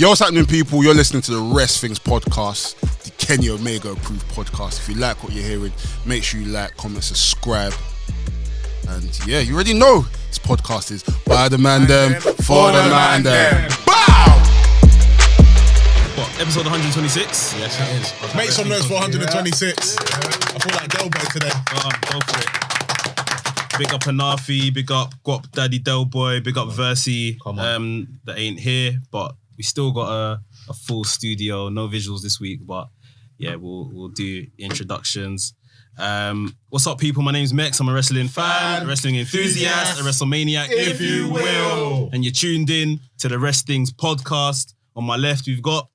Yo, what's happening, people? You're listening to the Rest Things podcast, the Kenny Omega approved podcast. If you like what you're hearing, make sure you like, comment, subscribe. And yeah, you already know this podcast is by the Mandem, for the Mandem. Bow! What, episode 126? Yes, it is. Make some noise for 126. I feel like Delboy today. Go for it. Big up Anafi, big up Guap Daddy Delboy, big up Versi. That ain't here, but we still got a full studio. No visuals this week, but yeah, we'll do introductions. What's up, people? My name's Mex. I'm a wrestling fan, a wrestling enthusiast, a WrestleManiac, if you will. And you're tuned in to the Resthings podcast. On my left, we've got...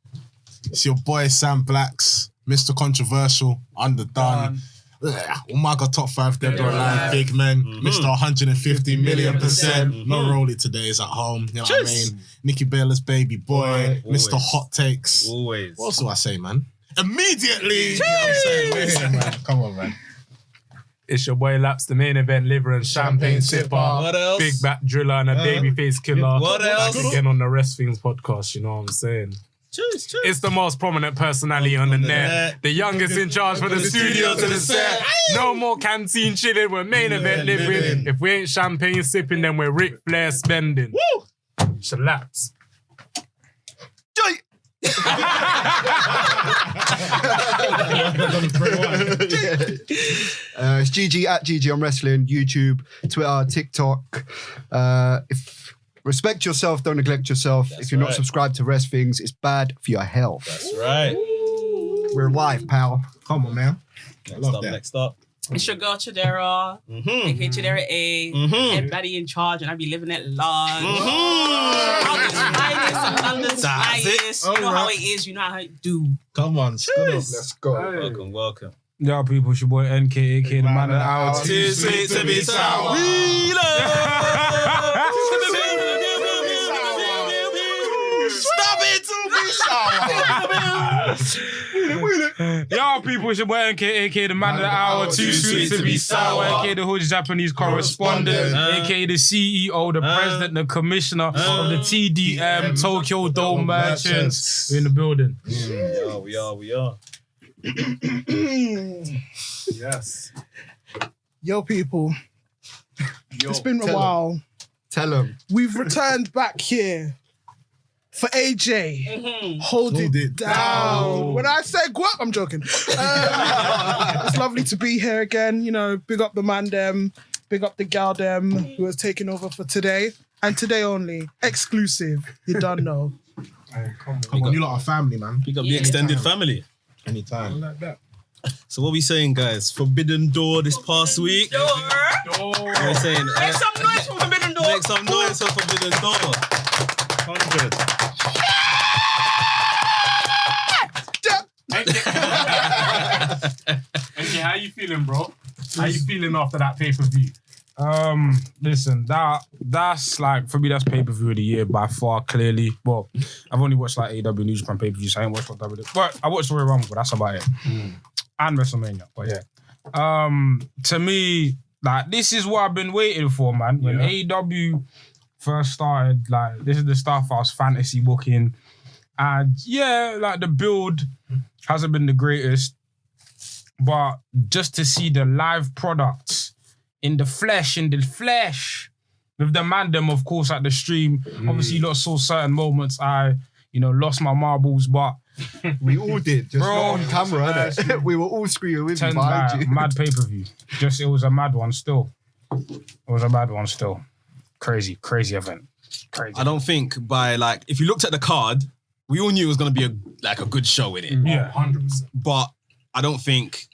It's your boy Sam Blacks, Mr. Controversial, Underdone. Oh my God, top 5 dead or alive, big men, Mr. 150 million%. No Rolly today is at home, you know what I mean? Nikki Bayless, baby boy, Always. Mr. Hot Takes. Always. What else do I say, man? Immediately! You know what I'm saying? Listen, man. Come on, man. It's your boy Laps, the main event liver and champagne sipper. What else? Big back driller and a babyface killer. What else? Back again on the Wrestling's podcast, you know what I'm saying? Cheers. It's the most prominent personality on the net. The youngest in charge for the studio to the set. No more canteen chilling, we're main event living. If we ain't champagne sipping, then we're Ric Flair spending. Woo! Shalaps. It's GG at GG on Wrestling, YouTube, Twitter, TikTok. Respect yourself, don't neglect yourself. If you're not subscribed to Rest Things, it's bad for your health. That's right. We're live, pal. Come on, man. Next up. It's your girl CHIDERA, aka CHIDERA A, everybody in charge, and I be living it large. I'm the finest, I'm London's finest. You know how it is, you know how it do. Come on, Let's go. Welcome. Yo, people, it's your boy NK, aka the man of the hour. Too sweet to be sour. We Stop it to be sour. Yo, people, it's your boy NK, aka the man of the hour. Too sweet to be sour. Aka the Hood Japanese correspondent. Aka the CEO, the president, the commissioner of the TDM, Tokyo Dome Merchants. We're in the building. We are. Yes. Yo, people. It's been a while. Tell them. We've returned back here for AJ. Hold it down. When I say guap, I'm joking. It's lovely to be here again. You know, big up the Mandem, big up the Galdem who has taken over for today. And today only. Exclusive. You don't know. Come on, you lot are family, man. Pick up the extended family. Anytime. Like that. So what we saying, guys? Forbidden Door this past week. What we saying? Make some noise for Forbidden Door. Make some noise for Forbidden Door. 100. Okay, how you feeling, bro? How you feeling after that pay-per-view? Listen, that's like, for me, that's pay-per-view of the year by far, clearly. Well, I've only watched like AW New Japan pay-per-view, so I ain't watched what WWE. But I watched Royal Rumble, but that's about it. And WrestleMania, but yeah. To me, like, this is what I've been waiting for, man. When AEW first started, like, this is the stuff I was fantasy booking. And yeah, like, the build hasn't been the greatest, but just to see the live products in the flesh, with the Mandem, of course, at the stream. Obviously, you lot saw certain moments I, lost my marbles, but We all did, just Bro, not on camera, innit? We were all screaming with you 10 behind you. mad pay-per-view. It was a mad one still. Crazy event. Crazy. I don't think if you looked at the card, we all knew it was going to be a good show in it. Yeah, 100%. But I don't think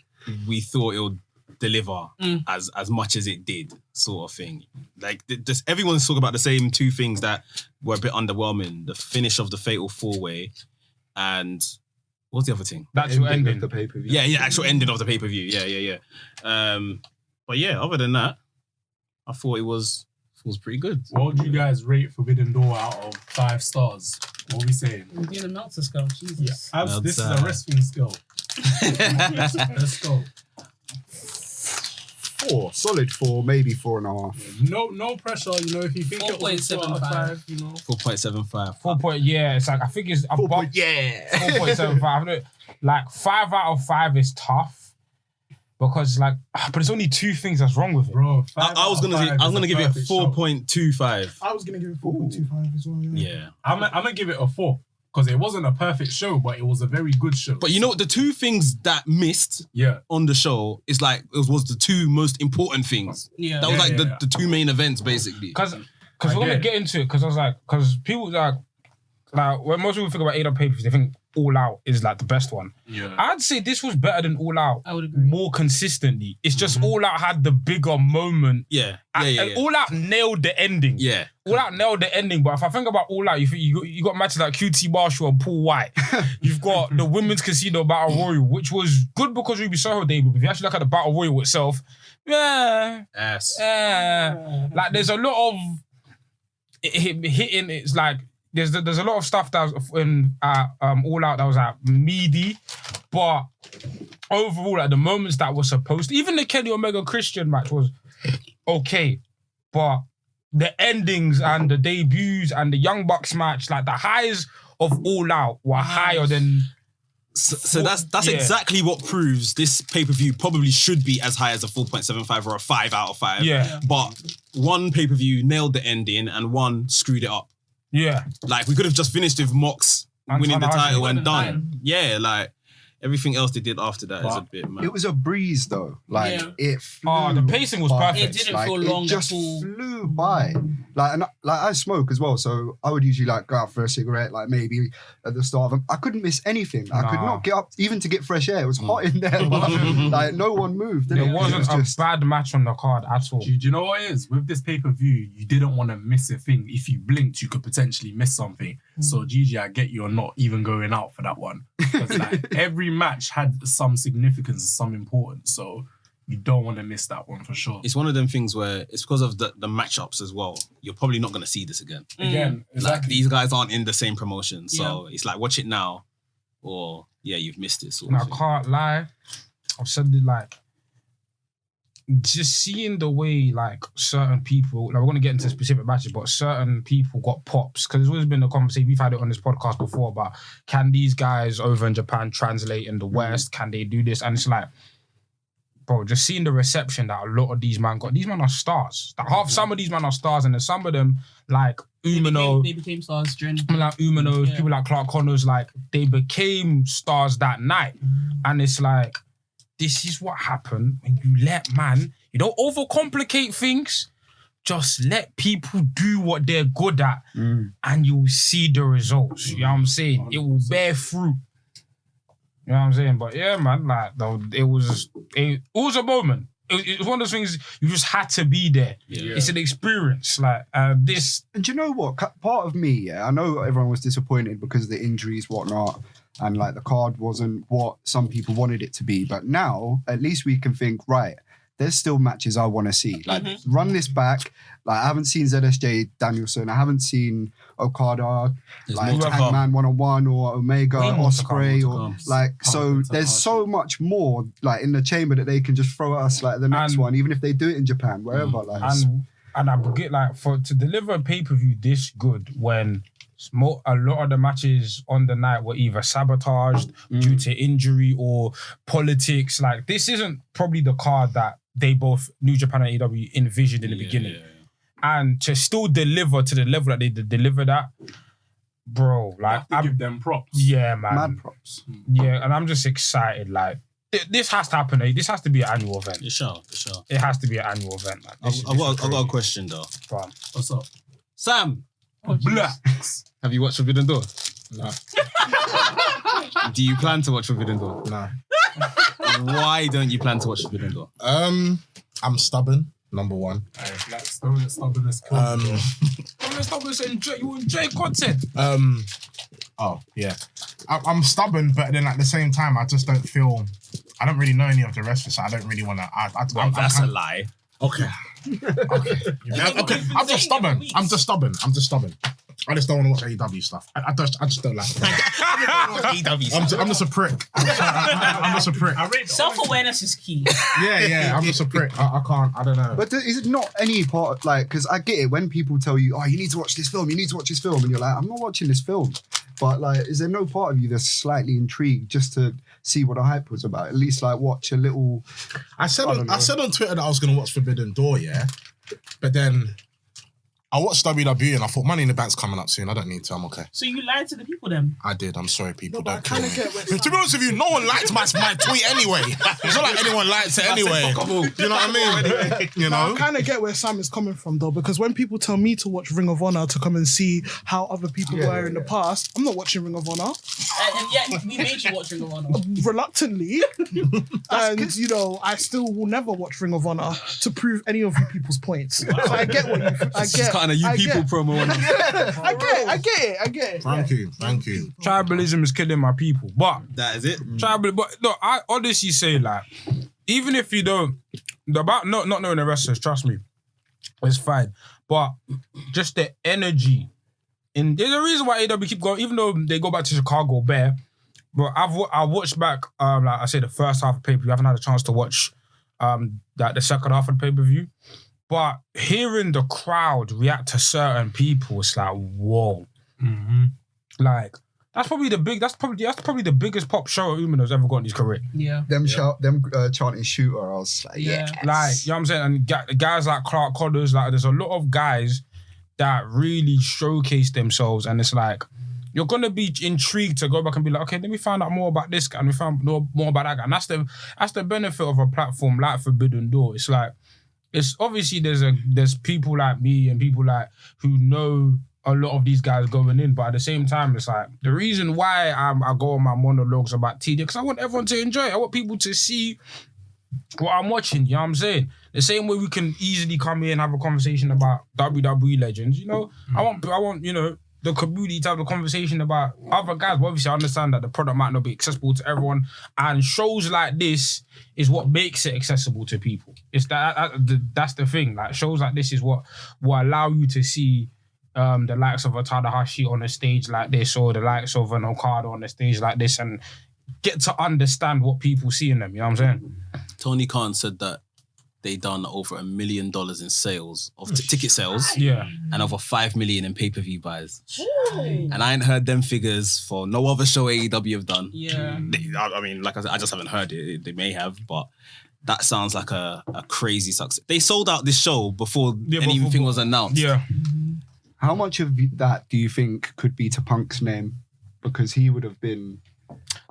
we thought it would deliver as much as it did, sort of thing. Like, just everyone's talking about the same two things that were a bit underwhelming: the finish of the Fatal 4-Way, and what's the other thing? The actual ending of the pay-per-view. Yeah, actual ending of the pay-per-view. Yeah. But yeah, other than that, I thought it was pretty good. What would you guys rate Forbidden Door out of 5 stars? What are we saying? We're doing a Meltzer scale, Jesus. Yeah. This is a wrestling skill. Let's go. 4, solid 4, maybe 4.5. No pressure, you know, if you think it was 4.75, you know. 4.75. 4 point, yeah, it's like, I think it's above 4.75. Like 5 out of 5 is tough. Because like, but there's only 2 things that's wrong with it, bro. I was gonna give it 4.25. I was gonna give it 4.25 as well. Yeah. I'm gonna give it a 4 because it wasn't a perfect show, but it was a very good show. But you know what? The 2 things that missed Yeah. on the show is like it was the 2 most important things. Yeah. That was like the 2 main events basically. Because we're gonna get into it. Because I was like, because people like when most people think about AEW pay-per-views, they think All Out is like the best one. Yeah. I'd say this was better than All Out. I would agree. More consistently. It's just All Out had the bigger moment. Yeah. And All Out nailed the ending. Yeah. All Out nailed the ending, but if I think about All Out, you got matches like QT Marshall and Paul White. You've got the Women's Casino Battle Royal, which was good because Ruby Soho debuted. If you actually look at the Battle Royal itself, like there's a lot of hitting. It's like there's a lot of stuff that was in All Out that was like meaty, but overall, like the moments that were supposed to, even the Kenny Omega Christian match was okay, but the endings and the debuts and the Young Bucks match, like the highs of All Out were higher than. So that's exactly what proves this pay-per-view probably should be as high as a 4.75 or a 5 out of 5. Yeah. But one pay-per-view nailed the ending and one screwed it up. Yeah. Like we could have just finished with Mox winning the title and done. Fine. Yeah, like everything else they did after that is a bit mad. It was a breeze though. Like it flew. The pacing was by. perfect. It didn't feel long It just at all. flew by. Like I smoke as well, so I would usually like go out for a cigarette, like maybe at the start of them. I couldn't miss anything. I could not get up even to get fresh air. It was hot in there, but like no one moved. There wasn't a bad match on the card at all. Do you know what it is? With this pay-per-view, you didn't want to miss a thing. If you blinked, you could potentially miss something. So Gigi, I get you're not even going out for that one. Because like every match had some significance, some importance. So you don't want to miss that one for sure. It's one of them things where it's because of the matchups as well. You're probably not going to see this again. Again, Like these guys aren't in the same promotion. So it's like watch it now or you've missed it. Sort And of I thing. can't lie. I've said it like just seeing the way like certain people, like we're going to get into specific matches, but certain people got pops because there's always been a conversation, we've had it on this podcast before about can these guys over in Japan translate in the West? Can they do this? And it's like, bro, just seeing the reception that a lot of these men got. These men are stars. Like some of these men are stars, and then some of them like Umino. They became stars during. People like Umino, people like Clark Connors, like they became stars that night. And it's like, this is what happened when you let you don't overcomplicate things. Just let people do what they're good at and you'll see the results. You know what I'm saying? It will bear fruit. You know what I'm saying? But yeah, man, like it was a moment. It was one of those things you just had to be there. Yeah. It's an experience. Like this. And do you know what? Part of me, I know everyone was disappointed because of the injuries, whatnot, and like the card wasn't what some people wanted it to be. But now, at least we can think, right, there's still matches I want to see. Like, run this back. Like, I haven't seen ZSJ Danielson. I haven't seen Okada, like Hangman 1-on-1 or Omega, Ospreay, or like. So there's so much more like in the chamber that they can just throw at us like the next one, even if they do it in Japan, wherever. Like, and I get like to deliver a pay-per-view this good when a lot of the matches on the night were either sabotaged due to injury or politics. Like, this isn't probably the card that they both, New Japan and AEW, envisioned in the beginning. And to still deliver to the level that they delivered at, bro, like, I give them props. Yeah, man. mad props. Yeah, and I'm just excited. Like, this has to happen. This has to be an annual event. For sure. It has to be an annual event, man. I've got a question though. Go on. What's up? Sam, Blacks. have you watched Forbidden Door? No. Do you plan to watch Forbidden Door? No. Why don't you plan to watch Forbidden Door? I'm stubborn, number one. Blacks. Don't get stubborn as cool. You enjoy content. Oh yeah, I'm stubborn, but then at the same time, I just don't feel. I don't really know any of the wrestlers, so I don't really want to. That's a lie. Okay. Okay. I'm just stubborn. I just don't want to watch AEW stuff. I just don't like it. I'm just a prick. I'm just a prick. Self-awareness is key. Yeah, I'm just a prick. I can't, I don't know. But is it not any part of, like, because I get it when people tell you, oh, you need to watch this film, and you're like, I'm not watching this film. But like, is there no part of you that's slightly intrigued just to see what the hype was about? At least like watch a little. I said on Twitter that I was going to watch Forbidden Door, yeah, but then I watched WWE and I thought Money in the Bank's coming up soon. I don't need to. I'm okay. So you lied to the people then? I did. I'm sorry, people. No, Don't kill me. get To be honest with you, no one liked my tweet anyway. It's not like anyone liked it anyway. You know what I mean? You know? I kind of get where Sam is coming from though, because when people tell me to watch Ring of Honor to come and see how other people were in the past, I'm not watching Ring of Honor. And yet we made you watch Ring of Honor. Reluctantly. And, you know, I still will never watch Ring of Honor to prove any of you people's points. So I get what I get. Kind of you people promo. I get it. Thank you. Tribalism is killing my people. But That is it. but no, I honestly say, like, even if you don't, about not knowing the wrestlers, trust me, it's fine. But just the energy. And there's a reason why AEW keep going, even though they go back to Chicago Bear. But I watched back, like I said, the first half of pay-per-view. I haven't had a chance to watch the second half of the pay-per-view. But hearing the crowd react to certain people, it's like, whoa. Mm-hmm. Like, that's probably the biggest pop show Umino's ever got in his career. Yeah. Them chanting shooter, I was like, Yeah. Like, you know what I'm saying? And guys like Clark Connors, like, there's a lot of guys that really showcase themselves, and it's like, you're gonna be intrigued to go back and be like, okay, let me find out more about this guy, and we found more about that guy. And that's the benefit of a platform like Forbidden Door. It's like, it's obviously there's people like me and people like who know a lot of these guys going in, but at the same time, it's like the reason why I go on my monologues about TD, because I want everyone to enjoy it. I want people to see what I'm watching. You know what I'm saying? The same way we can easily come here and have a conversation about WWE legends. You know, I want you know, the community to have a conversation about other guys. But obviously, I understand that the product might not be accessible to everyone, and shows like this is what makes it accessible to people. It's that's the thing. Like, shows like this is what allow you to see the likes of a Tanahashi on a stage like this, or the likes of an Okada on a stage like this, and get to understand what people see in them. You know what I'm saying? Tony Khan said that they done over $1 million in sales of ticket sales, and over 5 million in pay-per-view buys. And I ain't heard them figures for no other show AEW have done. Yeah. I mean, like I said, I just haven't heard it. They may have, but that sounds like a crazy success. They sold out this show before anything was announced. Yeah. How much of that do you think could be to Punk's name? Because he would have been.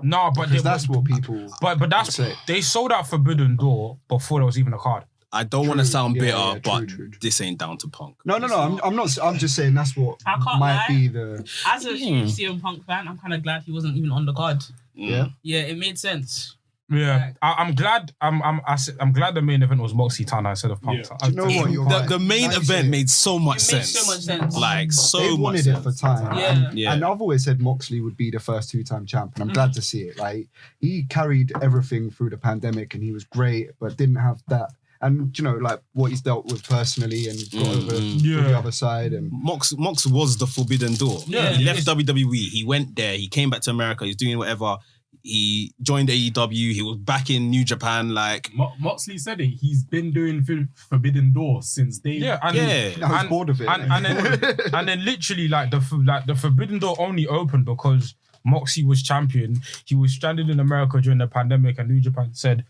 No, but that's what people. But that's say. They sold out Forbidden Door before there was even a card. I don't want to sound bitter, but true. this ain't down to Punk. No. I'm not. I'm just saying that's what I can't might lie. be the. As a huge CM Punk fan, I'm kind of glad he wasn't even on the card. Yeah. Yeah, it made sense. Yeah, I'm glad. I'm glad the main event was Moxie Tana instead of Punk. Do you know what? You're right. The main event made so much It made sense. so much sense. Like, so They much wanted sense. it for time. Yeah. Yeah. And I've always said Moxley would be the first 2-time champ, and I'm glad to see it. Like, he carried everything through the pandemic, and he was great, but didn't have that. And, you know, like, what he's dealt with personally and got over to the other side. And Mox was the Forbidden Door. Yeah. He left WWE. He went there. He came back to America. He's doing whatever. He joined AEW. He was back in New Japan. Like, Moxley said it. He's been doing Forbidden Door since day. I was bored of it. And then literally, like the Forbidden Door only opened because Moxie was champion. He was stranded in America during the pandemic, and New Japan said,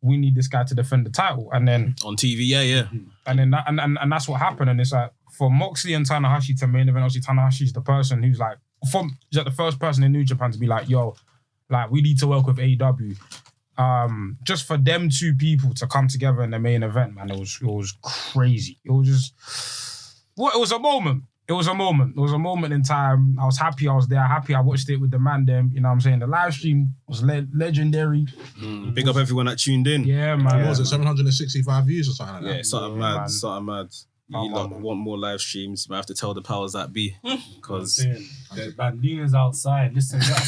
"We need this guy to defend the title." And then on TV, yeah. And then and that's what happened. And it's like, for Moxley and Tanahashi to main event, obviously Tanahashi's the person who's like, he's like the first person in New Japan to be like, yo, like, we need to work with AEW. Just for them two people to come together in the main event, man, it was crazy. It was just, it was a moment. It was a moment in time. I was happy I was there. Happy I watched it with the Mandem. You know what I'm saying? The live stream was legendary. Big up everyone that tuned in. Yeah, man. What was it, 765 views or something like that? Yeah, something mad. You lot want more live streams, you might have to tell the powers that be. Because the Bandina's outside. Listen, Sorry,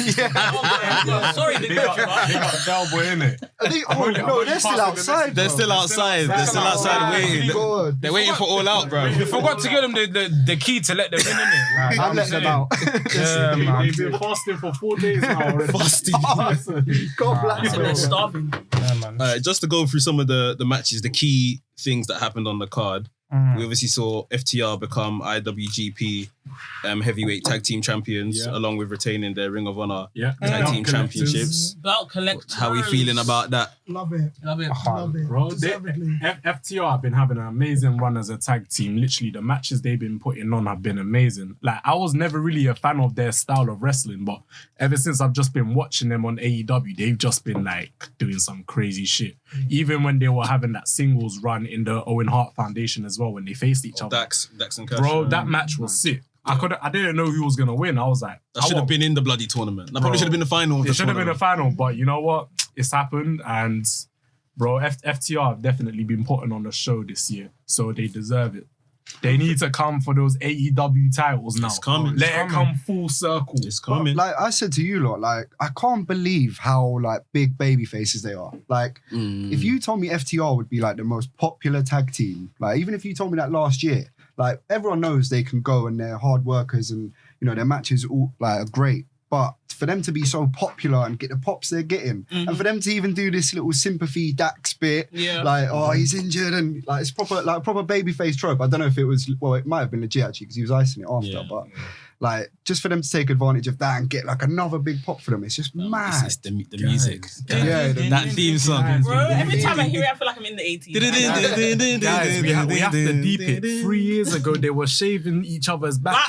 they got Delboy in it. They're still outside. they're still outside. They're still outside waiting. They're waiting for all out, bro. You forgot to give them the key to let them in, innit? I'm letting them out. Yeah, man. They've been fasting for 4 days now already. God bless They're starving. Yeah, man. Just to go through some of the matches, the key things that happened on the card. We obviously saw FTR become IWGP heavyweight tag team champions, along with retaining their Ring of Honor tag team championships. Belt collectors. How are we feeling about that? Love it. Love it. Love it. Bro, Deservedly. FTR have been having an amazing run as a tag team. Literally, the matches they've been putting on have been amazing. Like, I was never really a fan of their style of wrestling, but ever since I've just been watching them on AEW, they've just been like doing some crazy shit. Even when they were having that singles run in the Owen Hart Foundation as well, when they faced each other. Dax and Cash. Bro, that match was sick. I didn't know who was gonna win. I was like, that should have been in the bloody tournament. That probably should have been the final. It should have been the final, but you know what? It's happened, and bro, FTR have definitely been putting on a show this year, so they deserve it. They need to come for those AEW titles now. It's coming. Let it come full circle. It's coming. Like I said to you lot, like I can't believe how like big baby faces they are. Like if you told me FTR would be like the most popular tag team, like even if you told me that last year, like everyone knows they can go and they're hard workers and you know their matches all like are great. But for them to be so popular and get the pops they're getting, and for them to even do this little sympathy Dax bit, like oh he's injured and like it's proper like a proper babyface trope. I don't know if it was it might have been legit actually because he was icing it after, but like just for them to take advantage of that and get like another big pop for them, it's just mad. It's the music. That theme song. Bro, every time I hear it, I feel like I'm in the 80s. Guys, we have to deep it. 3 years ago, they were shaving each other's back.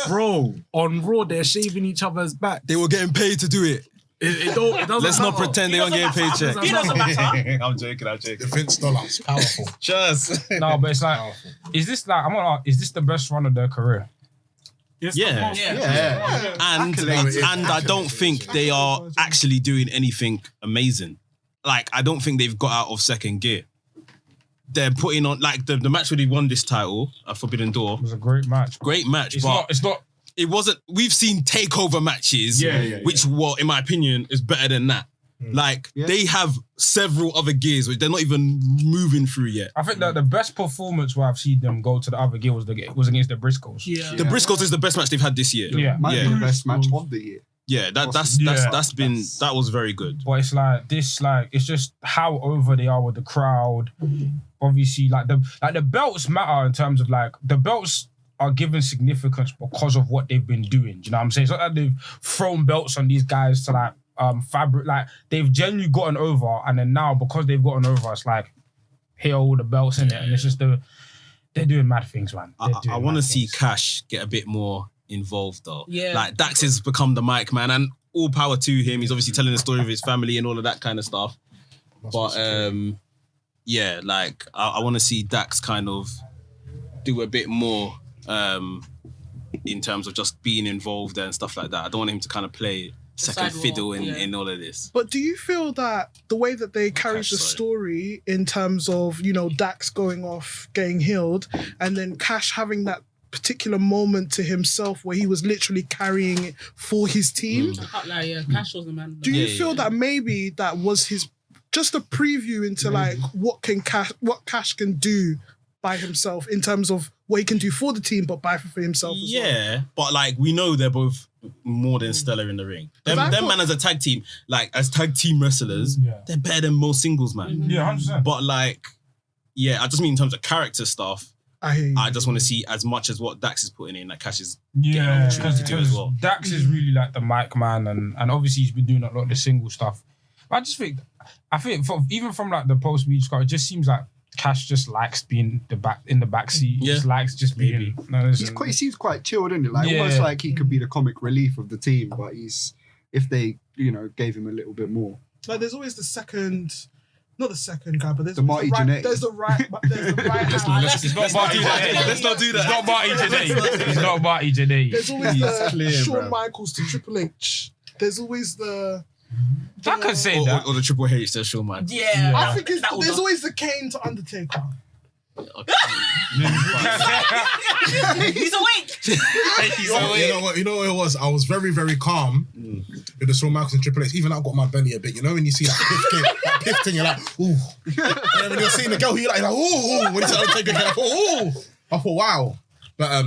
Bro, on Raw, they're shaving each other's back. They were getting paid to do it. It doesn't Let's not pretend they weren't getting paycheck. It doesn't matter. I'm joking. The Vince dollars, powerful. Just. No, but it's like, is this the best run of their career? Yeah. And I don't think they are actually doing anything amazing. Like, I don't think they've got out of second gear. They're putting on, like, the match where they won this title, Forbidden Door. It was a great match. Great match, It's not. It wasn't, we've seen takeover matches, which, well, in my opinion, is better than that. Like, they have several other gears which they're not even moving through yet. I think that the best performance where I've seen them go to the other gear was against the Briscoes. The Briscoes is the best match they've had this year. Might be the best match of the year. Yeah, that was very good. But it's like this, like it's just how over they are with the crowd. Obviously, like the belts matter in terms of like the belts are given significance because of what they've been doing. Do you know what I'm saying? It's not that they've thrown belts on these guys to like fabric, like they've genuinely gotten over, and then now because they've gotten over, it's like here are all the belts in it, and it's just they're doing mad things, man. I want to see Cash get a bit more involved though. Like Dax has become the mic man, and all power to him. He's obviously telling the story of his family and all of that kind of stuff. But like I want to see Dax kind of do a bit more in terms of just being involved and stuff like that. I don't want him to kind of play second fiddle in all of this. But do you feel that the way that they carried the story in terms of, you know, Dax going off, getting healed, and then Cash having that particular moment to himself where he was literally carrying it for his team? I can't lie, Cash was the man. Do you feel that maybe that was his just a preview into like what Cash can do by himself in terms of what he can do for the team, but by for himself as well? But like we know they're both more than stellar in the ring. Them man as a tag team, like as tag team wrestlers, they're better than most singles man. Yeah, 100%. But like, I just mean in terms of character stuff. I just want to see as much as what Dax is putting in, like Cash is getting an opportunity to do as well. Dax is really like the mic man, and obviously he's been doing a lot of the single stuff. But I think even from like the post beach card, it just seems like Cash just likes being in the back seat. He just likes just being. He seems quite chilled, isn't it? Like almost like he could be the comic relief of the team, but if they gave him a little bit more. Like there's always the second. Not the second guy, but there's the Marty Jannetty. There's the right. Let's not do that. It's not Marty Jannetty. It's not Marty Jannetty. There's always the Shawn Michaels to Triple H. There's always the. I can say that. Or the Triple H to Shawn Michaels. I think there's always the Kane to Undertaker. He's awake. You know what it was? I was very, very calm with the Shawn Michaels and Triple H. Even I got my belly a bit. You know when you see that piff thing, you're like, ooh. And when you're seeing the girl, you're like, ooh. When you say take a girl, ooh. I thought, wow. But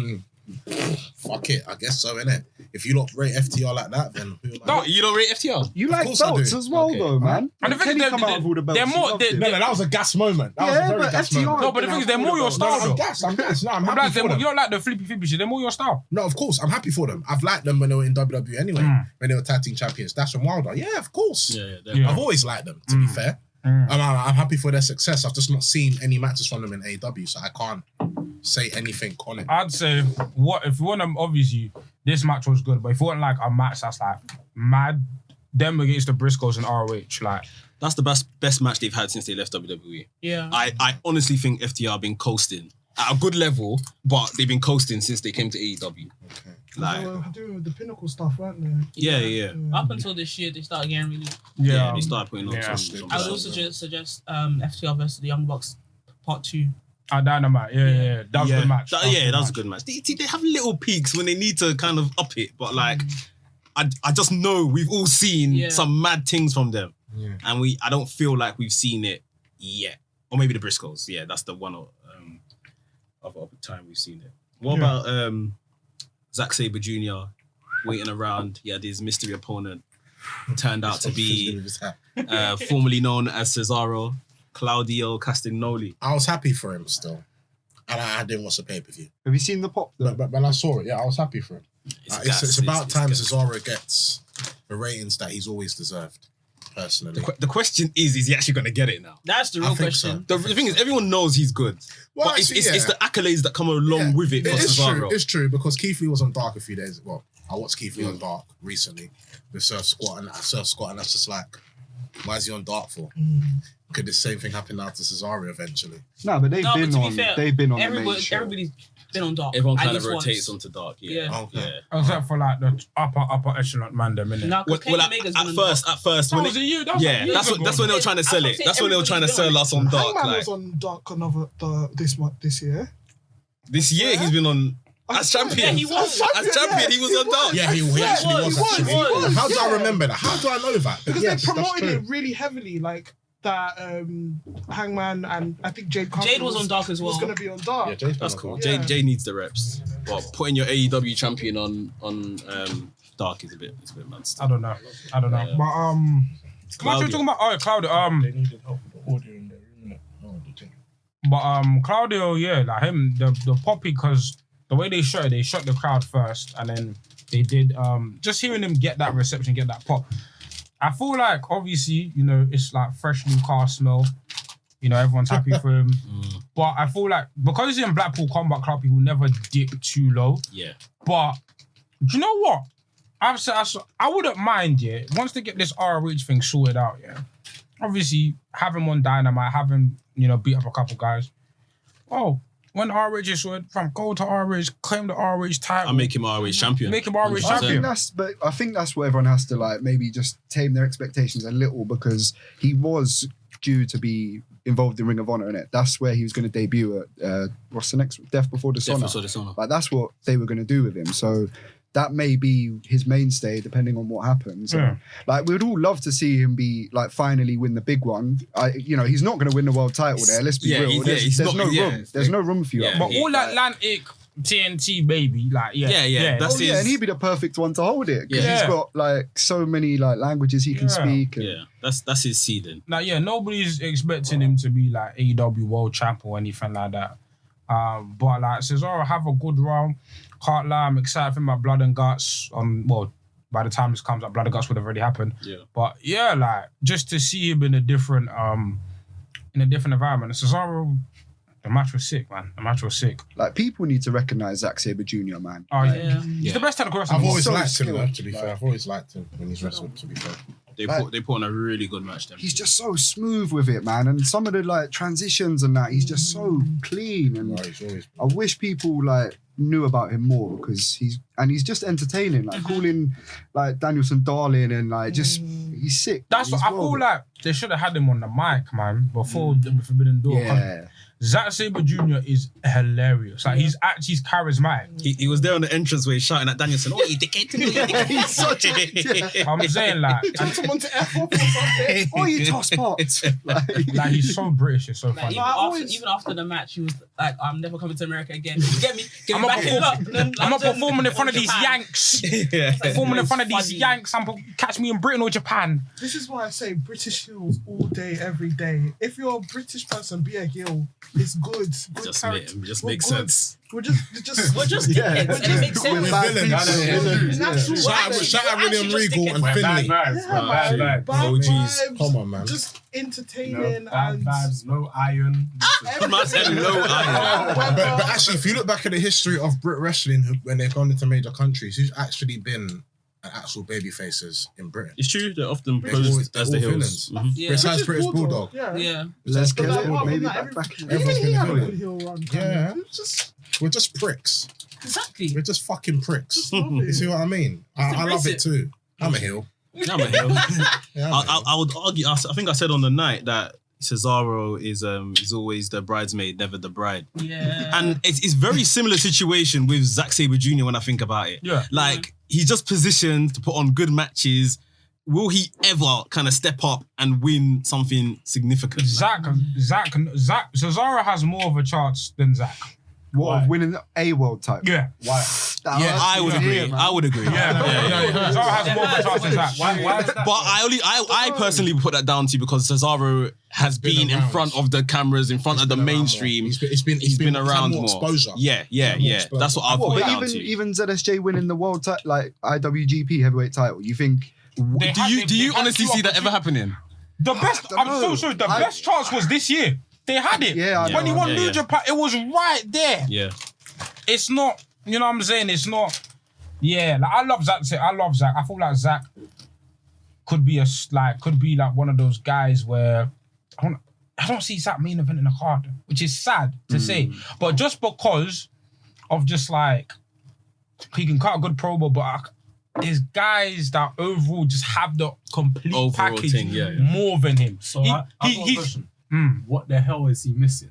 fuck it. I guess so, innit? If you lot rate FTR like that, then who No, you don't rate FTR. You like course I belts do. as well, Okay. though, man. And the thing Kenny is, come out with all the belts. they're more. You loved it. No, that was a gas moment. That was a very but gas FTR moment. No, but the thing is, they're more your style, I'm though. gas. No, I'm I'm happy like, for them. you don't like the flippy shit. They're more your style. No, of course, I'm happy for them. I've liked them when they were in WWE anyway, when they were tag team champions. Dash and Wilder, yeah, of course. Yeah. I've always liked them, to be fair. And I'm happy for their success. I've just not seen any matches from them in AEW, so I can't say anything on it. I'd say, if you want them, obviously, this match was good, but if you want like a match that's like mad, them against the Briscoes and ROH, like, That's the best match they've had since they left WWE. Yeah. I honestly think FTR have been coasting at a good level, but they've been coasting since they came to AEW. Like, They were doing the Pinnacle stuff, weren't they? yeah. Up until this year, they started getting really. Yeah, they started putting on Yeah. some I would also suggest FTR versus the Young Bucks Part 2. Dynamite, yeah. That was a good match. That was a good match. They have little peaks when they need to kind of up it, but like, I just know we've all seen some mad things from them, and I don't feel like we've seen it yet. Or maybe the Briscoes. Yeah, that's the one of time we've seen it. What about Zack Sabre Jr. waiting around? He had his mystery opponent. Turned out to be formerly known as Cesaro, Claudio Castagnoli. I was happy for him still. And I didn't watch the pay-per-view. Have you seen the pop? But when I saw it, I was happy for him. It's about time it's Cesaro gets the ratings that he's always deserved, personally. The question is he actually going to get it now? That's the real question. The thing is, everyone knows he's good. Well, but actually, it's the accolades that come along with it for Cesaro. It's true, because Keith Lee was on Dark a few days ago. I watched Keith Lee on Dark recently with Surf Squat, and that's just like, why is he on Dark for? Could the same thing happen now to Cesaro eventually? No, but they've been on the main show. Everybody's been on Dark. Everyone at kind of least rotates once. onto Dark, Okay. Except for like the upper echelon Mandem, innit? No, Well, at first, when was it you? That's when they were trying to sell it. That's when they were trying to sell us on Dark. Hangman Like was on Dark this year. this year, he's been on as champion. Yeah, he was. As champion, he was on Dark. Yeah, he actually was. Actually. How do I remember that? How do I know that? Because Yes, they that's promoted true. it really heavily, like that Hangman and I think Jade Cargill Jade was on Dark as well. Was going to be on Dark. Yeah, Jay's That's been cool. on Yeah. Jay needs the reps. But putting your AEW champion on Dark is a bit mad stuff. I don't know. But what you talking about? Oh, Claudio. They needed help with the audio in their room, innit? Oh, the thing. But Claudio, yeah, like him, the poppy, because the way they shot the crowd first, and then they did just hearing him get that reception, get that pop. I feel like obviously, you know, it's like fresh new car smell. You know, everyone's happy for him. But I feel like because he's in Blackpool Combat Club, he will never dip too low. Yeah. But do you know what? I wouldn't mind, once they get this ROH thing sorted out, obviously have him on Dynamite, have him, you know, beat up a couple guys. Oh, when ROH is sorted, from go to ROH, claim the ROH title. I'll make him ROH champion. Make him ROH 100%. champion. I think that's what everyone has to like maybe just tame their expectations a little, because he was due to be involved in Ring of Honor, innit? That's where he was going to debut at what's the next Death Before Dishonor. Like that's what they were going to do with him. So that may be his mainstay, depending on what happens. Yeah. Like we'd all love to see him be like finally win the big one. He's not going to win the world title there. Let's be real. There's no room. There's no room for you. Yeah. But All Atlantic TNT baby, like That's his. And he'd be the perfect one to hold it, because Yeah. he's got like so many like languages he can speak. And, Yeah, that's his seeding. Like, nobody's expecting him to be like AEW world champ or anything like that. But like Cesaro have a good run. Can't lie, I'm excited for my Blood and Guts. By the time this comes up, Blood and Guts would have already happened. Yeah. But yeah, like just to see him in a different environment. Cesaro, the match was sick, man. The match was sick. Like people need to recognize Zack Sabre Jr., man. Oh, Yeah. he's the best technical wrestler. I've always so liked him, though, skilled. to be fair. I've always liked him when he's wrestled, to be fair. They put on a really good match then. He's just so smooth with it, man. And some of the like transitions and that, he's just so clean. And He's always I wish people like knew about him more, because he's just entertaining. Like calling like Danielson darling, and like just he's sick. That's He's what I well feel good. like they should have had him on the mic, man, before the Forbidden Door. Yeah. Zack Sabre Jr. is hilarious. Like he's charismatic. He was there on the entranceway shouting at Danielson, "Oh, you dickhead to me, you dickhead." He's such a I'm saying like, Tell someone to F off or something. oh, you toss pots. like he's so British. It's so Like, funny. even after the match, he was like, "I'm never coming to America again. Get me I'm not back in London. I'm not performing in front of these Yanks. Performing in front of these Yanks. Catch me in Britain or Japan. This is why I say British heels all day, every day. If you're a British person, be a heel. It's good. Good character. Just We're makes good. sense. We're just We're just Yeah. dickheads, and it makes sense. We're bad villains. Natural Shout out William Regal and Bad Finley. vibes. Yeah, Bad man. vibes. Bad OGs. vibes, Come on, man. Just entertaining No bad and vibes, no iron. Man said low iron. But actually, if you look back at the history of Brit wrestling, when they've gone into major countries, who's actually been an actual baby faces in Britain? It's true. They're often They're posed all- as they're the all heels. villains. Yeah. Besides British Bulldog. Yeah. Yeah. Let's But kill apart it. from Maybe that, back. even Everyone's he been a had a villain. good heel run. Yeah. It's just We're just pricks. Exactly. We're just fucking pricks. love You it. see what I mean? I love it too. I'm a heel. I'm a heel. Yeah, I'm a heel. I would argue. I think I said on the night that Cesaro is always the bridesmaid, never the bride. Yeah. And it's very similar situation with Zack Sabre Jr. when I think about it. Yeah. Like he's just positioned to put on good matches. Will he ever kind of step up and win something significant? Cesaro has more of a chance than Zack. What, of winning a world title? Yeah. Why? That I would hurts to agree. hear, man. I would agree. Cesaro has more of a chance than Zack. Why is that? But I personally put that down to you because Cesaro has been in around. front of the cameras, in front of the been around more. mainstream. He's been been around more. exposure. Yeah. exposure. That's what I've What, put it but down to. even ZSJ winning the world title, like IWGP heavyweight title, you think? Do you honestly see that ever happening? The best, don't I'm know. so sorry, the best chance was this year. They had it. Yeah, I When know. he won Yeah, New yeah. Japan, it was right there. Yeah. It's not, you know what I'm saying? It's not, yeah, like I love Zack. I feel like Zack could be like one of those guys where I don't see Zack main event in the card, which is sad to say. But just because of just like, he can cut a good promo, but there's guys that overall just have the complete Overall package thing, yeah. more than him. So I've got a question. What the hell is he missing?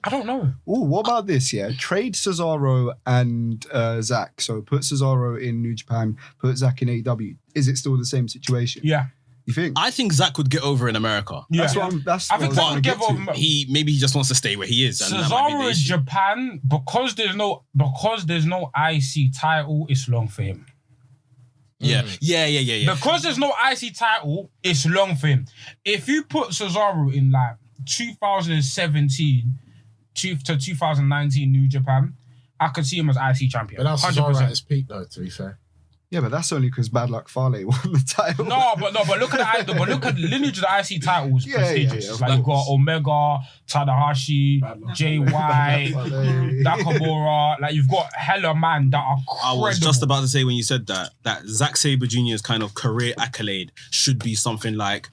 I don't know. Oh, what about this? Yeah, trade Cesaro and Zack. So put Cesaro in New Japan, put Zack in AEW. Is it still the same situation? Yeah. You think? I think Zack would get over in America. Yeah. That's what I'm. That's I think what Zack I'm would trying get to get over. to. Maybe he just wants to stay where he is. And that might be the Cesaro in issue. Japan, because there's no IC title, it's long for him. Yeah. Because there's no IC title, it's long for him. If you put Cesaro in like 2017 to 2019 New Japan, I could see him as IC champion. But that's 100%. Cesaro at his peak, though. To be fair, Yeah, but that's only because Bad Luck Fale won the title. No, but look at the lineage of the IC title was Yeah, prestigious. yeah, of like you got course. Omega, Tanahashi, Jay White, Fale. Nakamura. Like you've got hella man that are credible. I was just about to say when you said that Zack Sabre Jr.'s kind of career accolade should be something like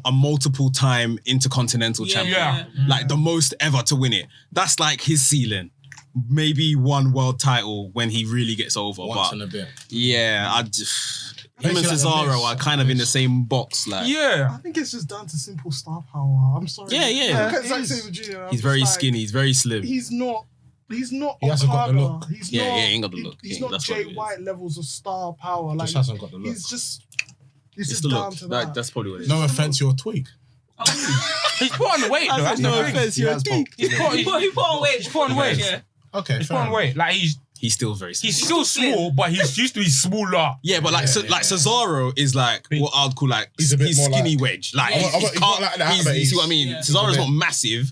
a multiple time intercontinental champion. Yeah. Like the most ever to win it. That's like his ceiling. Maybe one world title when he really gets over. once but in a bit. yeah, him and Basically like the Cesaro Miz. are kind of in the same box. Like Yeah. I think it's just down to simple star power. I'm sorry. Yeah. Look at It Zack is. Sabre Jr. I'm he's just very like, skinny, he's very slim. He's not He hasn't got the Okada. look. He's Yeah, not, he ain't got the look. He's Yeah, not that's what Jay it is. White levels of star power. Like Just hasn't got the look. he's just It's just the down look. to that. That's probably what it is. No offense, you're a twig. He's put on weight though. That's no the thing. offense, He you're a has dick. He's put on weight. He's put on weight. Yeah. Okay, He's fair put on enough. weight. Like He's still very slim. he's still small, but he's used to be smaller. Yeah, but like Cesaro is like what I'd call like He's a bit more skinny like- wedge. Like I'm he's not like that, but you see what I mean? Yeah. Cesaro's He's a not massive,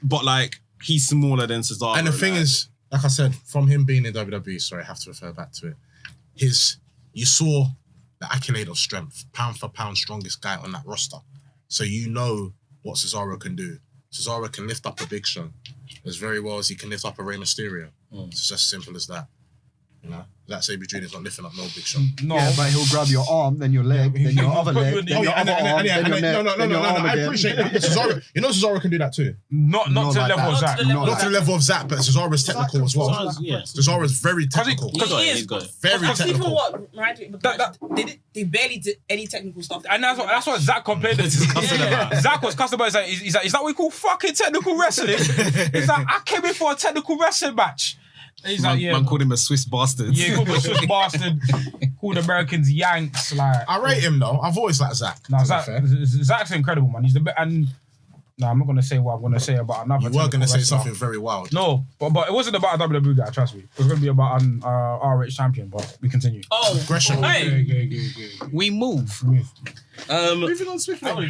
but like he's smaller than Cesaro. And the thing like. is, like I said, from him being in WWE, sorry, I have to refer back to it. You saw the accolade of strength, pound for pound, strongest guy on that roster. So you know what Cesaro can do. Cesaro can lift up a Big Show as very well as he can lift up a Rey Mysterio. It's just as simple as that. You know, Zack Sabre Jr. is not lifting up no big shot. No, Yeah, but he'll grab your arm, then your leg, then your other put you leg, in the- then your other arm, then your neck, then your arm I again. appreciate that. But Cesaro, you know Cesaro can do that too. not to the Not like level of that. Zach. Not to the level of Zack, but Cesaro's technical as well. Yeah. Cesaro's very technical. He's got it, He he's is, got it. Very Because even technical. what reminds me, they barely did any technical stuff. And that's what Zach compared it to. Zach was cussing about. He's like, is that what we call fucking technical wrestling? He's like, I came in for a technical wrestling match. And he's like, yeah, Man called him a Swiss bastard. yeah, called a Swiss bastard, called Americans Yanks. Like, I rate him though. I've always liked Zack. no, to be Zach, fair. Zach's incredible, man. He's the best. And no, I'm not gonna say what I'm gonna say about another. You were going to say technical something very wild. wrestler. No, but it wasn't about a WWE guy. Trust me, it was gonna be about an RH champion. But we continue. Oh, Aggression. hey. We move. Moving on swiftly.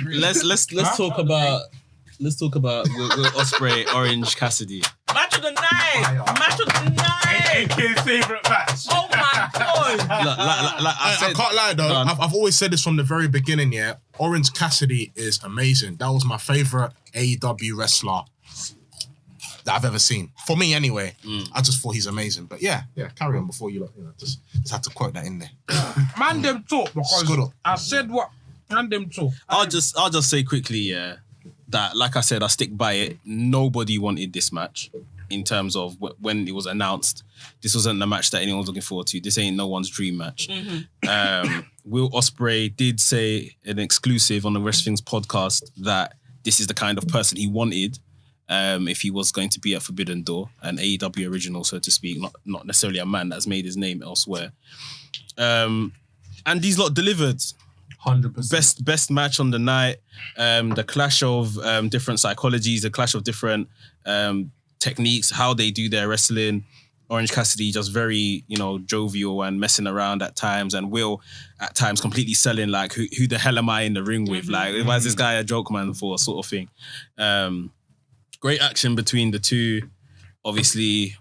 Let's talk about Will Ospreay, Orange Cassidy. Match of the night. Match of the night. AK's favourite match. Oh my god. Like I I said, can't lie though. I've always said this from the very beginning. Yeah, Orange Cassidy is amazing. That was my favorite AEW wrestler that I've ever seen. For me, anyway. I just thought he's amazing. But yeah, carry on before you just had to quote that in there. Mandem talk because Scoot up. I said what Mandem talk. I'll just say quickly, yeah, that like I said, I stick by it. Nobody wanted this match in terms of when it was announced. This wasn't the match that anyone was looking forward to. This ain't no one's dream match. Will Ospreay did say an exclusive on the WRESTHINGS podcast that this is the kind of person he wanted if he was going to be at Forbidden Door, an AEW original, so to speak, not necessarily a man that's made his name elsewhere. And these lot delivered. 100%. Best match on the night. The clash of different psychologies, the clash of different techniques, how they do their wrestling. Orange Cassidy just very, jovial and messing around at times, and Will at times completely selling like, who the hell am I in the ring with? Like, why is this guy a joke man for, sort of thing. Great action between the two. Obviously,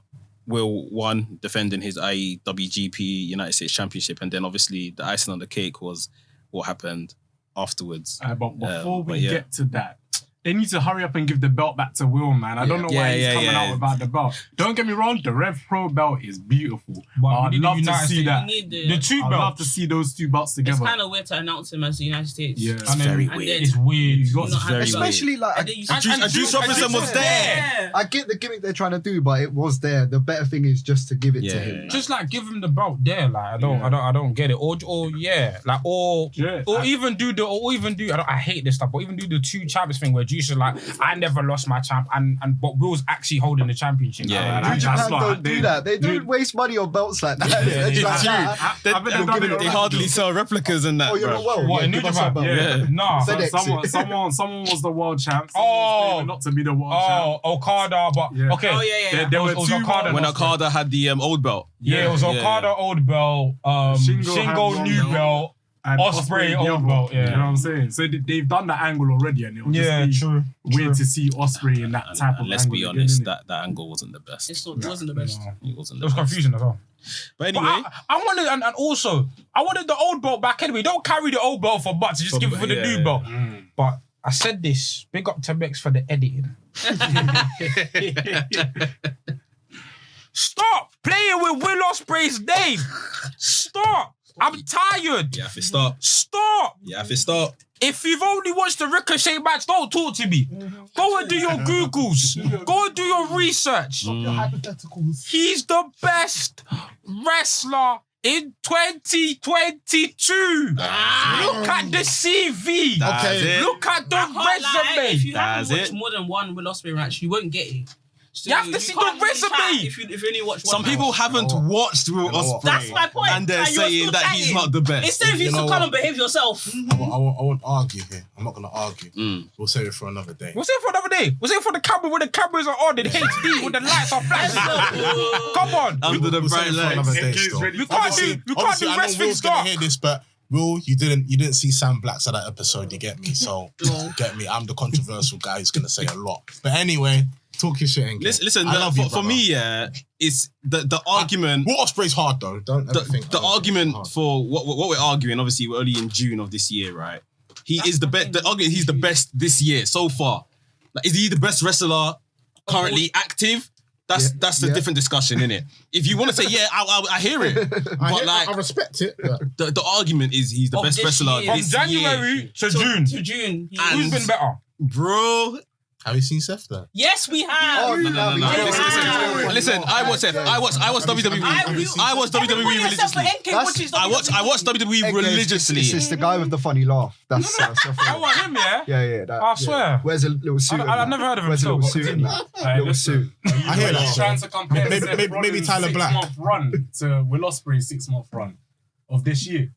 Will won, defending his IWGP United States Championship, and then obviously the icing on the cake was what happened afterwards. But before we yeah. get to that, they need to hurry up and give the belt back to Will, man. I don't know why he's coming out without the belt. Don't get me wrong, the Rev Pro belt is beautiful. But I'd we need love the to United see States. that. You need The two I'd belts. love to see those two belts It's together. kind of weird to announce him as the United States. Yeah. And then- very And weird. then- It's weird. You got Not very having- Especially like, And then you And Juice Robinson was there. I get the gimmick they're trying to do, but it was there. The better thing is just to give it to Yeah. him. Just like give him the belt there, like I don't get it. Or even do I hate this stuff, but even do the two champions thing where Juice is like, I never lost my champ, but Will's actually holding the championship. Yeah. New That's Japan like- don't do that. They don't waste money on belts like that. they It's like do. that. They, I bet they've done it they already. hardly sell replicas and that, Oh, you're bro. not well. What, in Give New us our Japan? belt. Yeah. Nah. Said it. Someone was the world champ. Oh. Not to be the world champ. Okada, but Yeah. okay. Oh, yeah. There were It was two Okada. When Okada had the old belt. Yeah, it was Yeah. Okada old belt, Shingo had Shingo one new belt. belt, And Ospreay the old other belt, one. yeah. You know what I'm saying? So they've done that angle already, and it'll just be true. weird to see Ospreay in that type of And let's angle be again, honest, innit? that angle wasn't the best. It wasn't the best. It wasn't It the was best. confusing as well. But But anyway, I wanted, and also, I wanted the old belt back anyway. Don't carry the old belt for butts. Just give it for the new belt. But I said this. Big up to Mex for the editing. Stop playing with Will Ospreay's name. Stop. I'm tired. yeah, if it start. Stop. Yeah, if it start. If you've only watched the Ricochet match, don't talk to me. Go and do your Googles. Go and do your research. Your hypotheticals. He's the best wrestler in 2022. Look at the CV. That's it. Look at the I can't lie, resume. if you That's haven't watched it. more than one Will Ospreay match, you won't get it. So You have to see the can't really resume. chat If you only watch one Some match. people haven't watched Will Ospreay. That's my point. And they're And you're saying still that he's chatting. not the best. Instead of you You to know come what? and behave yourself. I won't argue here. I'm not going to argue. We'll save it for another day. Was it for another day? Was it for the camera when the cameras are on in HD with the lights are flashing? Come on. Under the We'll bright save it for lights. another day AK's still. ready. You can't do Obviously, I know wrestling Will's gonna stuff. hear this, but Will, you didn't see Sam Black's at that episode. You get me? So get me. I'm the controversial guy who's gonna say a lot. But anyway, talk your shit and Listen, I love you, for brother. me, yeah, it's the argument. Will Ospreay's hard though. Don't ever think The argument for what we're arguing, obviously, we're only in June of this year, right? He is the best. The argument, he's the best this year so far. Like, is he the best wrestler currently active? That's a different discussion, innit? If you want to say, I hear it. But I respect it. The argument is he's the best wrestler From this January year. to June. To June. Who's been better? Bro. Have you seen Seth though? Yes, we have. Oh, no. Listen, I watch WWE. I watch WWE religiously. I watch WWE religiously. It's just the guy with the funny laugh. That's I want him, yeah? Yeah. I swear. Wears a little suit. I've never heard of him. Wears a little still, suit and that. Little suit. I hear that. Trying to compare Maybe Tyler Black. 6-month run to Will Ospreay's 6-month run of this year.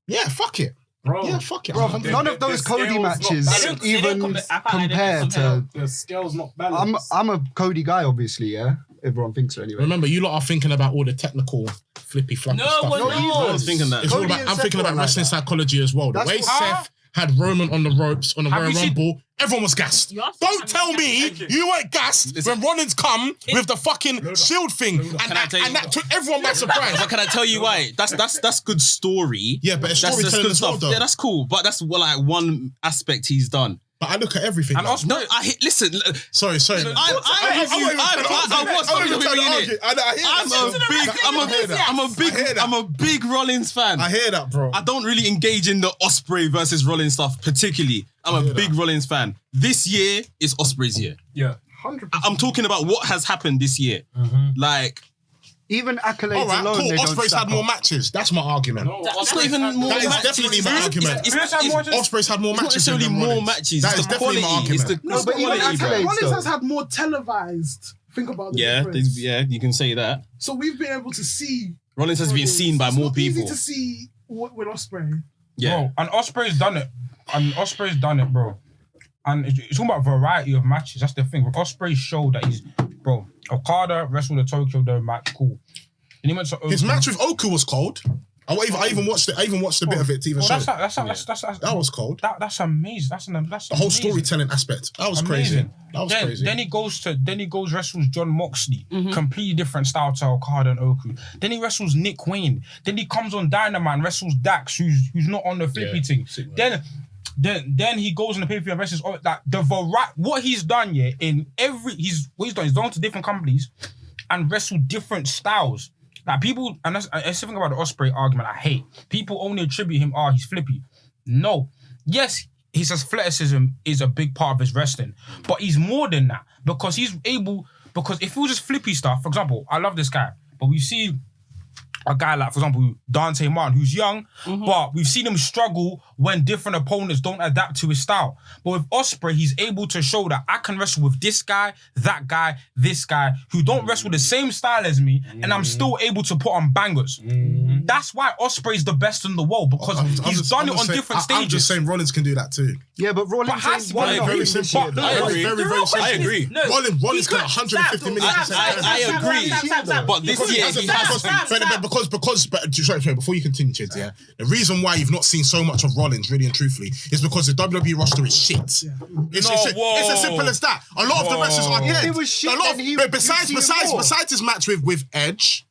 Yeah, fuck it. Bro, Yeah, fuck it. Bro, none of those Cody matches even compare to. The scale's not balanced. I'm a Cody guy, obviously. Yeah, everyone thinks so anyway. Remember, you lot are thinking about all the technical flippy floppy stuff. we're not. I was thinking that. It's all Cody about, and I'm Seth thinking about were like wrestling that. psychology as well. The That's way what- Seth had Roman on the ropes on the Royal you seen- Rumble, everyone was gassed. Don't tell me you weren't gassed when Rollins come with the fucking shield thing, and that took everyone by surprise. But can I tell you why? That's good story. Yeah, but it's That's storytelling good as well, stuff. though. Yeah, that's cool. But that's one aspect he's done. But I look at everything. And now. Ospreay- No, Sorry. Sorry. I'm a big Rollins fan. I hear that, bro. I don't really engage in the Ospreay versus Rollins stuff particularly. I'm a big Rollins fan. This year is Ospreay's year. Yeah. I'm talking about what has happened this year. Like, Even accolades All right, alone, cool. they don't Ospreay's stack had more up. matches. That's my argument. it's not even more That is matches. definitely my argument. Ospreay's had more It's not matches. necessarily than more Rollins. matches. That It's is the definitely quality. my It's the argument. No, but even quality, bro. accolades, Rollins though. has had more televised. Think about the difference. Yeah, you can say that. So we've been able to see. Rollins has been seen by more It's people. easy to see with Ospreay. Yeah. Bro, and Ospreay's done it. Bro. And it's all about variety of matches. That's the thing. Ospreay showed that he's, bro, Okada wrestled the Tokyo Dome match, cool. And he went to His Oku. match with Oku was cold. I even watched it. I even watched a bit of it to even show. That was cold. That's amazing. That's The whole storytelling aspect. That was crazy. That was crazy. Then he goes wrestles John Moxley, completely different style to Okada and Oku. Then he wrestles Nick Wayne. Then he comes on Dynamite and wrestles Dax, who's not on the flippy thing. Then he goes on the pay-per-view and wrestles what he's done in he's gone to different companies and wrestled different styles. Like people, and that's the thing about the Ospreay argument I hate. People only attribute him, he's flippy. No. Yes, his athleticism is a big part of his wrestling, but he's more than that because if it was just flippy stuff, for example, I love this guy, but we see a guy like, for example, Dante Martin, who's young, but we've seen him struggle when different opponents don't adapt to his style. But with Ospreay, he's able to show that I can wrestle with this guy, that guy, this guy, who don't wrestle the same style as me, and I'm still able to put on bangers. That's why Ospreay's the best in the world, because he's done it on different stages. I'm just saying Rollins can do that too. Yeah, but Rollins ain't won I agree. nothing this year. I agree. Very simple. I agree. Rollins got 150 million. I agree. But this year he has. Sorry, before you continue, Chids, yeah, the reason why you've not seen so much of Rollins, really and truthfully, is because the WWE roster is shit. It's as simple as that. A lot of the wrestlers are dead. If it was shit, A lot then of besides his match with Edge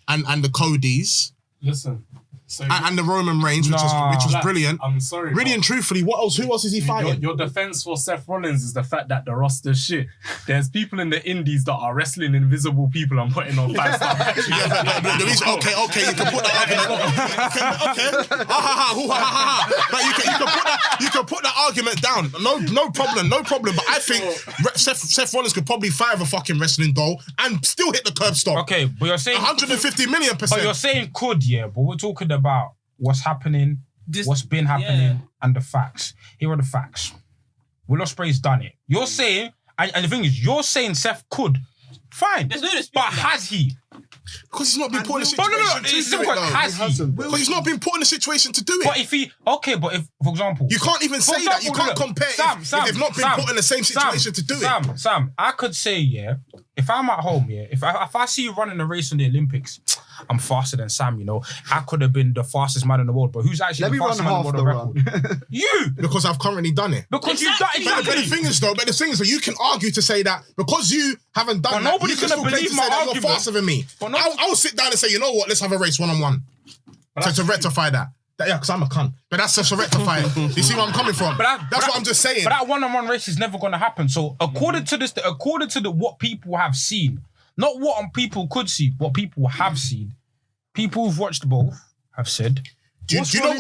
and the Codys. Listen. So and the Roman Reigns, which was brilliant. I'm sorry. Really and truthfully, what else? Who else is he fighting? Your defense for Seth Rollins is the fact that the roster's shit. There's people in the indies that are wrestling invisible people and putting on 5-star matches. The reason, okay, you can put that argument. But you can put that argument down. No problem. But I think Seth Rollins could probably fire a fucking wrestling doll and still hit the curb stop. Okay, but you're saying 150 million %. But you're saying could, yeah. But we're talking about what's happening, what's been happening, and the facts. Here are the facts. Will Ospreay's done it. You're saying, and the thing is, you're saying Seth could. Fine. There's no dispute But with that. has he? Because he's not been put in a But situation no, to it's do it, simple. though. Has he? Because he's not been put in a situation to do it. But if he, but if, for example, You can't even say that. You can't compare if they've not been put in the same situation to do it. Sam, I could say, yeah, if I'm at home, yeah, if I see you running a race in the Olympics, I'm faster than Sam, you know. I could have been the fastest man in the world, but who's actually Let the me run fastest man in half the the world on record? run. You! Because I've currently done it. Because you've done But the exactly. thing is, you can argue to say that because you haven't done But that, nobody's you can gonna still claim believe to my say that argument. you're faster than me. But no- I'll sit down and say, you know what, let's have a race one-on-one. To rectify that. Yeah, because I'm a cunt. But that's just a rectifier. You see where I'm coming from? That's what I'm just saying. But that one-on-one race is never going to happen. So according to what people have seen, not what people could see, what people have seen, people who've watched both have said. Do you know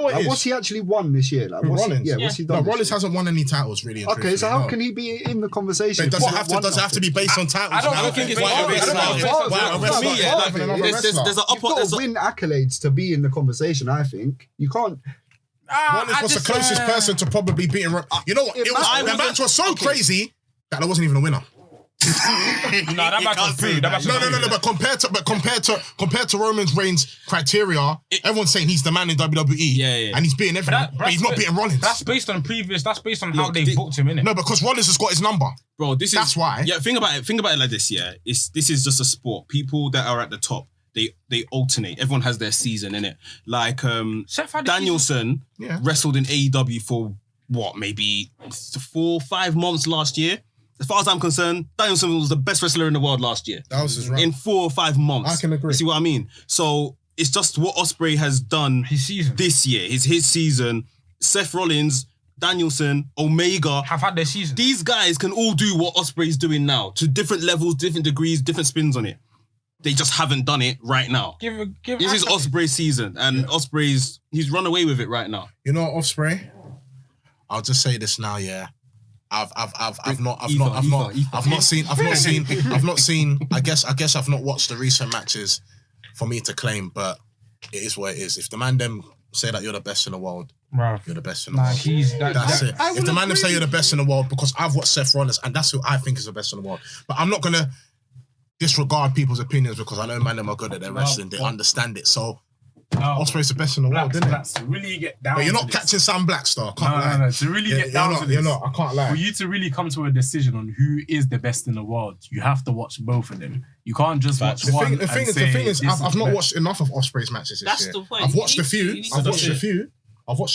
what it is? What's he actually won this year? Like, Rollins. What's he done? No, Rollins hasn't won any titles really. Okay, so how can he be in the conversation? Does it have to be based on titles? I don't think it's There's an You've got to win accolades to be in the conversation. I think you can't. Rollins was the closest person to probably beating. You know what? The match was so crazy that there wasn't even a winner. That match was free. But compared to Roman Reigns' criteria, everyone's saying he's the man in WWE, and he's beating everyone, but he's not beating Rollins. That's based on how they booked him, innit? No, because Rollins has got his number, bro. That's why. Yeah, think about it like this. Yeah, this is just a sport. People that are at the top, they alternate. Everyone has their season, innit? Like Danielson wrestled in AEW for what, maybe 4 or 5 months last year. As far as I'm concerned, Danielson was the best wrestler in the world last year. That was his run. In 4 or 5 months. I can agree. You see what I mean? So it's just what Ospreay has done this year. His season. Seth Rollins, Danielson, Omega have had their season. These guys can all do what Ospreay's doing now to different levels, different degrees, different spins on it. They just haven't done it right now. This is Ospreay's season, and he's run away with it right now. You know what, Ospreay? I'll just say this now, yeah. I've not seen. I guess I've not watched the recent matches for me to claim, but it is what it is. If the Mandem say that you're the best in the world, you're the best in the world. That's it. If the Mandem say you're the best in the world, because I've watched Seth Rollins and that's who I think is the best in the world. But I'm not gonna disregard people's opinions because I know Mandem are good at their wrestling. They understand it. So Ospreay's the best in the world, isn't it? To really get down. But you're not catching Sam Blackstar. No. To really get down to this, you're not. I can't lie. For you to really come to a decision on who is the best in the world, you have to watch both of them. You can't just watch one. The thing is, I've not watched enough of Ospreay's matches this year. That's the point. I've watched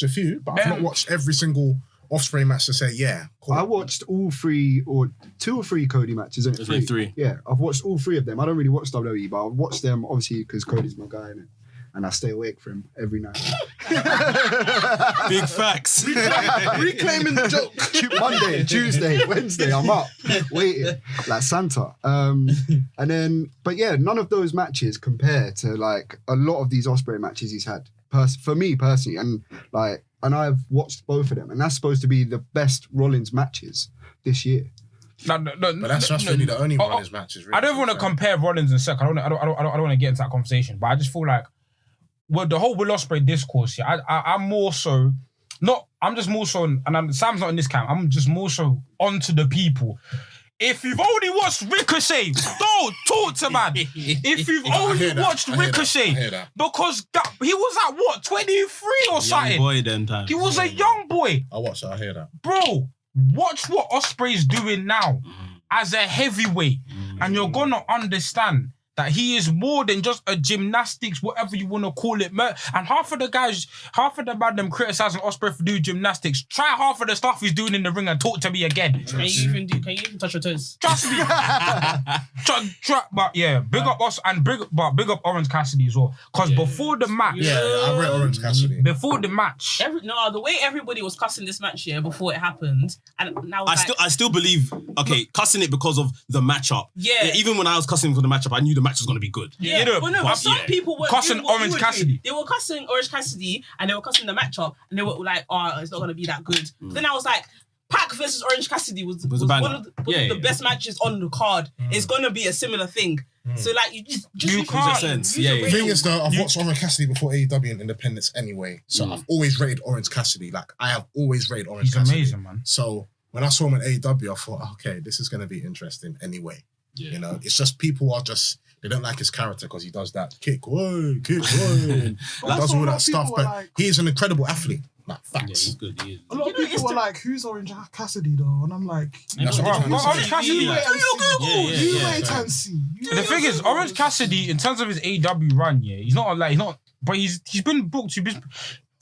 a few, but I've not watched every single Ospreay match to say, yeah, cool. I watched all 3 or 2 or 3 Cody matches. Isn't it? 3. Yeah, I've watched all 3 of them. I don't really watch WWE, but I watch them obviously because Cody's my guy, innit? And I stay awake for him every night. Big facts. Reclaiming the joke. Monday, Tuesday, Wednesday, I'm up waiting like Santa. And then, but yeah, none of those matches compare to like a lot of these Ospreay matches he's had. For me personally, and I've watched both of them, and that's supposed to be the best Rollins matches this year. But that's really the only Rollins matches. Really, I don't want to compare Rollins and Seth. I don't want to get into that conversation. But I just feel like with the whole Will Ospreay discourse, yeah, I'm more so not. I'm just more so, and Sam's not in this camp. I'm just more so onto the people. If you've only watched Ricochet, don't talk to man. If you've only watched Ricochet, because he was at what, 23 or something? Young boy then time. He was a young boy. I watched that. I hear that, bro. Watch what Ospreay's doing now as a heavyweight, and you're gonna understand that he is more than just a gymnastics, whatever you want to call it. And half of the man them criticizing Ospreay for doing gymnastics. Try half of the stuff he's doing in the ring and talk to me again. Can you even touch your toes? Trust me. But yeah, big up us and big up Orange Cassidy as well. Because before the match, I read Orange Cassidy. Before the match, the way everybody was cussing this match before it happened, and now I still believe cussing it because of the matchup. Yeah. Even when I was cussing for the matchup, I knew the match was going to be good. Yeah, but some people were cussing Orange Cassidy. They were cussing Orange Cassidy and they were cussing the matchup and they were like, "Oh, it's not going to be that good." Then I was like, Pac versus Orange Cassidy was one of the best matches on the card. It's going to be a similar thing. So like, you can't. Sense. The thing is though, I've watched Orange Cassidy before AEW and Independence anyway, so I've always rated Orange Cassidy. Like I have always rated Orange Cassidy. He's amazing, man. So when I saw him at AEW, I thought, okay, this is going to be interesting anyway. Yeah. You know, it's just people are just. They don't like his character because he does that kick, whoa, and does all that stuff. But like, he's an incredible athlete. Like facts. Yeah, he's good. He is. A lot of people were like, "Who's Orange Cassidy though?" And I'm like, "That's what Orange Cassidy." You wait and see. The thing is, Orange Cassidy, in terms of his AEW run, he's not, but he's been booked.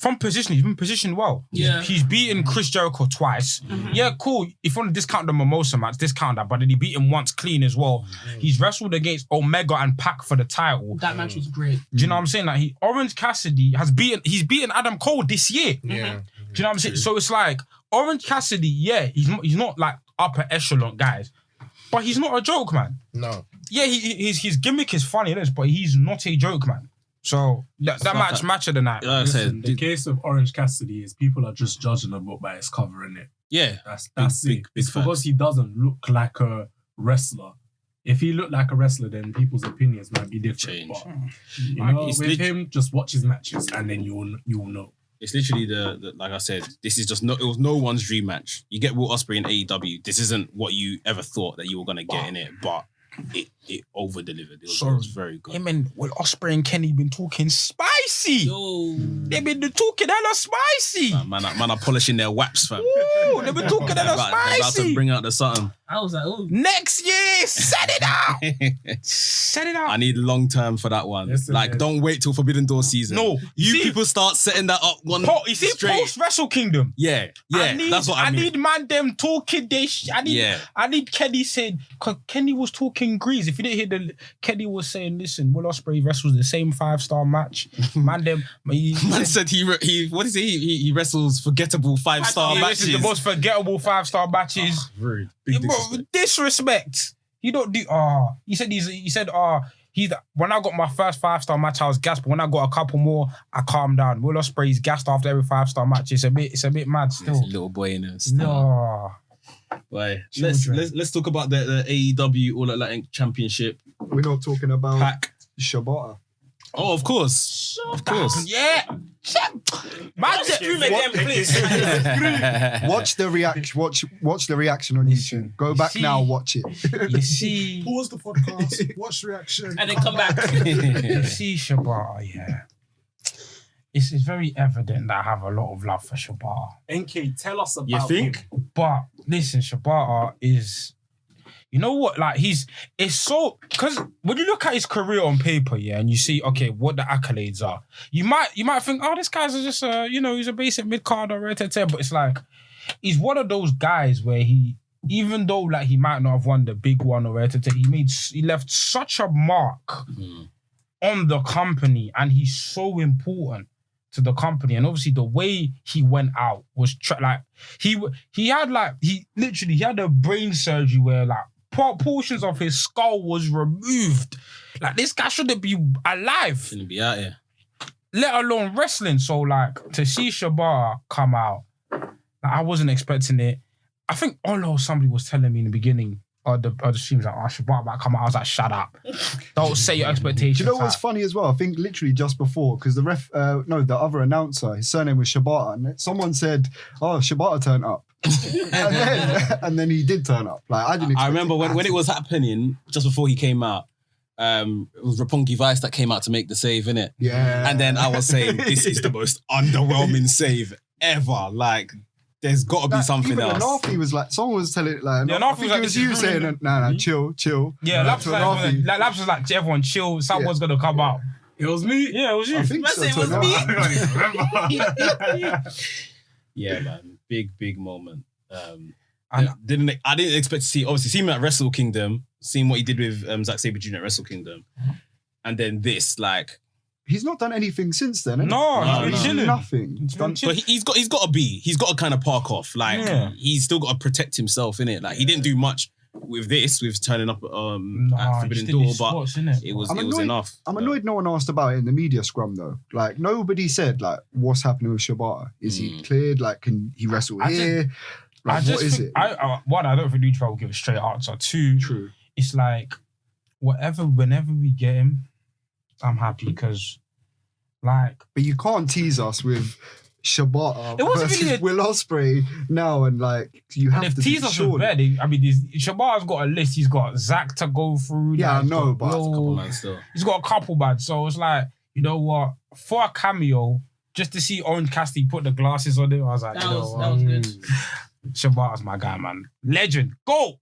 from position, he's been positioned well. Yeah. He's beaten Chris Jericho twice. Yeah, cool. If you want to discount the Mimosa match, discount that. But then he beat him once clean as well. He's wrestled against Omega and Pac for the title. That match was great. Do you know what I'm saying? Like Orange Cassidy he's beaten Adam Cole this year. Yeah. Do you know what I'm saying? So it's like Orange Cassidy, yeah, he's not like upper echelon guys, but he's not a joke, man. No. Yeah, his gimmick is funny, but he's not a joke, man. So that match of the night. Like I said, The case of Orange Cassidy is people are just judging a book by its cover, innit? yeah, That's big it. It's facts. because he doesn't look like a wrestler. If he looked like a wrestler, then people's opinions might be different. Change. But, you know, It's with him, just watch his matches and then you'll know. It's literally the like I said, this is just it was no one's dream match. You get Will Ospreay in AEW. This isn't what you ever thought that you were gonna get in it, but it over delivered. It was very good. Him and Will Ospreay and Kenny been talking spicy. Yo. They've been talking hella spicy. Man are polishing their waps, fam. Ooh, they've been talking hella They're about to spicy. bring out the something. I was like, oh. Next year, set it out. Set it out. I need long term for that one. Listen, like, man. don't wait till Forbidden Door season. No, you see- people start setting that up one You see, straight. post Wrestle Kingdom. Yeah, that's what I mean. need Mandem talking this. I need Kenny saying, because Kenny was talking grease. If you didn't hear Kenny was saying, listen, Will Ospreay wrestles the same 5-star match. Mandem, Man said he what is he wrestles forgettable 5-star This matches. is the most forgettable 5-star matches. Rude. Big Bro, disrespect. You don't do. He said when I got my first 5-star match, I was gassed. But when I got a couple more, I calmed down. Will Ospreay's gassed after every 5-star match. It's a bit mad It's still. a little boy in it. No. Right. Children. Let's talk about the AEW All Atlantic Championship. We're not talking about Pac. Shibata. Oh, of course. Of course. Yeah. Stream again, please. Watch the reaction. Watch the reaction on YouTube. Go back now. Watch it. You see. Pause the podcast, watch the reaction. And then come back. You see Shibata, yeah. It's very evident that I have a lot of love for Shibata. NK, tell us about You think? him. But listen, Shibata is, you know what? Like it's so, because when you look at his career on paper, yeah, and you see, okay, what the accolades are, you might think, oh, this guy's just he's a basic mid carder, right? But it's like he's one of those guys where even though like he might not have won the big one or he left such a mark on the company, and he's so important to the company. And obviously the way he went out was he had a brain surgery where like portions of his skull was removed. Like this guy shouldn't be alive, Shouldn't be out here. let alone wrestling. So like to see Shibata come out, like, I wasn't expecting it. I think somebody was telling me in the beginning of the streams like, Shibata might come out. I was like, shut up. Don't say your expectations. Do you know what's funny as well? I think literally just before, because the other announcer, his surname was Shibata, and someone said, "Oh, Shibata turned up," and then he did turn up. Like I didn't. I expect remember it when it was happening, just before he came out, it was Roppongi Vice that came out to make the save, innit? Yeah. And then I was saying, this is the most underwhelming save ever. Like, there's got to be something even else. Anafi was like, someone was telling it like, Yeah, I Anafi think was it was like, you this is saying, rude. no, chill. Yeah, Laps was Anafi. Laps was like, everyone chill, someone's gonna come out. It was me. Yeah, it was you. I think Must so. say it was to me. I don't even remember. Yeah, man. Big moment. And- I didn't expect to see him at Wrestle Kingdom, seeing what he did with Zack Sabre Jr. at Wrestle Kingdom. And then this, like, He's not done anything since then. No, No, he's been chilling. Nothing. He's been but chilling. he's got to kind of park off. Like, he's still got to protect himself, innit? Like, he didn't do much with turning up at Forbidden Door, but it was enough. I'm annoyed no one asked about it in the media scrum though. Like nobody said like what's happening with Shibata. Is he cleared? Like can he wrestle here? Like, what is it? One, I don't think Lucha will give a straight answer. Two, True. It's like whenever we get him, I'm happy because like But you can't tease us with Shibata It wasn't versus really Will Ospreay now, and like you have if to be teasers was sure. bad, Shabata's got a list. He's got Zach to go through. Yeah, like, I know, he's got but Couple Will, man still. he's got a couple, man. So it's like, you know what? For a cameo, just to see Orange Cassidy put the glasses on him, I was like, That you know was what? good. Shabata's my guy, man. Legend. Go!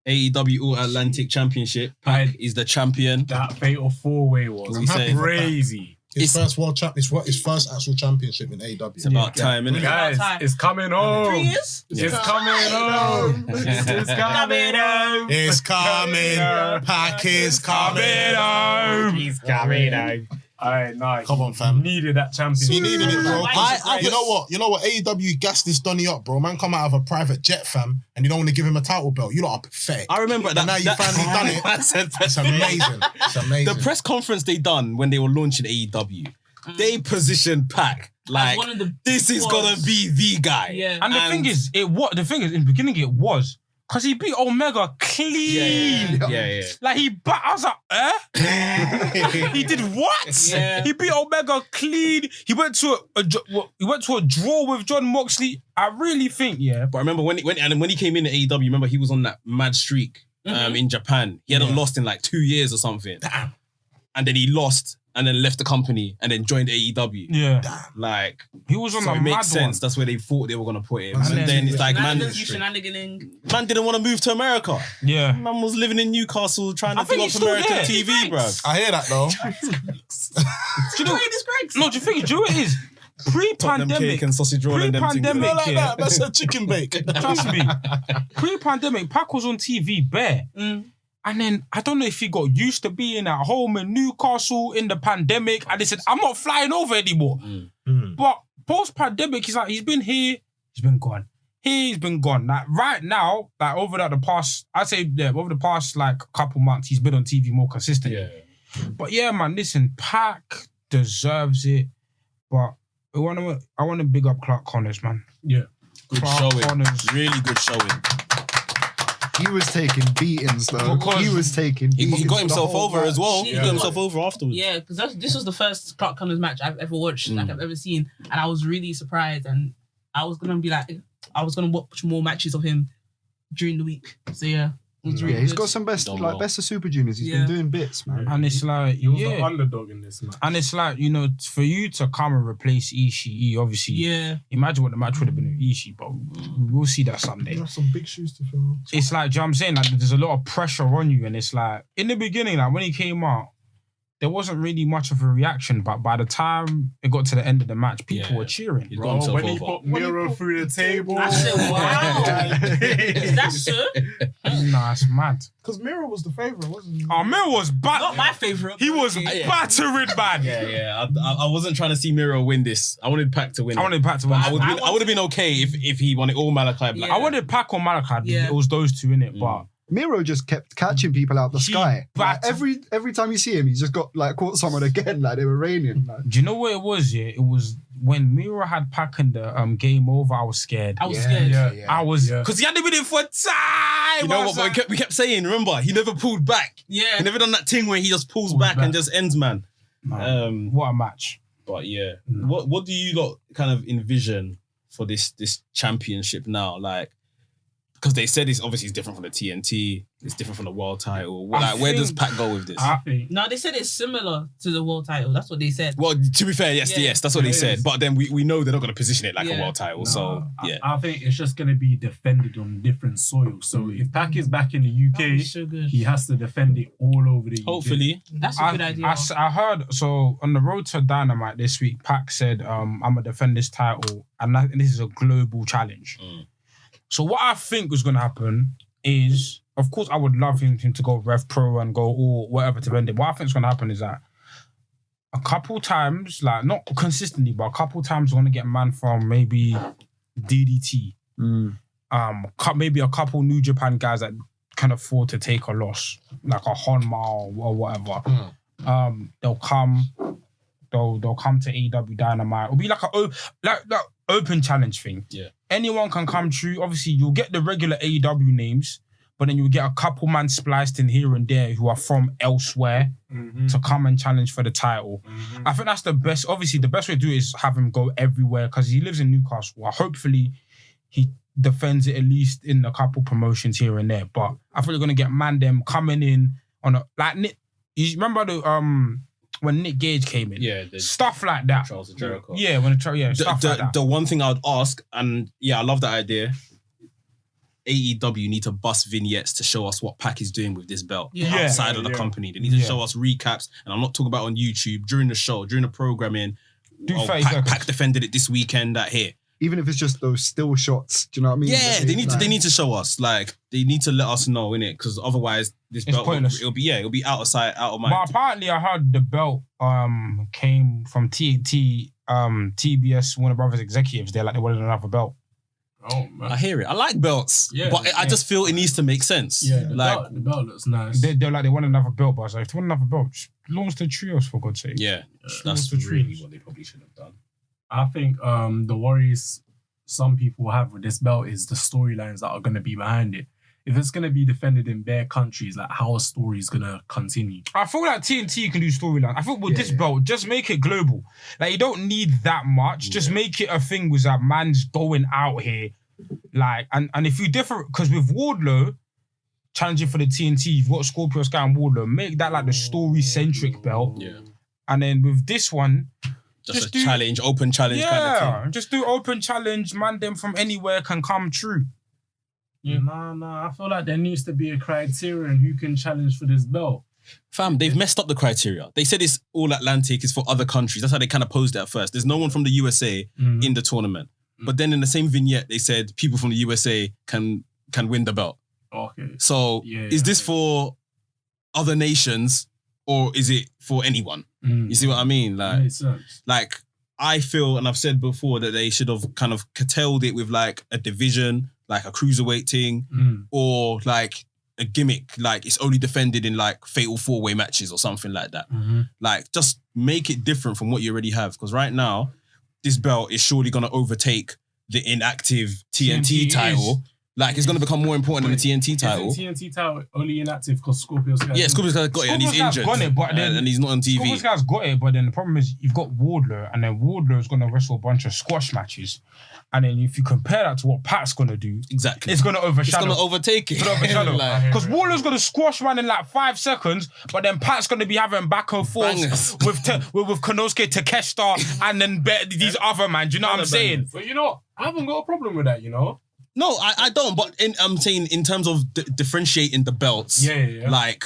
AEW All Atlantic Championship. Pac is the champion. That fatal 4-way What was we saying? crazy. His first world champ. His first actual championship in AEW. It's about time, innit? Guys, it's coming home. 3 years? It's coming home. It's coming home. It's coming. Pac is coming home. He's coming home. All right, nice. Come on, fam. Needed that championship. He needed it, bro. I- You know what? AEW gassed this Donny up, bro. Man, come out of a private jet, fam, and you don't want to give him a title belt. You lot are pathetic. I remember And now you finally done it. I said It's amazing. It's amazing. the press conference they done when they were launching AEW, they positioned Pac like one of the this is big gonna ones. be the guy. Yeah. And the thing is, in the beginning it was because he beat Omega clean. Yeah. Like I was like, he did what? Yeah. He beat Omega clean. He went to a draw with John Moxley. I really think, But I remember when he came in at AEW, remember he was on that mad streak in Japan. He hadn't lost in like 2 years or something. Damn. And then he lost and then left the company and then joined AEW. Yeah. Like He was on so a it makes mad sense. one. That's where they thought they were gonna put him. And And then- then it's like man Shenaniganing. didn't want to move to America. Yeah. Man was living in Newcastle trying to I think big he's up still American there. TV, bro. I hear that though. Do you know? No, do you think? Do you know what it is? Pre-pandemic, cake and sausage roll and them things. pre-pandemic, Not like yeah. that. That's a chicken bake. Trust me. Pre-pandemic, Pac was on TV bare. And then I don't know if he got used to being at home in Newcastle in the pandemic. And they said, I'm not flying over anymore. But post-pandemic, he's been here, he's been gone. He's been gone. Like right now, like over the past like couple months, he's been on TV more consistently. But yeah, man, listen, Pac deserves it. But I want to big up Clark Connors, man. Yeah. Good Clark showing. Connors. Really good showing. He was taking beatings though. He was taking beatings. He got the himself whole over as well. match. He got himself over afterwards. Yeah, because this was the first Clark Connors match I've ever watched, like I've ever seen. And I was really surprised. And I was going to watch more matches of him during the week. So yeah. It was really Yeah, he's good. got some best of Super Juniors. He's Yeah. been doing bits, man. And it's like, He was the underdog in this match. And it's like, you know, for you to come and replace Ishii, obviously, Yeah. imagine what the match would have been with Ishii, but we'll see that someday. You have some big shoes to fill. It's like, do you know what I'm saying? Like, there's a lot of pressure on you, and it's like, in the beginning, like, when he came out, there wasn't really much of a reaction, but by the time it got to the end of the match, people were cheering. He's got Bro, himself when he over. put Miro through the table. I said, wow. Is that so? Nah, it's mad. Because Miro was the favorite, wasn't he? Amir was bad. Not my favourite. He was Okay. battering bad. Yeah. I wasn't trying to see Miro win this. I wanted Pac to win. I wanted Pac to win. I would have been okay if he won it all Malachi Black. Yeah. I wanted Pac or Malachi. Yeah. It was those two in it, but Miro just kept catching people out the He sky. Like, battered- every time you see him, he's just got like caught someone again, like they were raining. Like. do you know what it was? Yeah, it was when Miro had Pac in the game over. I was scared. I was scared. Yeah. I was Yeah. because he hadn't been in for time. You know I what? was But like, we kept saying. Remember, he never pulled back. Yeah. He never done that thing where he just pulls Pulls back and back. just ends man. what a match! But yeah, what do you lot kind of envision for this championship now? Like, because they said it's obviously different from the TNT, it's different from the world title. Like, where does think- Pac go with this? I- No, they said it's similar to the world title. That's what they said. Well, to be fair, yes, that's what they it said. is. But then we know they're not going to position it like a Yeah. world title. So yeah, I think it's just going to be defended on different soil. So if Pac is back in the That UK, would be so good. he has to defend it all over the UK. hopefully. That's a good idea. I heard so on the road to Dynamite this week. Pac said, "I'm gonna defend this title, and this is a global challenge." So what I think was gonna happen is, of course, I would love him to go Rev Pro and go all whatever to defend it. What I think is gonna happen is that a couple times, like not consistently, but a couple times, we're gonna get a man from maybe DDT. Maybe a couple New Japan guys that can afford to take a loss, like a Honma or whatever. They'll come to AEW Dynamite. It'll be like a open challenge thing. Yeah. Anyone can come through. Obviously, you'll get the regular AEW names, but then you'll get a couple man spliced in here and there who are from elsewhere to come and challenge for the title. I think that's the best. Obviously, the best way to do it is have him go everywhere because he lives in Newcastle. Hopefully, he defends it at least in a couple promotions here and there. But I feel you're gonna get Mandem coming in on a like Nick. You remember the when Nick Gage came in? Yeah, Stuff like that. Charles of Jericho. Yeah, stuff like that. The one thing I would ask, and yeah, I love that idea. AEW need to bust vignettes to show us what Pac is doing with this belt Yeah. outside of the company. They need to show us recaps, and I'm not talking about on YouTube, during the show, during the programming. Do 30 Pac seconds. defended it this weekend at here. Even if it's just those still shots, do you know what I mean? Yeah, That they need like- to show us. Like, they need to let us know, innit? Because otherwise this It's belt pointless. it'll be out of sight, out of mind. But apparently, I heard the belt came from TNT, TBS, Warner Brothers executives. They wanted another belt. Oh man. I hear it. I like belts, Yeah, but I just feel it needs to make sense. Yeah, like the belt looks nice. They want another belt, but I was like, if they want another belt, just launch the trios for God's sake. yeah, Launch that's the really trios. what they probably should have done. I think the worries some people have with this belt is the storylines that are going to be behind it. If it's going to be defended in bare countries, like how a story is going to continue. I feel like TNT can do storyline. I think with this belt, just make it global. Like, you don't need that much. Just make it a thing with that man's going out here. Like, and if you differ, because with Wardlow challenging for the TNT, you've got Scorpio Sky and Wardlow. Make that like the story-centric belt. Yeah, And then with this one, just a challenge, open challenge kind of thing. just do open challenge. Mandem from anywhere can come true. Yeah, I feel like there needs to be a criterion who can challenge for this belt. Fam, they've messed up the criteria. They said it's all Atlantic, it's for other countries. That's how they kind of posed it at first. There's no one from the USA in the tournament. But then in the same vignette, they said people from the USA can win the belt. Okay. So is this for other nations or is it for anyone? You see what I mean? Makes sense. Like, I feel, and I've said before, that they should have kind of curtailed it with like a division, like a cruiserweight thing, or like a gimmick, like it's only defended in like fatal 4-way matches or something like that. Like, just make it different from what you already have. Because right now, this belt is surely going to overtake the inactive TNT title. Like, it's going to become more important than the TNT title. Isn't TNT title only inactive because Scorpio Sky? Yeah, Scorpio's got it and he's Scorpio Sky's injured. got it, but then and he's not on TV. Scorpio Sky's got it, but then the problem is you've got Wardlow, and then Wardlow's going to wrestle a bunch of squash matches. And then if you compare that to what Pat's going to do, Exactly. it's going to overshadow. It's going to overtake it. Like, Because Wardlow's going to squash man in like 5 seconds, but then Pat's going to be having back and forth Bangers. with Konosuke Takeshita and then these other man. Do you know what I'm saying? But you know, I haven't got a problem with that, you know? no, I don't. But I'm saying in terms of differentiating the belts, Yeah. like,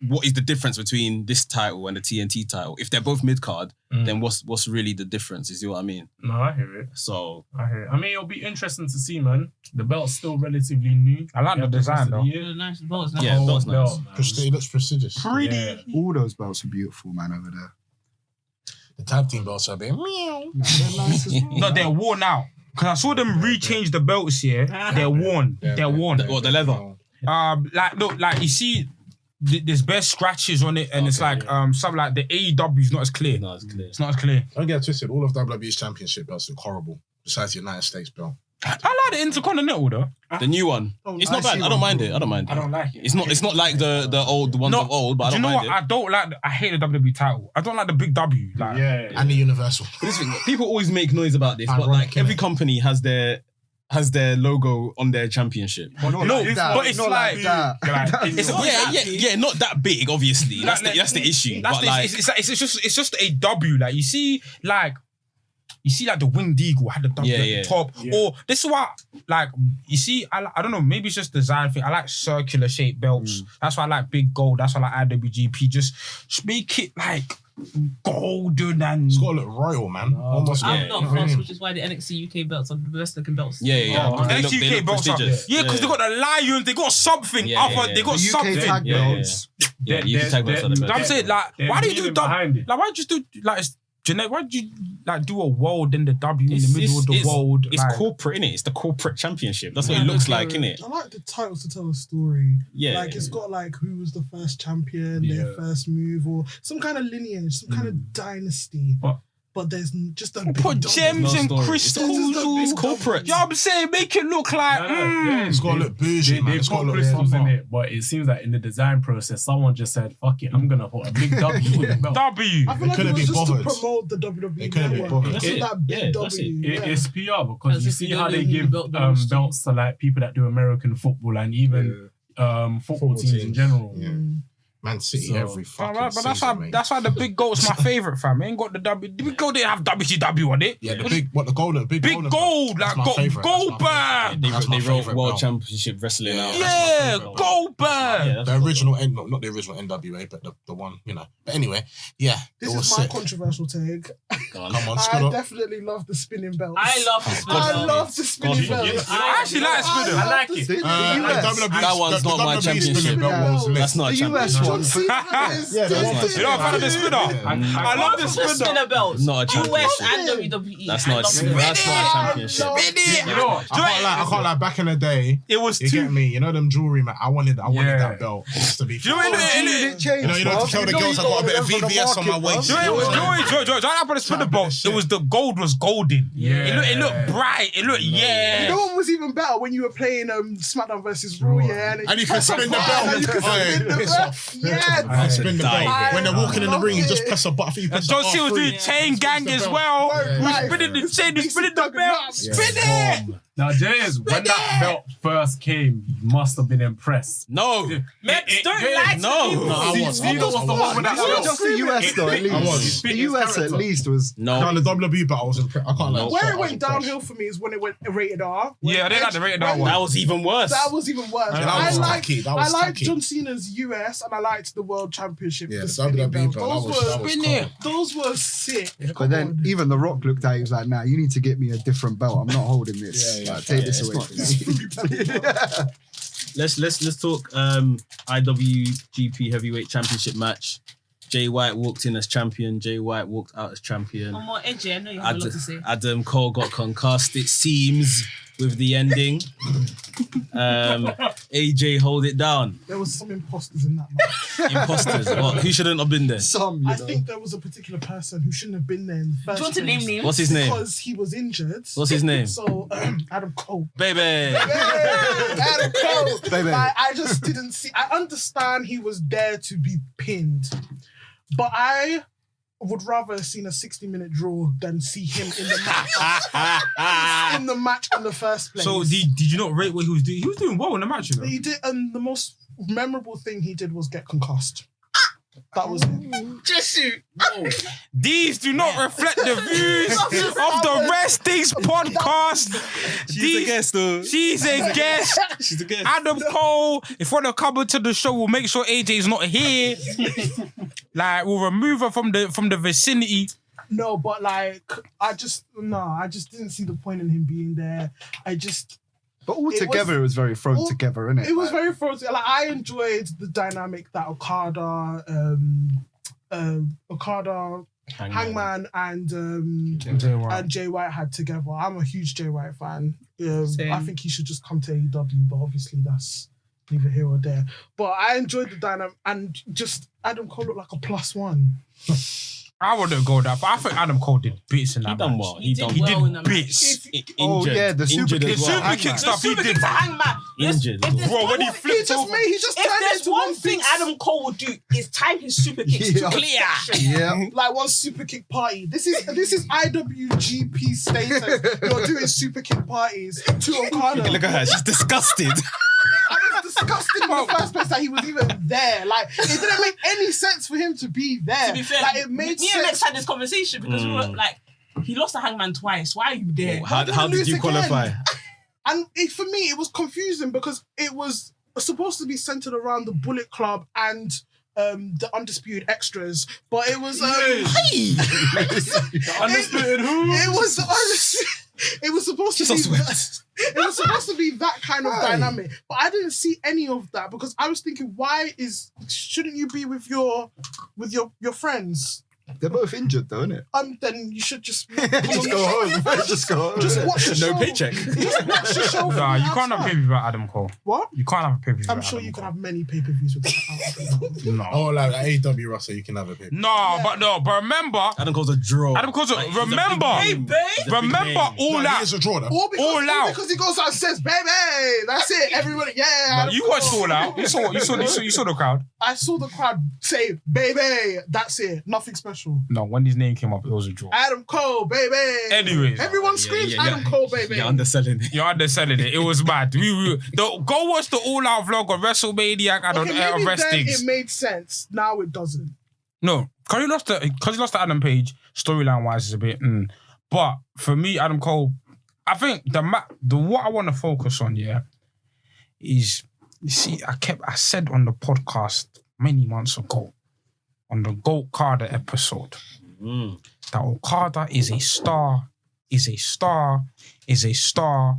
what is the difference between this title and the TNT title? If they're both mid-card, then what's really the difference? You see what I mean? No, I hear it. So, I mean, it'll be interesting to see, man. The belt's still relatively new. I like the design, though. The nice belts. yeah, Oh, that's nice. belt, man. It looks prestigious. Yeah. All those belts are beautiful, man, over there. The tag team belts are a bit meow. Nah, they're nice as well. No, they're worn out. Because I saw them rechange the belts here. They're worn. They're worn. What, the leather? Like, look, like, you see, there's bare scratches on it, and it's like, something like the AEW is not as clear. No, it's clear. It's not as clear. Don't get it twisted. All of WWE's championship belts look horrible. Besides the United States belt. I like the Intercontinental, though. The new one. It's not bad. I don't mind it. I don't mind it. I don't like it. It's not like the ones of old, but I Do you don't know mind what? it. I don't like. I hate the WWE title. I don't like the big W. Like, And the Universal. But this thing, people always make noise about this, but Ironic, like every innit? company has their logo on their championship. Well, not No, like that. but it's not like- that. It's Not that big, obviously. That's the issue. But like, it's just a W. Like, you see like the Winged Eagle had the W at the top. Yeah. Or this is what, like, you see, I don't know, maybe it's just design thing. I like circular shaped belts. That's why I like big gold. That's why I like IWGP. Just make it like golden and It's got to look royal, man. Almost. I'm Yeah. not fast, which is why the NXT UK belts are the best looking belts. yeah. Oh, They NXT look UK belts are, prestigious. yeah, because they got the lions, they got something Yeah, other, yeah. they got The UK something. tag Yeah, yeah. belts. Yeah, you can tag belts are the best. I'm saying, like, There's why do you do meaning double? behind it. Like, why just do like it's generic? Why do you like do a world in the W in the middle of the world? It's like, corporate, innit? It's the corporate championship. That's what it looks like, innit? I like the titles to tell a story. Yeah. Like, it's got like who was the first champion, their first move, or some kind of lineage, some kind of dynasty. But there's just a big put dog. gems No and story. crystals. It's corporate. You know what I'm saying? Make it look like. It's got to look bougie, man. They've It's got got to look crystals in proper. it, but it seems like in the design process, someone just said, "Fuck it, I'm gonna put a big W in the belt." W. I feel like couldn't it was be just bothered. to promote the WWE They couldn't be network. bothered. That's It- that big yeah, that's W. It, yeah. it's PR because As you if see you how don't they know who give the belt belongs to. belts to like people that do American football and even football teams in general. Yeah. Man City every fucking But season, mate. that's why the big goat's my favourite, fam. It ain't got the W. The big goat didn't have WCW on it. Yeah, the big golden Big gold, like Goldberg. They wrote World Championship Wrestling out. Yeah, Goldberg. The original, not the original NWA, but the one, you know. But anyway, yeah. This it was is my sick. controversial take. Come on, I Scudder. definitely love the spinning belts. I love the spin I belt. love the spinning belts. I actually like Spinner. I like it. That one's not my championship. That's not a The US championship. one. You know, I'm fan of the Spinner. I love the The Spinner. spinner belts. Not a US championship. and WWE. That's I not love a championship. You know what? I can't lie. Back in the day, It was you two. get me. You know them jewelry, man. I wanted Yeah. that belt. Just to be. Do you know fair. what it It changed, You know, to tell the girls I got a bit of VVS on my waist. Joy, I put a Spinner belt. It was the gold was golden. Yeah. It looked bright. It looked You know what was even better when you were playing SmackDown versus Raw, yeah? And you can spin the belt. You can spin the Piss belt. off. Yeah. Spin the belt. Die. When they're walking in the ring, you just press a button. And John Cena was doing chain gang as well. Right. Who's spinning the chain, who's spinning the belt. Spin it! Now, Jay's, when that belt first came, you must have been impressed. No. Mex, don't lie to No. people. I was. Cena was the one with that belt. Just the US though, at I was. least. The US at least was. No. The WWE belt, I was impressed. I can't lie. Where it went downhill for me is when it went rated R. Yeah, I didn't like the rated R one. That was even worse. That was even worse. That I was liked, tacky. That I was liked tacky. John Cena's US and I liked the World Championship. Yeah, the the spinning WWE belts. belt. That was cool. Those were sick. But then even The Rock looked at it, he was like, nah, you need to get me a different belt. I'm not holding this. Yeah, Like, take this it's away not- from me. Let's talk IWGP Heavyweight Championship match. Jay White walked in as champion. Jay White walked out as champion. I'm more edgy. I know you have a lot to say. Adam Cole got concussed, it seems, with the ending. AJ hold it down. There was some imposters in that match. Imposters. What? Who shouldn't have been there? Some, you I know. think there was a particular person who shouldn't have been there in the first Do you want to name place. names? What's his name? Because he was injured. What's his name? So, Adam Cole. Baby. Adam Cole. Baby. Like, I just didn't see. I understand he was there to be pinned, but I would rather have seen a 60-minute draw than see him in the match. In the match in the first place. So did you not rate what he was doing? He was doing well in the match, you know. He did, and the most memorable thing he did was get concussed. That was it. Just shoot. These do not reflect the views of the Wrestlings podcast. She's a guest, though. She's a guest. She's a guest. Adam Cole, if you want to come into the show, we'll make sure AJ's not here. Like, we'll remove her from the vicinity. No, but like, I just didn't see the point in him being there. But altogether, was- it was very thrown together, innit? It was Like, very frozen. Like, I enjoyed the dynamic that Okada, Hangman, and Jay White had together. I'm a huge Jay White fan. Same. I think he should just come to AEW, but obviously that's neither here or there. But I enjoyed the dynamic, and just Adam Cole looked like a +1. I wouldn't go that far. I think Adam Cole did bits in that He done match. well. He did He well in did that bits. Oh, Injured. yeah, the super Injured kick. as well. Super kick stuff he Super did. kick to Hangman. Injured. If there's Bro, when he one- flipped He over. just If turned there's into one thing Adam Cole would do is time his super kicks to Yeah. clear. Yeah. like one super kick party. This is IWGP status. You're doing super kick parties to Okada. Look at her. She's disgusted. I was disgusted in the first place that he was even there. Like, it didn't make any sense for him to be there. To be fair, like, it made me and Lex sense. had this conversation because we were like, he lost to Hangman twice. Why are you there? How gonna did lose you again. qualify? And for me, it was confusing because it was supposed to be centered around the Bullet Club and the Undisputed Extras, but it was Undisputed who? It was it was supposed to be it was supposed to be that kind of dynamic, but I didn't see any of that because I was thinking, shouldn't you be with your friends? They're both injured, though, innit? Then you should just Just go home. Just go home. Just watch the show. No paycheck. Just watch the show. Nah, you can't have a pay-per-view about Adam Cole. What? You can't have a pay-per-view I'm about sure Adam you can Cole. have many pay-per-views with that. No. Oh, like AEW Russell, you can have a bit. But remember, Adam Cole's a draw. Adam Cole's Like, he's a big remember, name. He's a big remember name. all He that. is a draw, though. All out. because he goes out and says, "Baby, that's it." Everybody, yeah. You watched All Out. You saw the crowd. I saw the crowd say, "Baby, that's it. Nothing special." controversial. No, when his name came up, it was a draw. Adam Cole, baby. Anyways. Everyone screams Adam Cole, baby. You're underselling it. You're underselling it. It was mad. Go watch the all-out vlog on WrestleMania and Okay, on maybe then WRESTHINGS. it made sense. Now it doesn't. No, because he lost to Adam Page, storyline-wise is a bit... But for me, Adam Cole, I think the what I want to focus on, is... You see, I said on the podcast many months ago, on the Okada episode, that Okada is a star, is a star, is a star,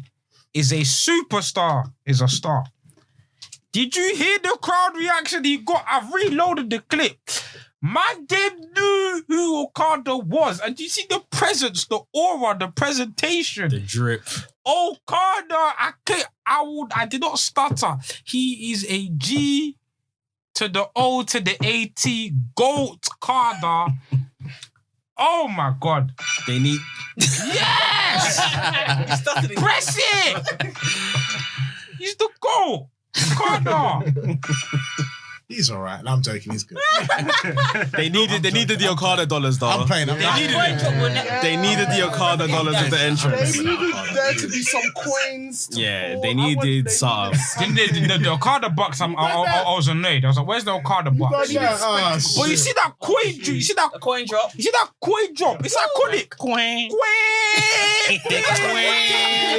is a superstar, is a star. Did you hear the crowd reaction he got? I've reloaded the clip. Mandem knew who Okada was. And you see the presence, the aura, the presentation. The drip. Okada, I did not stutter. He is a G to the O to the AT GOAT Okada. Oh my God. They need... Yes! Press it! He's the GOAT. Okada. He's all right. I'm joking. He's good. They needed the Okada dollars, though. I'm playing. They needed the Okada dollars at the They entrance. needed there to be some coins. They needed some. The Okada bucks, I was annoyed. I was like, where's the Okada bucks? But you see that coin drop? You see that coin drop? You see that coin drop? It's iconic. Coin.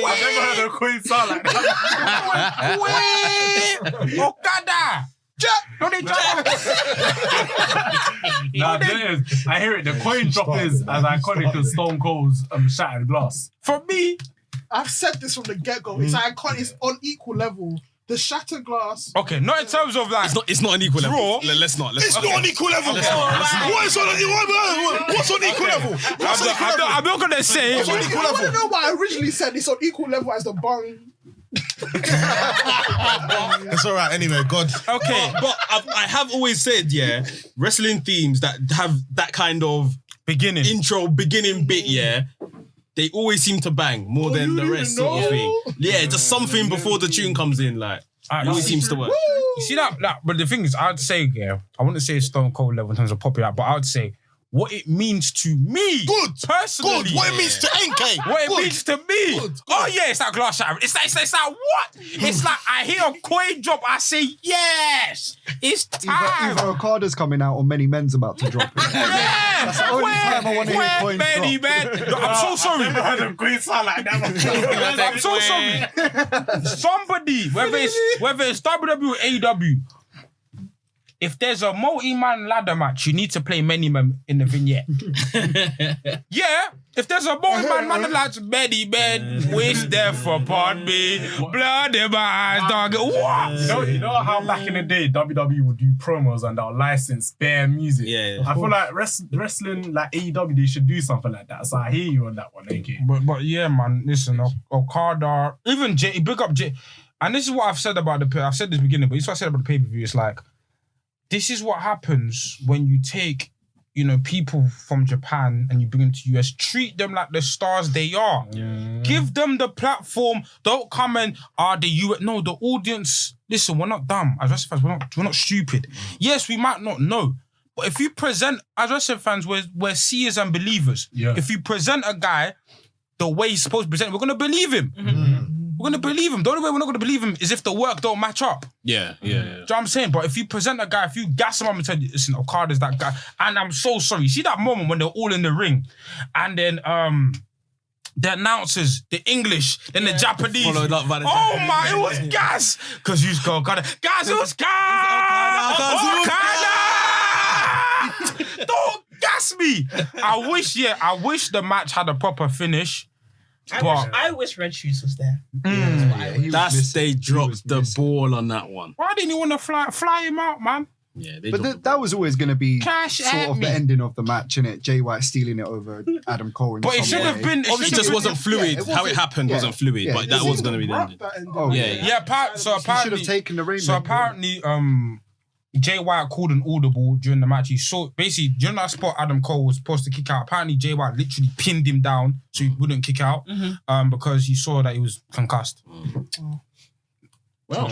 I've never heard a queen sound like that. Okada. No, they drop. Nah, I hear it. The coin drop is as iconic as Stone Cold's shattered glass. For me, I've said this from the get-go. It's iconic. It's on equal level. The shattered glass. Okay, not in terms of like... It's not an equal level. Let's not. It's not on equal level. What's on equal level? I'm not going to say... I want to know why I originally said it's on equal level as the bung. It's all right anyway, God. Okay, but I have always said, wrestling themes that have that kind of beginning bit, they always seem to bang more than the rest sort of thing. Yeah, just something before the tune comes in, like it always seems to work. You see that? But the thing is, I'd say, I wouldn't say Stone Cold level in terms of popular, but I would say what it means to me. Good. Personally. Good. What it means to NK. What it means to me. Good. Oh yeah, it's that glass shatter. It's like what? It's like I hear a coin drop, I say yes. It's time. Either Okada's coming out or Many Men's about to drop it. Yeah. That's the only time I want to hear coins Many drop. Men. No, I'm so sorry. I've never heard a queen sound like that. I'm so sorry. Somebody, whether it's WWE or AEW, if there's a multi-man ladder match, you need to play Many Men in the vignette. If there's a multi-man ladder match, Many Men wish death upon me, blood in my eyes, dog. What? You know how back in the day WWE would do promos and they'll license bare music. Yeah. I feel like wrestling like AEW, they should do something like that. So I hear you on that one, thank you. But yeah, man, listen, Okada, even Jay, big up Jay, and this is what I've said about I've said this beginning, but this is what I said about the pay-per-view. It's like, this is what happens when you take, people from Japan and you bring them to US. Treat them like the stars they are. Yeah. Give them the platform. Don't come and the US. No, the audience. Listen, we're not dumb as wrestling fans. We're not stupid. Yes, we might not know, but if you present as wrestling fans, we're seers and believers. Yeah. If you present a guy the way he's supposed to present, we're gonna believe him. Mm-hmm. We're going to believe him. The only way we're not going to believe him is if the work don't match up. Yeah. Do you know what I'm saying? But if you present a guy, if you gas him up and tell you, listen, Okada's that guy. And I'm so sorry. See that moment when they're all in the ring and then the announcers, the English, then the Japanese. Followed up by the Japanese. My, it was gas. Because you go, Okada. Guys, it was gas. Okada. Don't gas me. I wish the match had a proper finish. I wish Red Shoes was there. They dropped the ball on that one. Why didn't you want to fly him out, man? Yeah, but that was always going to be sort of the ending of the match, innit? Jay White stealing it over Adam Cole. But it should have been. It just wasn't fluid. How it happened wasn't fluid. But that was going to be the ending. So apparently, should have taken the ring. So apparently, Jay White called an audible during the match. He saw basically during that spot Adam Cole was supposed to kick out. Apparently Jay White literally pinned him down so he wouldn't kick out because he saw that he was concussed. Well,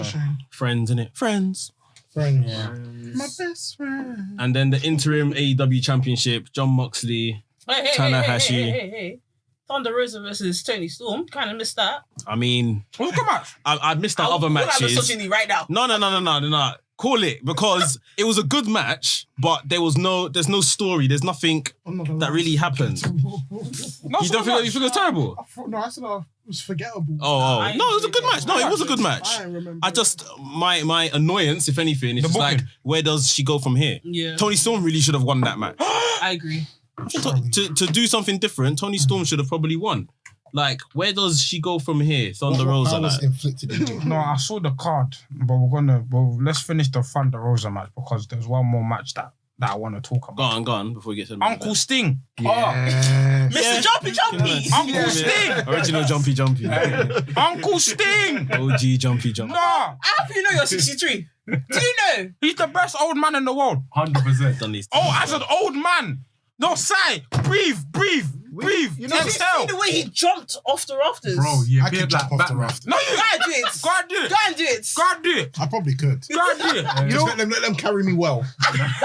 friends, innit? Friends. Friend. My best friend. And then the interim AEW championship, John Moxley. Tanahashi. Hey. Thunder Rosa versus Tony Storm. Kind of missed that. I mean, What's the match? I missed the other I'm matches. misogyny right now. No. Call it, because it was a good match, but there's no story. There's nothing that really happened. You don't think it was terrible? I said it was forgettable. Oh, no, it was a good match. No, it was a good match. I remember. I just my annoyance, if anything, is just like, where does she go from here? Yeah. Tony Storm really should have won that match. I agree. To do something different, Tony Storm should have probably won. Like, where does she go from here? Thunder Rosa. How was inflicted injury? No, I saw the card, but let's finish the Thunder Rosa match because there's one more match that I want to talk about. Go on, before we get to the Uncle Sting. Yes. Mr. Jumpy. Uncle Sting. Original Jumpy. Uncle Sting. OG Jumpy. Nah, How do you know you're 63? Do you know? he's the best old man in the world. 100%. Done these Oh, as an old man. No, sigh. Breathe. You know, Did you see the way he jumped off the rafters? Bro, you I appeared could like jump off the Batman. raft. No, you. Go and do it. Go and do it. Go and do it. Go and do it. I probably could. Go and do it. Just let them carry me well.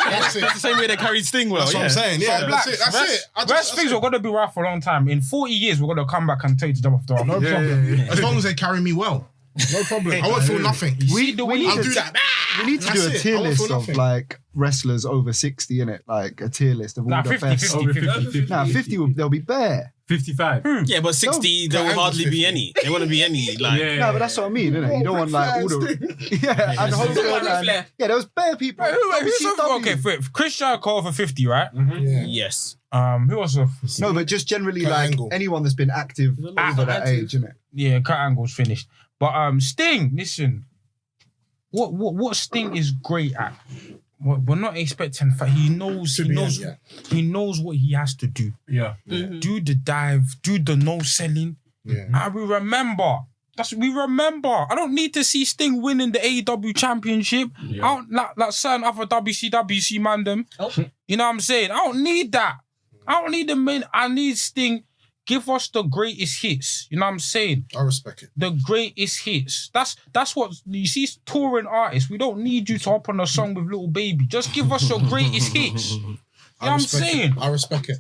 That's it. It's the same way they carried Sting well. That's what I'm saying. Yeah, that's it. That's it. Rest things are going to be right for a long time. In 40 years, we're going to come back and tell you to jump off the raft. No problem. As long as they carry me well. No problem. I won't feel nothing. We need I'll do to, that. we need to That's do a it. tier I won't list feel of nothing. like wrestlers over 60 in it, like a tier list of all Nah, the 50, best. 50. Nah, 50 there'll be bare. 55. Yeah, but 60, there will Kurt hardly Angle's be 50. any. There wouldn't be any. Like, No, but that's what I mean, innit? You don't want like all the yeah, and Hogan and Flair. yeah, there was bare people. Who's WCW. okay, Chris Jericho over 50, right? Yeah. yes. Who else? No, but just generally Kurt like Angle. anyone that's been active over that age, innit? Yeah, Kurt Angle's finished. But Sting, listen, what Sting is great at. We're not expecting. He knows what he has to do. Yeah. Do the dive, do the no selling. Yeah. And we remember. I don't need to see Sting winning the AEW championship. Yeah. I don't like certain other WCW Mandem. Oh. You know what I'm saying? I don't need that. I don't need the main. I need Sting. Give us the greatest hits. You know what I'm saying? I respect it. The greatest hits. That's what you see. Touring artists. We don't need you to hop on a song with Little Baby. Just give us your greatest hits. You know what I'm saying? I respect it.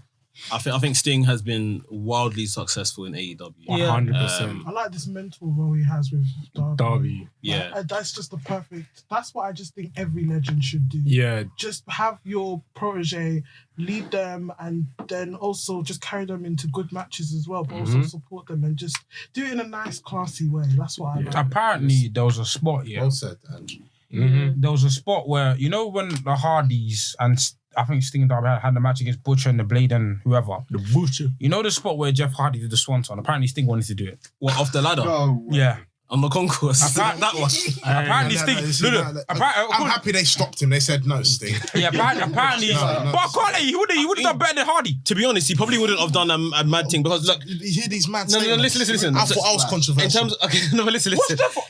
I think Sting has been wildly successful in AEW. Yeah. 100%. I like this mental role he has with Darby. Darby. Yeah. That's just the perfect. That's what I just think every legend should do. Yeah. Just have your protege lead them and then also just carry them into good matches as well, but also support them and just do it in a nice, classy way. That's what I like. Apparently, there was a spot. Yeah. Well said, Andrew. There was a spot where you know when the Hardys and I think Sting and Darby had the match against Butcher and the Blade and whoever. The Butcher. You know the spot where Jeff Hardy did the Swanton? Apparently Sting wanted to do it. What, off the ladder? No. Yeah. On the concourse? That one. Apparently Sting. Look. I'm happy they stopped him. They said no, Sting. Yeah, apparently. No. But I can't lie, he would have done better than Hardy. To be honest, he probably wouldn't have done a mad thing because look. You hear these mad No, statements? listen. I thought I was controversial. In terms, okay, no, but listen.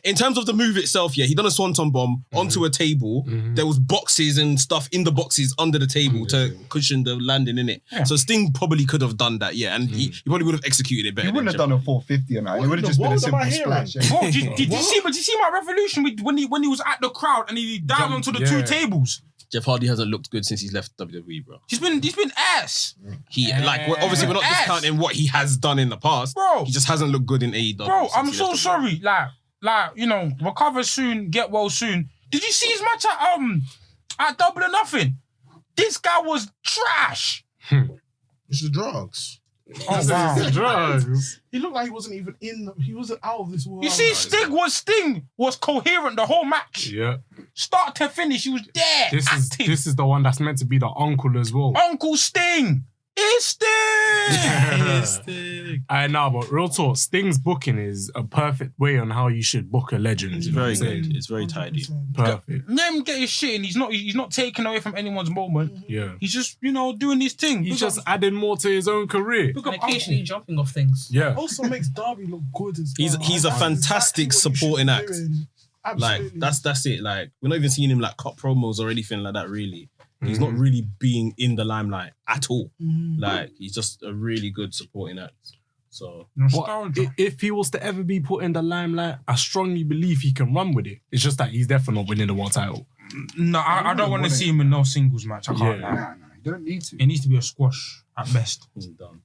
In terms of the move itself, yeah, he done a swanton bomb onto a table. There was boxes and stuff in the boxes under the table to cushion the landing in it. Yeah. So Sting probably could have done that, yeah, and he probably would have executed it better. He wouldn't have done a 450 on that. It would have just been a simple splash. Yeah. Bro, did you see my revolution when he was at the crowd and he dived onto the two tables? Jeff Hardy hasn't looked good since he's left WWE, bro. He's been ass. Obviously we're not Ass. discounting what he has done in the past. Bro. He just hasn't looked good in AEW. Bro, since I'm he so left WWE. sorry. Like, you know, recover soon, get well soon. Did you see his match at Double or Nothing? This guy was trash. It's the drugs. Oh wow. Drugs. He looked like he wasn't even he wasn't out of this world. You see, Sting was coherent the whole match. Yeah. Start to finish, he was there. active. This is the one that's meant to be the uncle as well. Uncle Sting. It's Sting. I know, but real talk, Sting's booking is a perfect way on how you should book a legend. It's you know very what I'm saying? good. It's very tidy. 100%. Perfect. Let him get his shit in. He's not taking away from anyone's moment. Yeah. He's just, you know, doing his thing. He's just adding more to his own career. Look And up occasionally Uncle. jumping off things. Yeah. Also makes Darby look good as well. He's a That's fantastic exactly what you should supporting be act. doing. Like Absolutely. that's it. Like we're not even seeing him like cut promos or anything like that. Really, he's not really being in the limelight at all. Like he's just a really good supporting act. So Nostalgia. If he was to ever be put in the limelight, I strongly believe he can run with it. It's just that he's definitely not winning the world title. No, I don't want to see him in no singles match. I can't. Nah, you don't need to. It needs to be a squash at best. Done.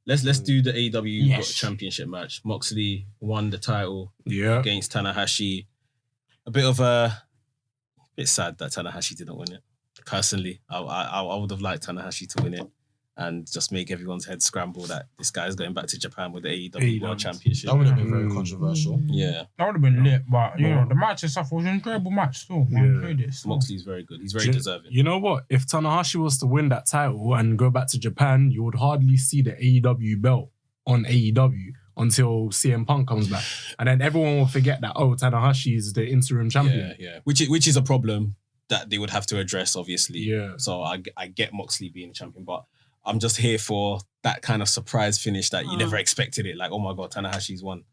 Let's do the AEW Yes. championship match. Moxley won the title Yeah. against Tanahashi. A bit sad that Tanahashi didn't win it. Personally, I would have liked Tanahashi to win it and just make everyone's head scramble that this guy's going back to Japan with the AEW World Championship. That would have been very controversial. Yeah, That would have been lit, but the match itself was an enjoyable match still. I enjoyed it. Still. Moxley's very good. He's very deserving. You know what? If Tanahashi was to win that title and go back to Japan, you would hardly see the AEW belt on AEW until CM Punk comes back. And then everyone will forget that, Tanahashi is the interim champion. Yeah. Which is a problem that they would have to address, obviously. Yeah. So I get Moxley being champion, but I'm just here for that kind of surprise finish that you never expected it. Like, oh my God, Tanahashi's won.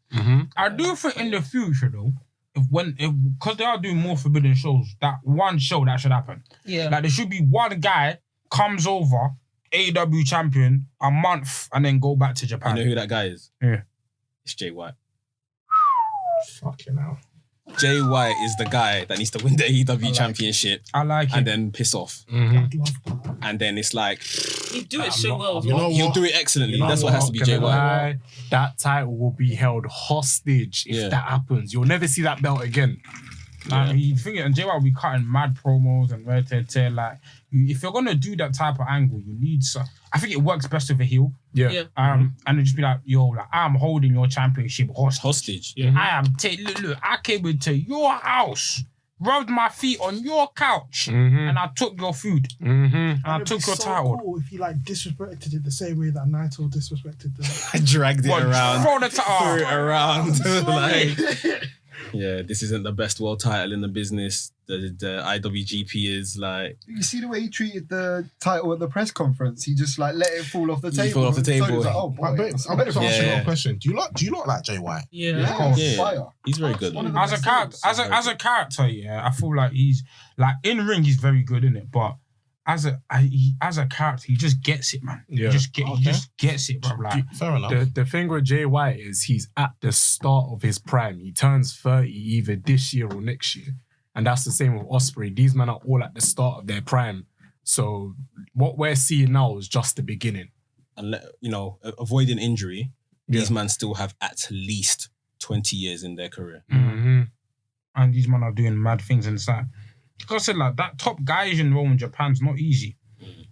I do think in the future though, because they are doing more forbidden shows, that one show that should happen. Yeah. Like there should be one guy comes over, AEW champion, a month, and then go back to Japan. You know who that guy is? Yeah. It's Jay White. Fucking hell. Jay White is the guy that needs to win the AEW championship I like and it. then piss off. And then it's like, He'd do it so well. You know he'll what? do it excellently. You know That's what has to be Gonna Jay White. lie, that title will be held hostage if that happens. You'll never see that belt again. You think and Jay White will be cutting mad promos and like if you're gonna do that type of angle, you need I think it works best with a heel. Yeah. And it'll just be like, yo, like I'm holding your championship hostage. Yeah. I am look, I came into your house, rubbed my feet on your couch, and I took your food. And I It'd took be your so title. cool if he like disrespected it the same way that Naito disrespected the. I dragged it around. Throw the Threw it title. around. Like, yeah, this isn't the best world title in the business. The IWGP is like... You see the way he treated the title at the press conference? He just like let it fall off the table. Fall off the So he table. was like, oh, boy, I'm that's going to better. ask you Yeah. a question. Do you lot like Jay White? Yeah. Yeah. Fire. He's very good. One of the As a best character, heroes. as a character, yeah, I feel like he's like in ring, he's very good in it, but as a character, he just gets it, man. Yeah. He just gets it, bro. Like, Fair enough. The thing with Jay White is he's at the start of his prime. He turns 30 either this year or next year. And that's the same with Ospreay. These men are all at the start of their prime. So what we're seeing now is just the beginning. And, avoiding injury, these men still have at least 20 years in their career. and these men are doing mad things inside. Like I said, like that top Gaijin role in Japan's not easy.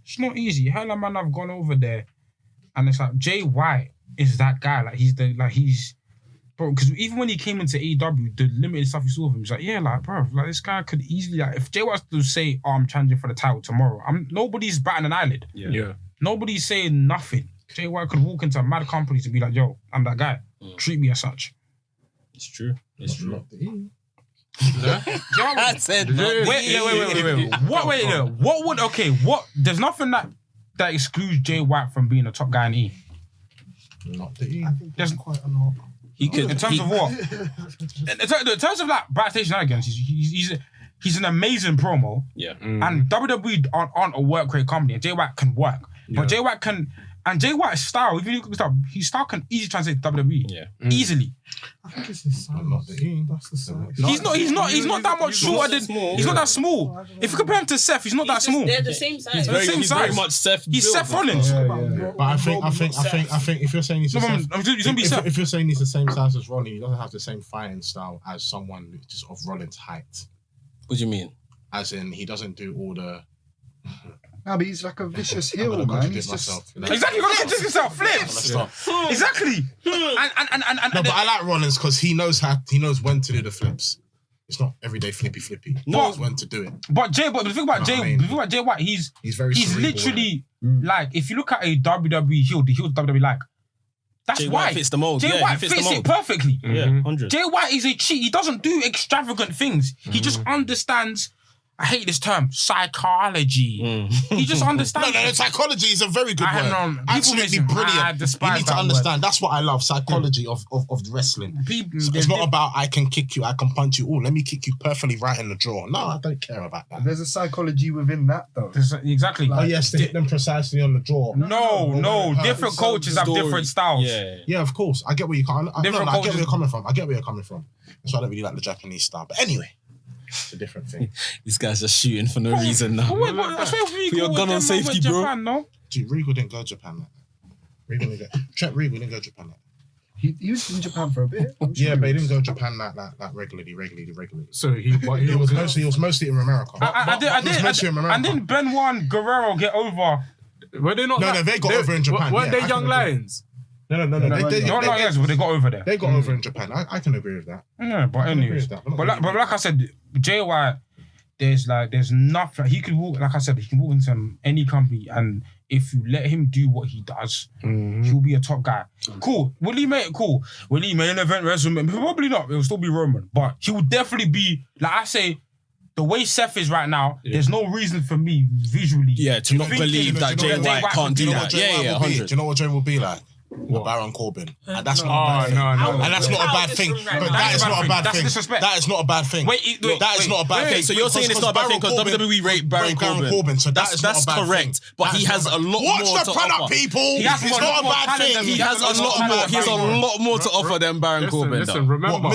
It's not easy. Hella man have gone over there, and it's like Jay White is that guy. Bro, because even when he came into AEW, the limited stuff you saw of him, he's like, yeah, like, bro, like this guy could easily, like, if Jay White was to say, I'm challenging for the title tomorrow, nobody's batting an eyelid. Yeah. Nobody's saying nothing. Jay White could walk into mad companies and be like, yo, I'm that guy. Treat me as such. It's true. It's true. I said, wait. What would, there's nothing that excludes Jay White from being a top guy in E. Not the E. I think there's quite a lot. He could. In terms of what? In terms of like backstage shenanigans, he's an amazing promo. Yeah. And WWE aren't a work rate company, and Jay White can work. But Jay White can, and Jay White's style, if you look at his style, his style can easily translate to WWE. Yeah. Easily. I think it's his size. Not the E. That's the size. He's not that much shorter than. He's not that small. If you compare him to Seth, he's not that small. They're the same size. He's very much Seth. He's built, Seth bro. Rollins. But I think if you're saying he's the No, same, he's gonna be Seth. if you're saying he's the same size as Rollins, he doesn't have the same fighting style as someone just of Rollins' height. What do you mean? As in, he doesn't do all the. No, but he's like a vicious I'm heel, gonna man. contradict He's just myself. Exactly, you're gonna contradict yourself. Flips. Exactly. No, but I like Rollins because he knows when to do the flips. It's not everyday flippy. He knows when to do it. But the thing about You know what I mean? the thing about Jay White, he's very cerebral, literally like, if you look at a WWE heel, the heel WWE like, that's Jay why White fits the mold. Jay Yeah, White he fits fits the it mold. perfectly. Yeah, 100. Jay White is a cheat. He doesn't do extravagant things. He just understands. I hate this term, psychology. He just understands. No, psychology is a very good I word. know. People Absolutely listen, brilliant. I You despise need to that understand. That's what I love. Psychology of wrestling. It's not about I can kick you, I can punch you. Oh, let me kick you perfectly right in the jaw. No, I don't care about that. There's a psychology within that, though. Exactly. Oh yes, to hit them precisely on the jaw. No. Different coaches have different styles. Yeah, of course. I get where you come. I get Different where cultures. you're coming from. That's why I don't really like the Japanese style. But anyway, It's a different thing. This guy's just shooting for no reason now. Wait, I swear Put your gun on safety, bro. Japan, no? Dude, Regal didn't go to Japan like that. Trent Regal didn't go to Japan like that. He was in Japan for a bit. Yeah, but he didn't go to Japan like regularly. So he was mostly in America. And then Benoit and Guerrero get over. Were they not? No, they got over in Japan. Weren't yeah, they I young can agree. lions? No. Not yes, but they got over there. They got over in Japan. I can agree with that. Yeah, but anyways, that. but like I said, Jay White, there's nothing he could walk. Like I said, he can walk into any company, and if you let him do what he does, he'll be a top guy. Cool. Will he main event WrestleMania? Probably not. It'll still be Roman, but he will definitely be. Like I say, the way Seth is right now, there's no reason for me visually. Yeah, to not believe that Jay White can't do that. Yeah, 100. Do you know what Jay will be like? Baron Corbin. And that's not a bad thing. No. And that's not a bad thing. But that is not a bad That's thing. disrespect. That is not a bad thing. Wait, that is not a bad thing. So you're saying it's not a bad thing because WWE rate Baron Corbin. So that's correct. But he has a lot more to offer. Watch the product, people. It's not a bad thing. He has a lot more to offer than Baron Corbin. Listen, remember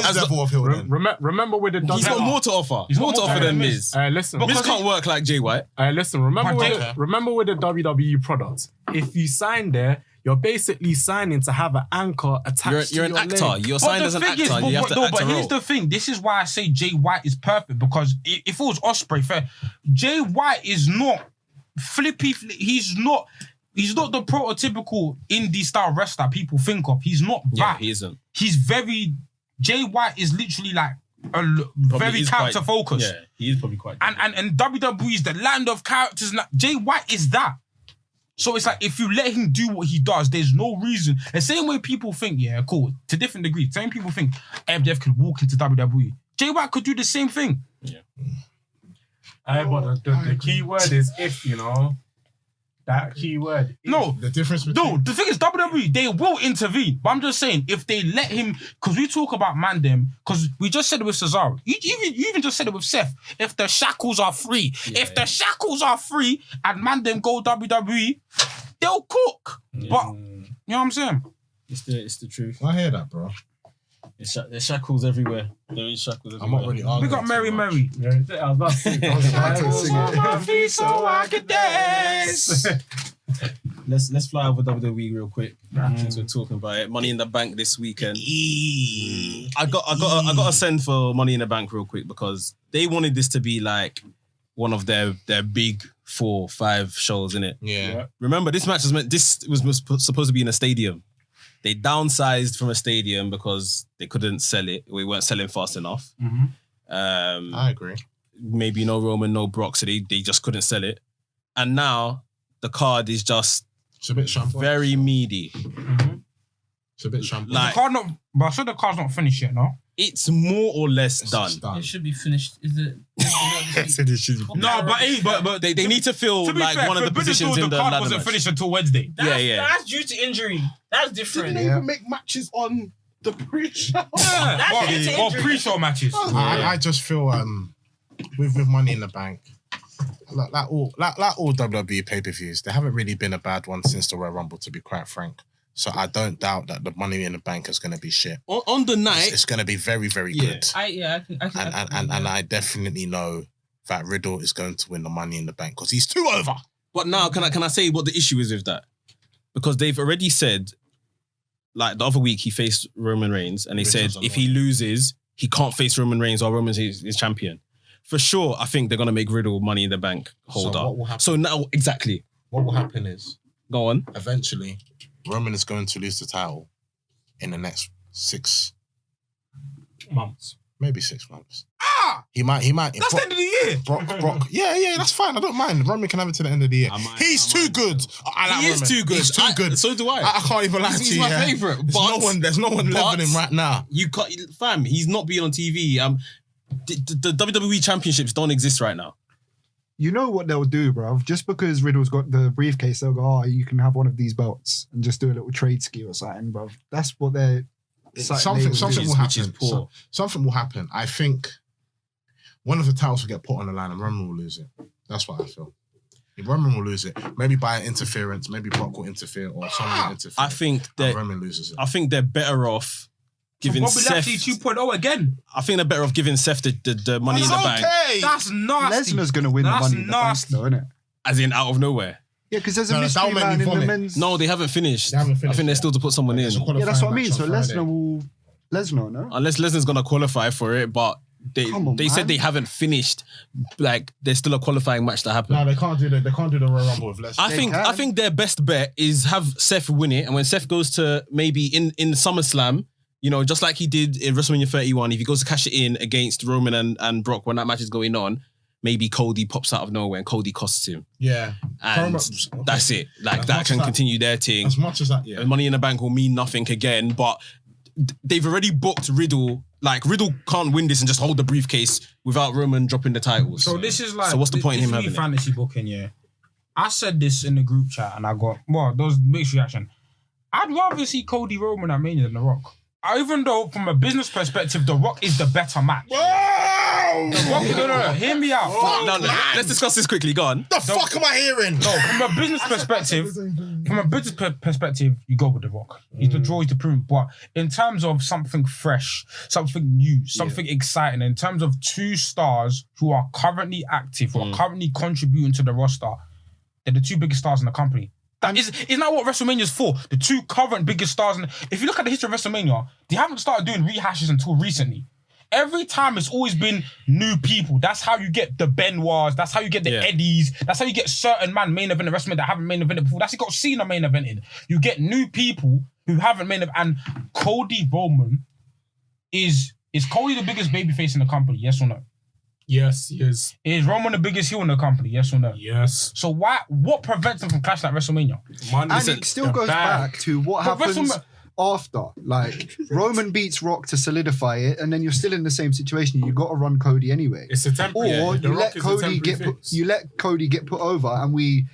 with the He's got more to offer. He's more to offer than Miz. Listen, Miz can't work like Jay White. Listen, remember with the WWE product, if you sign there, you're basically signing to have an anchor attached to your You're an actor. leg. You're signed as an actor. You have to act a But here's role. the thing. This is why I say Jay White is perfect, because if it was Ospreay, fair, Jay White is not flippy. He's not the prototypical indie style wrestler people think of. He's not that. Yeah, he isn't. He's very. Jay White is literally like very character focused. Yeah, he is probably quite. And WWE is the land of characters. Jay White is that. So it's like, if you let him do what he does, there's no reason. The same way people think, yeah, cool, to different degrees. Same people think MJF could walk into WWE. Jay White could do the same thing. Yeah. But the key word is if, you know. That key word. No. The difference between... No, the thing is, WWE, they will intervene. But I'm just saying, if they let him... Because we talk about Mandem, because we just said it with Cesaro. You even just said it with Seth. If the shackles are free. The shackles are free and Mandem go WWE, they'll cook. Yeah. But, you know what I'm saying? It's the truth. I hear that, bro. There's shackles everywhere. There is shackles everywhere. I'm not really arguing. We got Mary Mary. Yeah, I was about to sing. Sing it. My feet so I could dance. Let's fly over WWE real quick since we're talking about it. Money in the Bank this weekend. I got a send for Money in the Bank real quick because they wanted this to be like one of their big 4-5 shows, innit? Yeah. Remember, this match was supposed to be in a stadium. They downsized from a stadium because they couldn't sell it. We weren't selling fast enough. I agree. Maybe no Roman, no Brock, so they just couldn't sell it. And now the card is just It's a bit shambolic. very meaty. It's a bit shambolic. Like, But I said the card's not finished yet, no? it's more or less done. It should be finished. Is it? No, but they need to feel To be like fair, one of the for British positions Tour, in the card ladder wasn't match. finished until Wednesday. That's due to injury. That's different. Didn't they even make matches on the pre-show? That's due to Or injury. pre-show matches. I just feel with Money in the Bank, like all WWE pay-per-views, they haven't really been a bad one since the Royal Rumble, to be quite frank. So I don't doubt that the Money in the Bank is going to be shit. On the night, It's going to be very, very Yeah. good. I can. And I definitely know that Riddle is going to win the Money in the Bank because he's too over. but now can I say what the issue is with that? Because they've already said, like the other week he faced Roman Reigns and they said if he loses, he can't face Roman Reigns or Roman Reigns is champion. For sure, I think they're going to make Riddle Money in the Bank holder. what will happen? So now, exactly. What will happen is, Go on. eventually, Roman is going to lose the title in the next 6 months. Maybe 6 months. Ah! He might. That's the end of the year. Brock. Yeah, that's fine. I don't mind. Roman can have it to the end of the year. He's too good. I like He is Roman. too good. He's too good. So do I. I can't even lie to He's you. my yeah. favourite, There's no one leveling him right now. You can't, fam. He's not being on TV. The WWE championships don't exist right now. You know what they'll do, bruv? Just because Riddle's got the briefcase, they'll go, oh, you can have one of these belts and just do a little trade ski or something, bruv. That's what they're... Something will Which is happen. poor. Something will happen. I think one of the titles will get put on the line and Roman will lose it. That's what I feel. Roman will lose it. Maybe by interference. Maybe Brock will interfere or someone will interfere. I think and that Roman loses it. I think they're better off giving Bobby Seth. Lashley 2.0 again. I think they're better off giving Seth the money in the bank, That's nasty. Lesnar's going to win the That's money in the bank, nasty. though, isn't it? as in out of nowhere. Yeah, because there's a No, mystery that'll make man me in the vomit. men's. No, they haven't finished. They haven't finished I think they're yet. still to put someone in. Yeah, that's what I mean. So Lesnar, no? Unless Lesnar's gonna qualify for it, but they Come on, they said man. they haven't finished. Like there's still a qualifying match to happen. No, they can't do the Royal Rumble with Lesnar. I think their best bet is have Seth win it, and when Seth goes to maybe in SummerSlam, you know, just like he did in WrestleMania 31, if he goes to cash it in against Roman and Brock when that match is going on, maybe Cody pops out of nowhere and Cody costs him, Yeah. and Okay. that's it. Like As that much can as that- continue their thing. As much as that, yeah. Money in the Bank will mean nothing again, but they've already booked Riddle. Like Riddle can't win this and just hold the briefcase without Roman dropping the titles. So this is like. So what's the point in him this having is it? me fantasy booking, yeah. I said this in the group chat and I got, well, there was mixed reaction. I'd rather see Cody Roman at Mania than The Rock. Even though from a business perspective, The Rock is the better match. The Rock, no, hear me out. No, let's discuss this quickly. Go on. The fuck am I hearing? No, from a business perspective, you go with The Rock. He's the draw, he's the proof. But in terms of something fresh, something new, something exciting, in terms of two stars who are currently active, who are currently contributing to the roster, they're the two biggest stars in the company. Isn't that what WrestleMania is for? The two current biggest stars. If you look at the history of WrestleMania, they haven't started doing rehashes until recently. Every time it's always been new people. That's how you get the Benoits. That's how you get the Eddies. That's how you get certain man main event WrestleMania that haven't main evented before. That's how you got Cena main eventing. You get new people who haven't main evented. And Cody Roman is Cody the biggest babyface in the company? Yes or no? Yes, he is. Is Roman the biggest heel in the company? Yes or no? Yes. So what prevents them from clashing at WrestleMania? Money. And it still goes back to what But happens after. Like, Roman beats Rock to solidify it, and then you're still in the same situation. You got to run Cody anyway. It's a temporary. Or The you Rock let is a Cody temporary fix. get put over, and we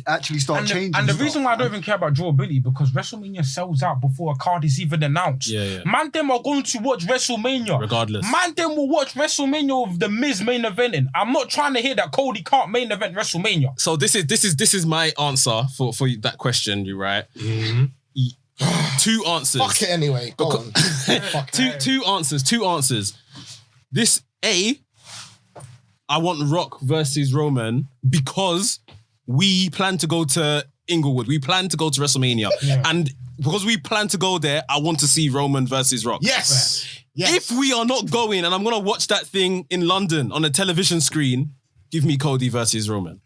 actually start changing. And the stuff. reason why I don't even care about durability, because WrestleMania sells out before a card is even announced. Yeah. Mandem are going to watch WrestleMania. Regardless. Mandem will watch WrestleMania with the Miz main eventing. I'm not trying to hear that Cody can't main event WrestleMania. So this is my answer for that question. You right? Two answers. Fuck it anyway. Go on. Fuck it. Two answers. This I want Rock versus Roman because we plan to go to Inglewood. We plan to go to WrestleMania. And because we plan to go there, I want to see Roman versus Rock. Yes. If we are not going and I'm going to watch that thing in London on a television screen, give me Cody versus Roman.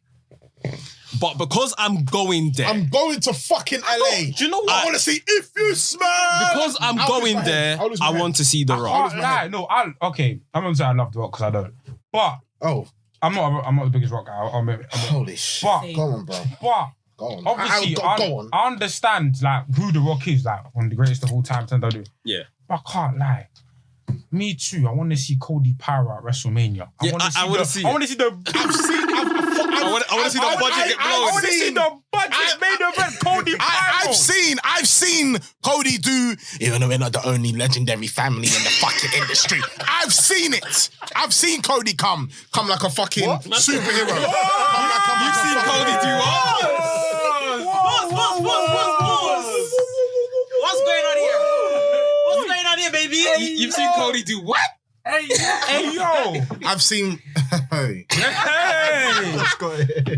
But because I'm going there. I'm going to fucking LA. Do you know what? I want to see If You Smell. Because I'm going there, I want to see The Rock. I'm gonna say I love The Rock because I don't. But I'm not the biggest Rock guy. Holy shit. But, go on, bro. But Go on. obviously, Go on. I understand like who The Rock is, like one of the greatest of all time. Yeah. But I can't lie. Me too. I want to see Cody Pyro at WrestleMania. I want to see. I want to see the. I want to see the budget get blown. I want to see the budget main event. Cody Pyro. I've seen Cody do, even though we're not the only legendary family in the fucking industry. I've seen it. I've seen Cody come like a fucking superhero. You've seen Cody do what? What's going on here? What's going on here, baby? You've seen Cody do what? Hey, yo. I've seen. Hey.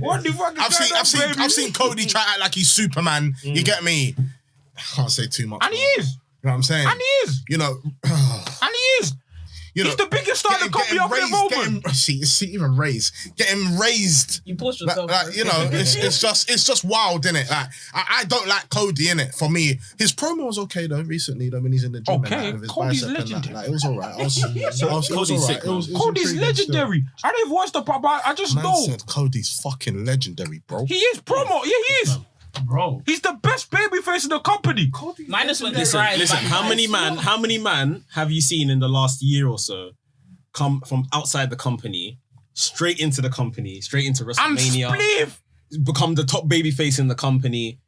What the fuck is I've seen Cody try to act like he's Superman. You get me? I can't say too much. And he is. You know what I'm saying? And he is. You know. And he is. He's the biggest star in the company of the moment. See, even raised. Getting raised. You pushed yourself. You know, it's just wild, innit? Like, I don't like Cody, innit? For me, his promo was okay though. Recently, though, when he's in the gym, Okay, and with his Cody's bicep and that. legendary. Like, it was alright. It was Cody's sick, alright. man. Cody's intriguing legendary. I didn't even watch the part, but I just still. Man know. said Cody's fucking legendary, bro. He is promo. Yeah, he is. Bro. He's the best babyface in the company. Minus when they Listen, cried. how many man have you seen in the last year or so come from outside the company, straight into the company, straight into And WrestleMania, Spliff. become the top babyface in the company?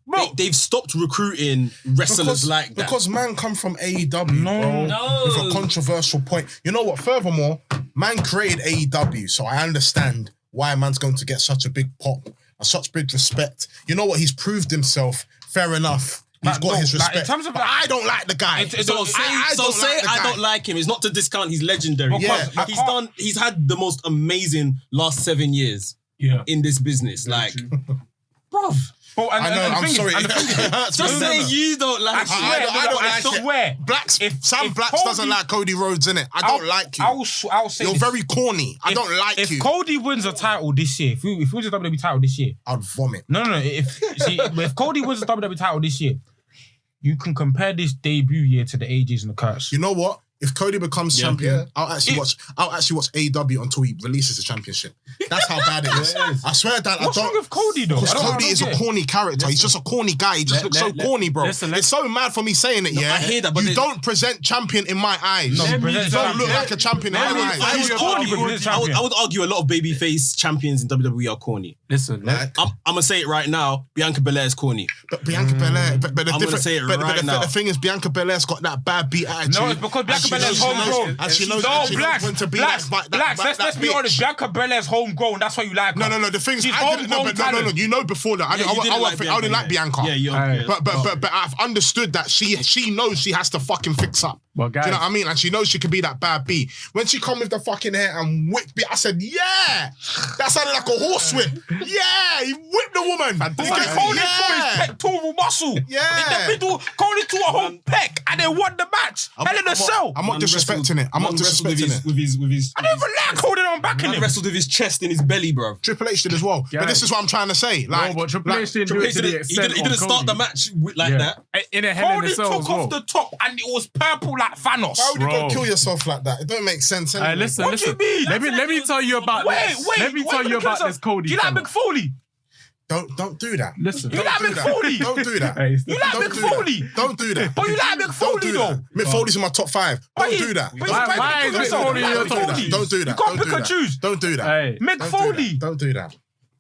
Bro. They've stopped recruiting wrestlers like that. Because man come from AEW, bro, No. with a controversial point. You know what? Furthermore, man created AEW, so I understand why man's going to get such a big pop and such big respect. You know what? He's proved himself. Fair enough. He's got his like, respect. in terms of but I don't like the guy. I don't like him. It's not to discount. He's legendary. Yeah. He's had the most amazing last 7 years in this business. Like, bruv. Oh, and, I know. and the I'm thing sorry. Is, and the thing is, Just say you don't like him. I don't like it. swear. Sam Blacks doesn't like Cody Rhodes, innit? I don't like you. I'll say You're this. very corny. I don't like you. If Cody wins a title this year, if he wins a WWE title this year, I'd vomit. No. If Cody wins a WWE title this year, you can compare this debut year to the AJs and the Kurt's. You know what? If Cody becomes champion, I'll actually watch AEW until he releases the championship. That's how bad it is. I swear that What's wrong with Cody though? Because Cody is a corny character. He's just a corny guy. He just looks so corny, bro. It's so mad for me saying it, yeah? I hear that, but you don't present champion in my eyes. No, you don't look like a champion in my eyes. He's corny, but I would argue a lot of babyface champions in WWE are corny. Listen, I'm gonna say it right now. Bianca Belair is corny. But Bianca Belair, but the I'm gonna say it right now. The thing is, Bianca Belair's got that bad beat attitude. No, it's because Bianca Belair's homegrown. And she knows when to be Blacks, that let's be honest. Bianca Belair's homegrown. That's why you like her. No. The thing is, She's I didn't know, homegrown no. You know, before that, I didn't like Bianca. Yeah, But I've understood that she knows she has to fucking fix up. Well, guys, do you know what I mean? And she knows she can be that bad B. When she come with the fucking hair and whipped me, I said, yeah, that sounded like a horse whip. Yeah, he whipped the woman. Cody threw his pectoral muscle. Yeah. In the middle, Cody threw a whole peck and they won the match. Hell in a cell. I'm not disrespecting it. I'm not disrespecting it. With his. I don't even like Cody on backing him. Wrestled with his chest in his belly, bro. Triple H did as well. But this is what I'm trying to say. Like, but Triple H didn't do it to the extent He didn't start the match like that. In a Hell in a Cody Cell took off the top and it was purple like Thanos. why would you go kill yourself like that? It don't make sense anyway. Listen. What do you mean? Let me tell you about this. Let me tell you about this Cody. Do you like fella. McFoley? Don't do that. Listen. You like McFoley? Don't do that. Hey, You like Don't do McFoley? that. Don't do that. But you like Don't McFoley do though. that. McFoley's in my top 5. Don't do that. Why is McFoley in your top 5? Don't do that. You can't pick and choose. Don't do that. Hey. Mick Foley. Don't do that.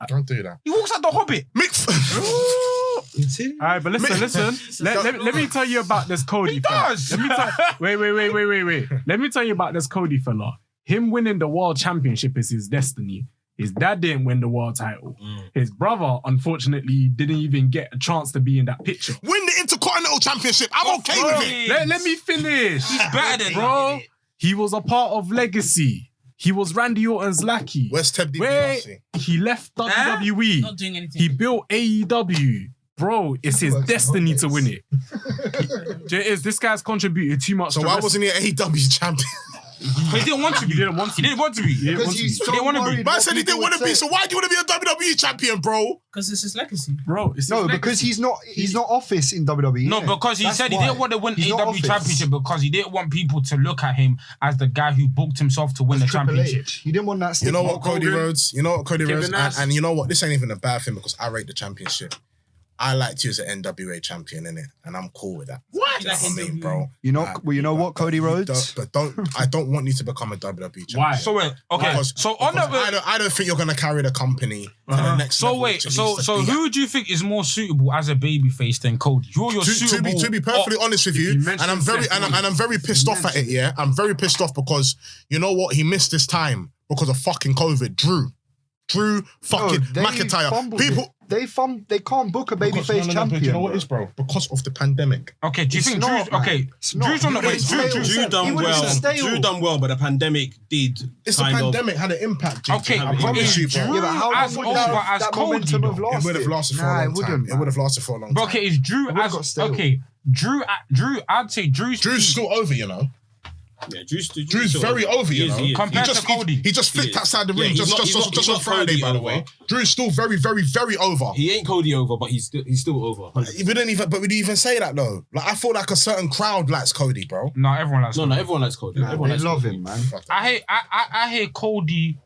Don't do that. He walks like the Hobbit. All right, but listen. Let me tell you about this Cody. He fella. does. Let me wait. Let me tell you about this Cody fella. Him winning the world championship is his destiny. His dad didn't win the world title. His brother, unfortunately, didn't even get a chance to be in that picture. Win the Intercontinental Championship. I'm okay with it. Let me finish. He's better than bro. He was a part of Legacy. He was Randy Orton's lackey. Where's Ted Where DiBiase? he left WWE. Not doing anything. He built AEW. Bro, it's his destiny to win it. This guy's contributed too much. So why wasn't he AEW champion? But he didn't want to be. He didn't want to. He didn't want to be. He didn't want to be. He's so He didn't want to be. worried But I what said he people didn't want to would be. say. So why do you want to be a WWE champion, bro? Because it's his legacy. Bro, it's No, his because legacy. he's not office in WWE. No, innit? because he That's said he why. didn't want to win He's not AEW office. championship because he didn't want people to look at him as the guy who booked himself to win the Triple championship. H. He didn't want that. You know stigma. what, Cody Rhodes? Kevin Nash. And you know what? This ain't even a bad thing because I rate the championship. I liked you as an NWA champion, innit? And I'm cool with that. What? You know what I mean, bro? You know, you know what, Cody Rhodes? I don't want you to become a WWE champion. Why? So wait, okay. Because- So on because the I don't think you're gonna carry the company to the next so level. wait, which it so needs to be who at. do you think is more suitable as a babyface than Cody? You're suitable. To be perfectly honest with you, and I'm very pissed off at it. Yeah, I'm very pissed off because you know what? He missed his time because of fucking COVID. Drew fucking McIntyre. People. They can't book a babyface champion. But you know what it is, bro? Because of the pandemic. Okay, do you It's think not, Drew's man. okay? It's not. Drew's on the He way. wouldn't Drew, stay Drew done He wouldn't well. stale. Drew done well, but the pandemic did. It's the kind of. pandemic had an impact. Gigi. Okay, I promise you, bro. Yeah, but how as long would over that, as that Cody, momentum have though? lasted? It would have lasted for a Nah, long it wouldn't, time. It man. would have lasted for a long But time. okay, is Drew would've as got stale. okay? Drew, I'd say Drew's Still over, you know. Yeah, Drew's very over, you know. He is. Compared to Cody. He just flipped He is. outside the Yeah, ring he's just not on Friday, Cody by the over. way. Drew's still very, very, very over. He ain't Cody over, but he's still over. We didn't even say that though. Like I feel like a certain crowd likes Cody, bro. No, everyone likes. No, Cody. everyone likes Cody. Nah, Everyone they likes love Cody. him, man. I hear Cody.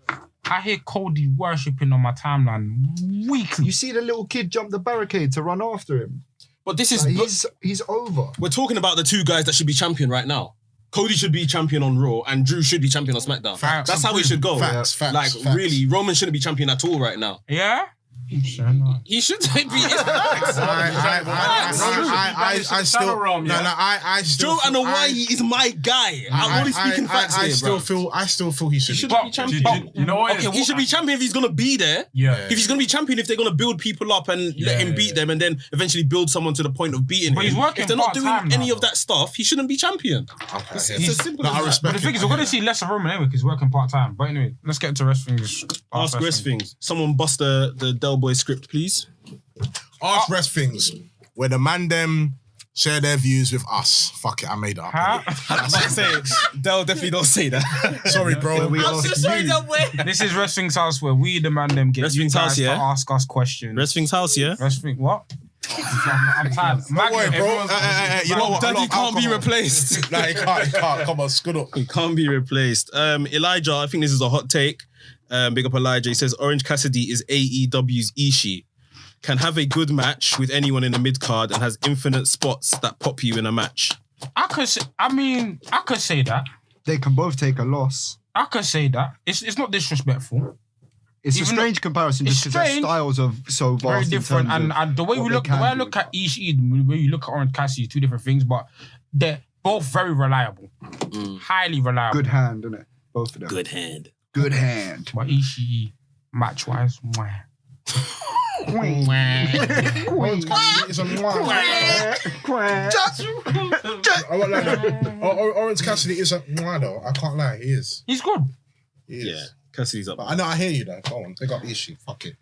I hear Cody worshipping on my timeline weekly. You see the little kid jump the barricade to run after him. But this is. Like, he's over. We're talking about the two guys that should be champion right now. Cody should be champion on Raw and Drew should be champion on SmackDown. Facts. That's how it should go. Facts. Like, Facts. really, Roman shouldn't be champion at all right now. Yeah. He should be. I still. Joe Anawai is my guy. I'm only speaking facts here, bro. I still feel he should be champion. You know what? Okay, he should be champion if he's gonna be there. Yeah. If he's gonna be champion, if they're gonna build people up and let him beat them, and then eventually build someone to the point of beating him. He's working if they're not doing part-time any now, of that stuff, he shouldn't be champion. Okay. It's as simple as I that. respect But the thing is, we're going to see less of Roman anyway because he's working part time. But anyway, let's get into wrestling's. Ask WRESTHINGS. Someone bust the Del Boy script, please. Ask WRESTHINGS, where the Mandem share their views with us. Fuck it, I made it up. I was about to say, Del definitely don't say that. Sorry, bro. I'm so sorry, Del Boy. This is Wrestling's House where we, the Mandem, get WRESTHINGS you House, guys yeah? to ask us questions. WRESTHINGS House, yeah? Wrestling, what? I'm tired. Don't worry, bro. You know what? Daddy can't be replaced. Nah, he can't. Come on, scoot up. He can't be replaced. Elijah, I think this is a hot take. Big up Elijah. He says Orange Cassidy is AEW's Ishii. Can have a good match with anyone in the mid card and has infinite spots that pop you in a match. I could say that. They can both take a loss. I could say that. It's not disrespectful. It's Even a strange comparison just it's because their strange, styles are so vast. Very different. in terms of And the way what we they look, the can way I do. look at Ishii, the way you look at Orange Cassidy, two different things, but they're both very reliable. Highly reliable. Good hand, isn't it? Both of them. Good hand. Good hand. But Ishii, match-wise, mwah. Orange Cassidy is a Orange Cassidy is a though. I can't lie, he is. He's good. He is. Yeah. Cassidy's up. But I know, I hear you though. Go on, take up the issue. Fuck it.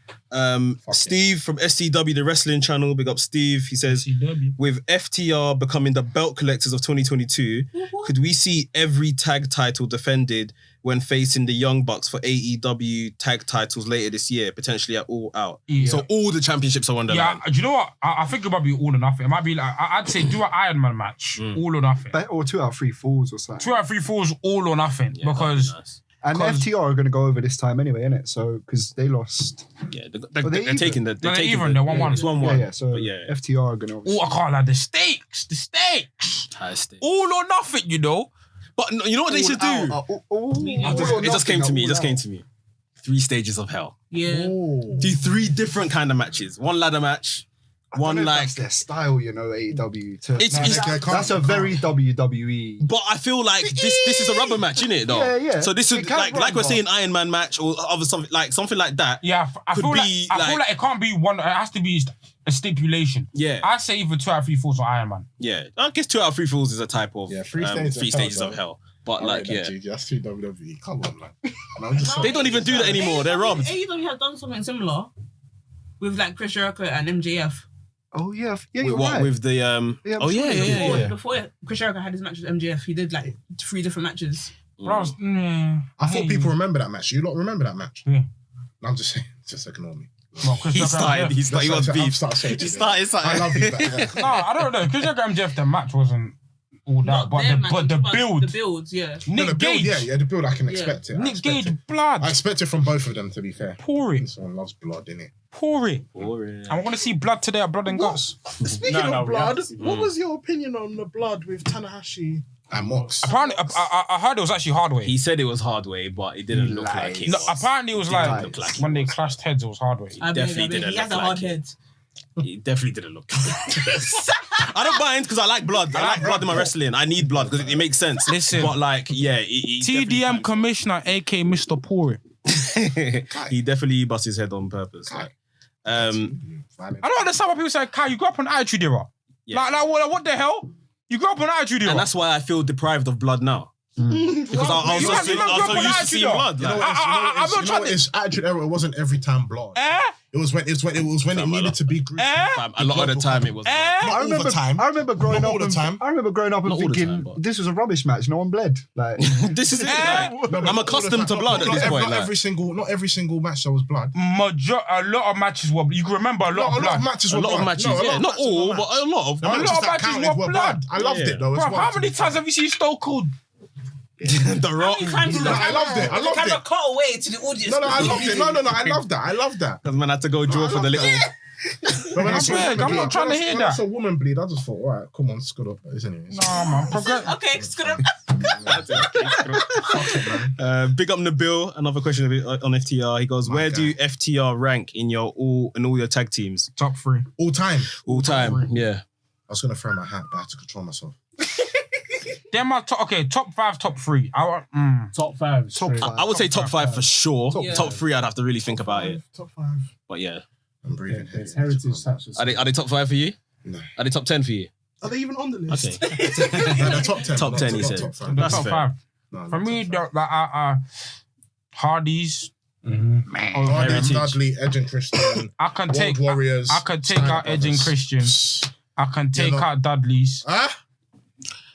Steve from SCW, the wrestling channel, big up Steve. He says, with FTR becoming the belt collectors of 2022, could we see every tag title defended when facing the Young Bucks for AEW tag titles later this year, potentially at All Out? Yeah. So all the championships are on the line. Yeah, do you know what? I think it might be all or nothing. It might be like, I'd say do an Iron Man match, all or nothing. Or 2 out of 3 falls or something. 2 out of 3 falls, all or nothing. Yeah, because that'd be nice. And FTR are going to go over this time anyway, innit? So, because they lost. Yeah, They're they're even. taking the. they're even. They're 1-1. It's 1-1. Yeah. So But yeah. FTR are going to. Oh, I can't like the stakes. High stakes. All or nothing, you know. But no, you know what they should do? It just came to me. It just came to me. 3 stages of hell. Yeah. Do 3 different kind of matches. 1 ladder match. One like that's their style, you know, AEW. That's a very WWE. But I feel like this is a rubber match, innit? Though. Yeah. So this is like we're saying Iron Man match or other something like that. Yeah, I feel like it can't be one. It has to be a stipulation. Yeah, I say either 2 out of 3 falls or Iron Man. Yeah, I guess 2 out of 3 falls is a type of 3 stages of hell. But like, yeah, that's too WWE. Come on, man. They don't even do that anymore. They're robbed. AEW has done something similar with like Chris Jericho and MJF. Oh yeah, you're with what right. with the Before Chris Jericho had his match with MJF, he did like 3 different matches. But I thought people remember that match. You lot remember that match? Yeah. I'm just saying, just ignore me. Well, He was beef. He started. I love you back. No, I don't know. Chris Jericho and MJF, the match wasn't all that, but the build. The builds, yeah. Nick Gage. Yeah, the build I can expect it. Nick Gage, blood. I expect it from both of them, to be fair. Pour it. Someone loves blood, innit? Pour it. I want to see blood today at Blood and Guts. Speaking of blood, what was your opinion on the blood with Tanahashi? And Mox. Apparently, I heard it was actually hard way. He said it was hard way, but it didn't look like it. No, apparently it was like when they clashed heads, it was hard way. He has a hard head. He definitely didn't look. I don't mind because I like blood. I like blood in my wrestling. I need blood because it makes sense. Listen, but like, yeah, TDM commissioner, aka Mr. Pour It. He definitely bust his head on purpose. Like, I don't understand why people say, Kai, you grew up on Attitude Era. Yeah. Like what the hell? You grew up on Attitude Era. And that's why I feel deprived of blood now. Because I was so used to seeing blood. You know what? It's Attitude Era. It wasn't every time blood. It was when it needed to be gruesome. A lot of the time it was. Not all the time. I remember growing up. All the time. I remember growing up and thinking this was a rubbish match. No one bled. Like this is it. I'm accustomed to blood at this point. Not every single match there was blood. A lot of matches were. You can remember a lot of blood. A lot of matches. Yeah, not all, but a lot of. A lot of matches were blood. I loved it though. How many times have you seen Stone Cold? The Rock. I loved it. I loved it. Kind of cut away to the audience. No, I loved it. No, I love that. Because man had to go draw for the little. But when I'm not trying to hear that. When I saw a woman bleed, I just thought, all right, come on, scoot up. Isn't it? Nah, man. Okay, it's gonna. Big up Nabil. Another question on FTR. He goes, where do FTR rank in all your tag teams? Top 3. All time. All time, yeah. I was gonna throw my hat, but I had to control myself. They're my top 5, top 3. Top 5. Top 5. I would say top 5 for sure. Yeah. Top 3, I'd have to really think about it. Top 5. But yeah. I'm breathing. It's heritage touches. Are they top 5 for you? No. Are they top 10 for you? Are they even on the list? Okay. No, they're top 10. Top 10, he said. Top 5. That's top fair. 5. No, For not me, top five. Hardy's. Hardy, Dudley, Edge and Christian. I can World take Warriors. I can take out Edge and Christian. I can take out Dudley's. Huh?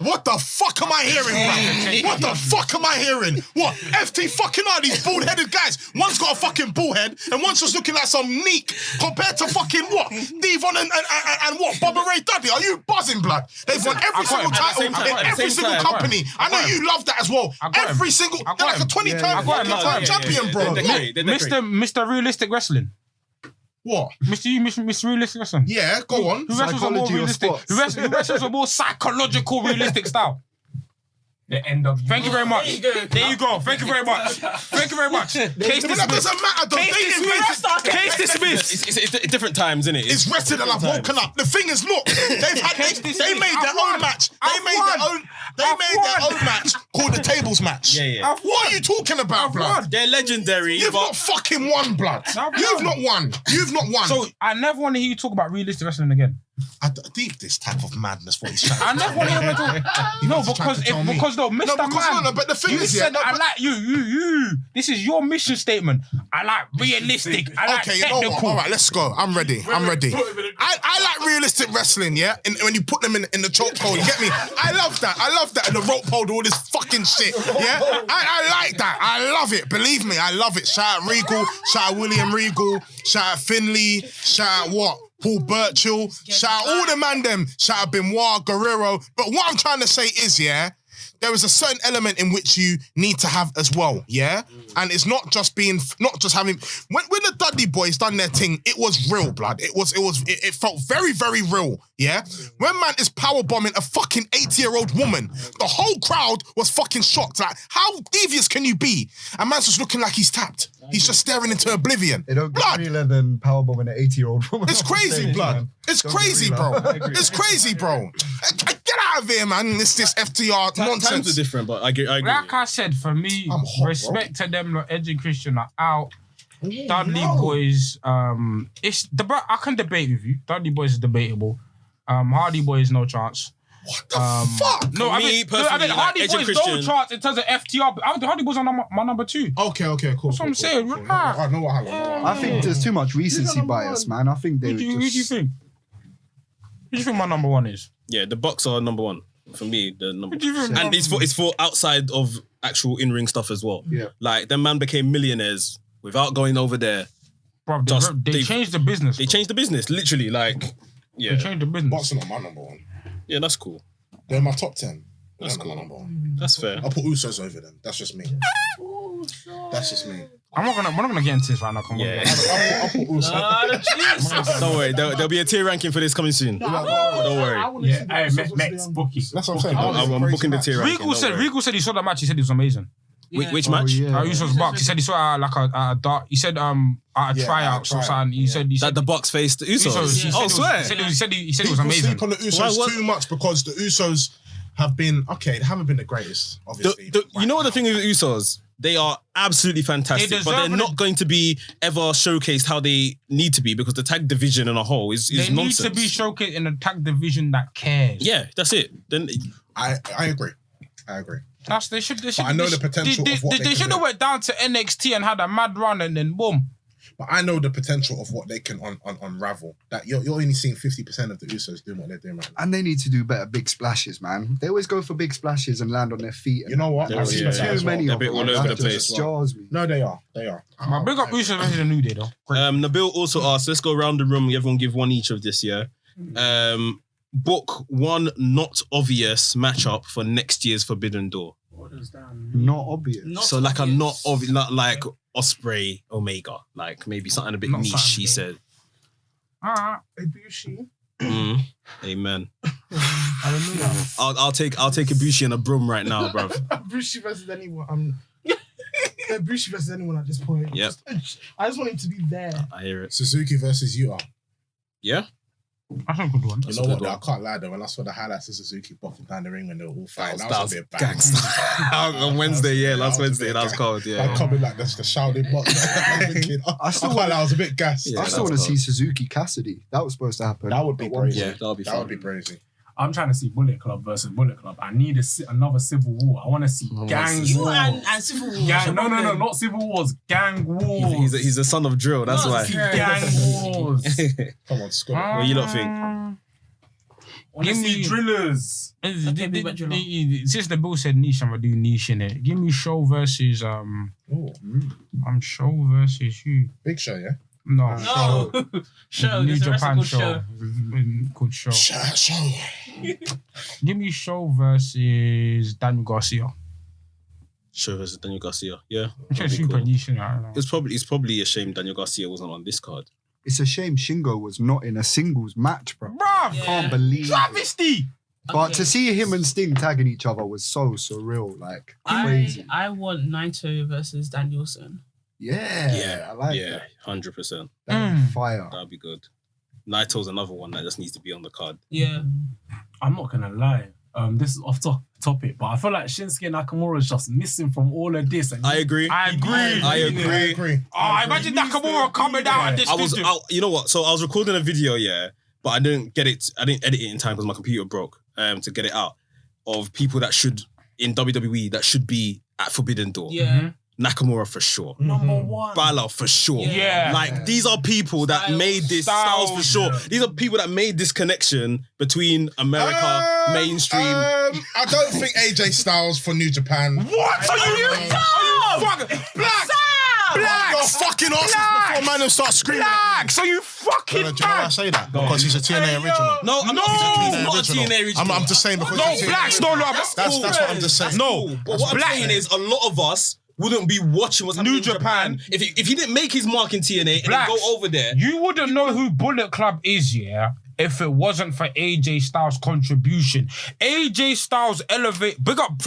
What the fuck am I hearing, bro? What the fuck am I hearing? What? FT fucking are these bald-headed guys? One's got a fucking bald head and one's just looking like some neek compared to fucking what? Devon and what? Bubba Ray Dudley. Are you buzzing, blood? They've won every single title in every single company. I know you love that as well. Every single... They're like a 20-time fucking champion, bro. Mr. Realistic Wrestling. What? Mr. Realistic Wrestling. Yeah, go on. Who wrestles a more Psychology or realistic? sports? Who wrestles a more psychological, realistic style? The end of Thank you very much. There you go. Thank you very much. Thank you very much. Case But that dismissed. doesn't matter, though. Case dismissed. It's different times, isn't it? It's rested and I've woken up. The thing is, look, they made their own match. They made their own match called the tables match. Yeah. What are you talking about, blood? They're legendary. You've not fucking won, blood. You've not won. So I never want to hear you talk about realistic wrestling again. I deep this type of madness. What he's trying to I never want to hear you talk. No, because though, Mr. Man, but the thing you is, said I like you. This is your mission statement. I like realistic. I like okay, you know technical. what? All right, let's go. I'm ready. I like realistic wrestling, yeah? And when you put them in the chokehold, you get me? I love that. And the rope hold, all this fucking shit, yeah? I like that. I love it. Believe me, I love it. Shout out Regal, shout out William Regal, shout out Finley, shout out what? Paul Burchill, shout out all the Mandem, shout out Benoit, Guerrero. But what I'm trying to say is, yeah, there is a certain element in which you need to have as well, yeah? And it's not just having... When the Dudley boys done their thing, it was real, blood. It felt very, very real, yeah? When man is powerbombing a fucking 80-year-old woman, the whole crowd was fucking shocked. Like, how devious can you be? And man's just looking like he's tapped. He's just staring into oblivion. It don't get realer than powerbombing an 80-year-old woman. It's crazy, blood. It's crazy, bro. It's crazy, bro. Get out of here, man. This FTR nonsense. Times are different, but I agree. Like I said, for me, respect to them, like Edge and Christian are out. Dudley boys, I can debate with you. Dudley boys is debatable. Hardy boys, no chance. What the fuck? No, I mean Hardy Edge and boys, no Christian. chance in terms of FTR. Hardy boys are my number 2. Okay, cool. That's what I'm saying. Cool. I know what I think there's too much recency bias, man. I think they Who do you think? Who do you think my number 1 is? Yeah, the Bucks are number 1 for me. The number, Who do you think? and it's for outside of actual in-ring stuff as well. Yeah. Like them man became millionaires without going over there. Bro, they changed the business. They changed the business, literally. Like, yeah, They changed the business. Bucks are not my number 1. yeah, that's cool. They're in my top 10. That's They're cool. not my number 1. That's fair. I'll put Usos over them. That's just me. That's just me. We're not gonna get into this right now. Come on. Yeah. I'll put Usos. Don't worry, there'll be a tier ranking for this coming soon. Don't worry. Yeah, Max bookie. That's what I'm saying. I'm booking the tier ranking. Regal said he saw that match. He said it was amazing. Which match? Usos Bucks. He said he saw like a dark. He said at a tryout or something. He said That the Bucks faced the Usos. He Oh, swear. He said it was People amazing. sleep on the Usos too much because the Usos have been they haven't been the greatest, obviously. You know what the thing with the Usos? They are absolutely fantastic, but they're not going to be ever showcased how they need to be because the tag division in a whole is They nonsense. need to be showcased in a tag division that cares. Yeah, that's it. Then I agree. They should. But I know the potential of what they should have went down to NXT and had a mad run and then boom. But I know the potential of what they can unravel. That you're only seeing 50% of the Usos doing what they're doing right now. And they need to do better big splashes, man. They always go for big splashes and land on their feet. You know what? They're I've seen yeah. that Too as well. many They're of a bit them. all over That the place. just jars me. No, they are. My big up Usos versus the New Day though. Nabil also asked, let's go around the room. Everyone give one each of this year. Book one not obvious matchup for next year's Forbidden Door. What does that mean? Not obvious. So like a not obvious, not like Osprey Omega, like maybe something a bit Not niche. something He big. said. Ibushi. Amen. I'll take Ibushi and a broom right now, bruv. Ibushi versus anyone. Ibushi versus anyone at this point. Yep. I just want him to be there. I hear it. Suzuki versus Yuta. Yeah. That's a good one. You know what? Though, I can't lie though. When I saw the highlights of Suzuki bopping down the ring when they were all fighting, that was a bit bad. On Wednesday, last Wednesday, that was cold. Yeah. I can't be like that's the shouting box. I can't lie, I was a bit gassed. I still want to see Suzuki Cassidy. That was supposed to happen. That would be crazy. Yeah, that would be fun. That would be crazy. I'm trying to see Bullet Club versus Bullet Club. I need another Civil War. I want to see gang You wars. and Civil War. No, not Civil Wars. Gang wars. He's a son of drill. That's why. Gang wars. Come on, Scott. What do you lot think? Give me drillers. Since the Bill said niche, I'm gonna do niche in it. Give me Show versus Show versus who? Big Show, yeah. No. Show. New There's a Japan wrestling show. Called Show. Show. Give me Show versus Daniel Garcia. Show versus Daniel Garcia. Yeah. It's super niche, I don't know. It's probably a shame Daniel Garcia wasn't on this card. It's a shame Shingo was not in a singles match, bro. Bruv! Yeah. Can't believe it. Travesty! But to see him and Sting tagging each other was so surreal, like crazy. I want Naito versus Danielson. Yeah, I like that. 100%. That'd be fire. That'd be good. Naito's another one that just needs to be on the card. Yeah. I'm not gonna lie. This is off topic, but I feel like Shinsuke Nakamura is just missing from all of this. And I agree. I agree. Oh, imagine Nakamura coming down and this. You know what? So I was recording a video, but I didn't get it. I didn't edit it in time because my computer broke. To get it out of people that should in WWE that should be at Forbidden Door. Yeah. Nakamura for sure. Number one. Balor for sure. Yeah. Like these are people that made this Styles for sure. These are people that made this connection between America, mainstream. I don't think AJ Styles for New Japan. What are you fucking Black? You're fucking awesome before man start screaming. Black! So you fucking Do you know why I say that? Because he's a TNA original. No, I'm not a TNA original. I'm just saying because No, he's a TNA Blacks, no, That's what I'm just saying. No, but what I'm saying is a lot of us wouldn't be watching what's happening in Japan if he didn't make his mark in TNA and then go over there. You wouldn't know who Bullet Club is, yeah, if it wasn't for AJ Styles' contribution. AJ Styles elevate. Big up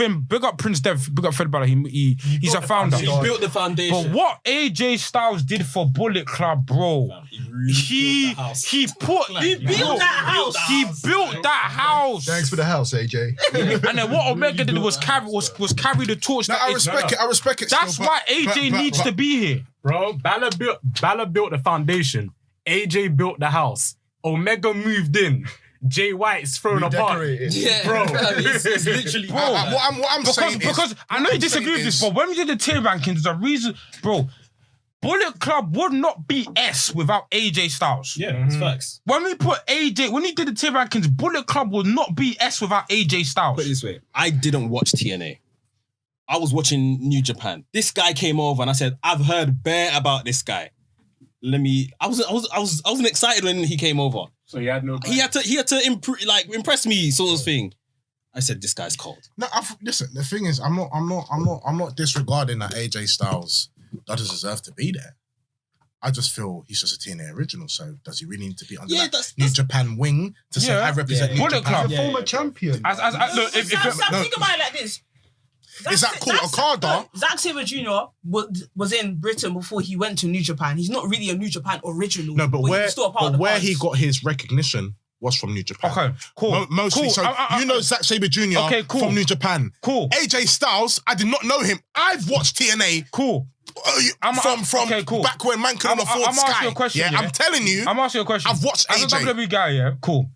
Prince Dev. Big up Fred Balor. He's a founder. He built the foundation. But what AJ Styles did for Bullet Club, bro, he built that house. He built that house. Thanks for the house, AJ. And then what Omega did was carry the torch. No, I respect it. That's why AJ needs to be here, bro. Balor built the foundation. AJ built the house. Omega moved in. Jay White's thrown apart. Yeah, bro. It's literally bro. What I'm saying because I know you disagree with this, but when we did the tier rankings, the reason, bro, Bullet Club would not be S without AJ Styles. Yeah, it's facts. When we put AJ, when he did the tier rankings, Bullet Club would not be S without AJ Styles. Put it this way, I didn't watch TNA. I was watching New Japan. This guy came over and I said, I've heard bare about this guy. I wasn't excited when he came over. So he had no. He had to impress me, sort of thing. I said, this guy's cold. No, listen. The thing is, I'm not disregarding that AJ Styles doesn't deserve to be there. I just feel he's just a TNA original. So does he really need to be under that New Japan wing to say I represent New Bullet Japan? Club, He's a former champion. Think about it like this. Is that called Okada? Zack Sabre Jr. was in Britain before he went to New Japan. He's not really a New Japan original. No, but where he got got his recognition was from New Japan. Okay, cool. Mostly. Cool. So you know Zack Sabre Jr. From New Japan. Cool. AJ Styles, I did not know him. I've watched TNA. Cool. From back when man couldn't afford Sky. Asking you a question, I'm telling you. I'm asking you a question. I've watched As AJ. a WWE guy, yeah, cool.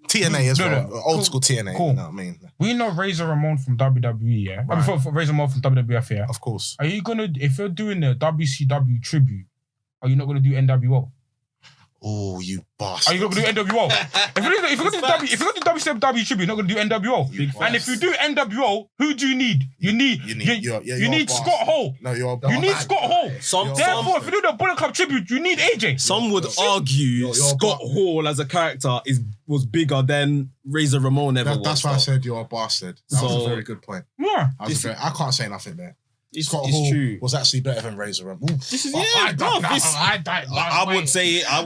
TNA as well. Old school TNA. Cool. You know what I mean? We know Razor Ramon from WWE, yeah? Right. I mean, for Razor Ramon from WWF, yeah? Of course. Are you gonna, if you're doing the WCW tribute, are you not gonna do NWO? Oh, you bastard. Are you not gonna do NWO? if you're gonna do WCW tribute, you're not gonna do NWO. And if you do NWO, who do you need? You need Scott Hall. No, you're You need Scott Hall. Therefore, if you do the Bullet Club tribute, you need AJ. Some would argue Scott Hall as a character was bigger than Razor Ramon ever was. That's why I said you're a bastard. That was a very good point. Yeah. I can't say nothing there. Scott it's Hall true. was actually better than Razor Ramon. This is I don't say. I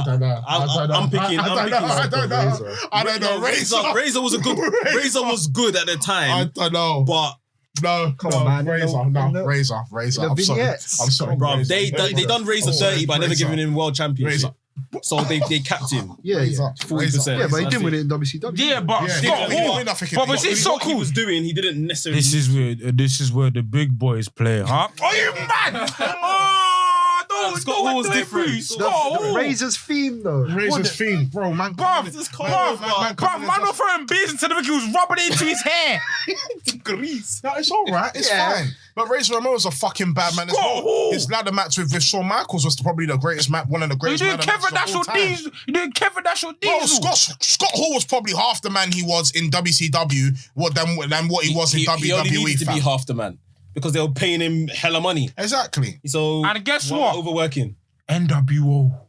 don't know. I'm picking. I don't know. Razor was Razor was good at the time. I don't know. But Come on, man. Razor. I'm sorry, bro. They done Razor dirty by never giving him world championship. So they capped him. Yeah, 40%. Yeah, but he didn't win it in WCW. Yeah, but Scott Hall. But it's so cool. He was doing. He didn't necessarily. This is where the big boys play, huh? Are you mad? Oh, Scott Hall was different. Scott Hall. Razor's theme, though. Razor's theme, bro, man. Man, not throwing beers into the he was rubbing it into his hair. Grease. No, it's all right. It's fine. But Razor Ramon was a fucking bad man as well. His ladder match with Shawn Michaels was probably the greatest match, one of the greatest ladder matches of all time. You doing Kevin Nash or Bro, Diesel? Scott Hall was probably half the man he was in WCW than what he was in WWE. He only needed to be half the man because they were paying him hella money. Exactly. So and guess what? Overworking. NWO.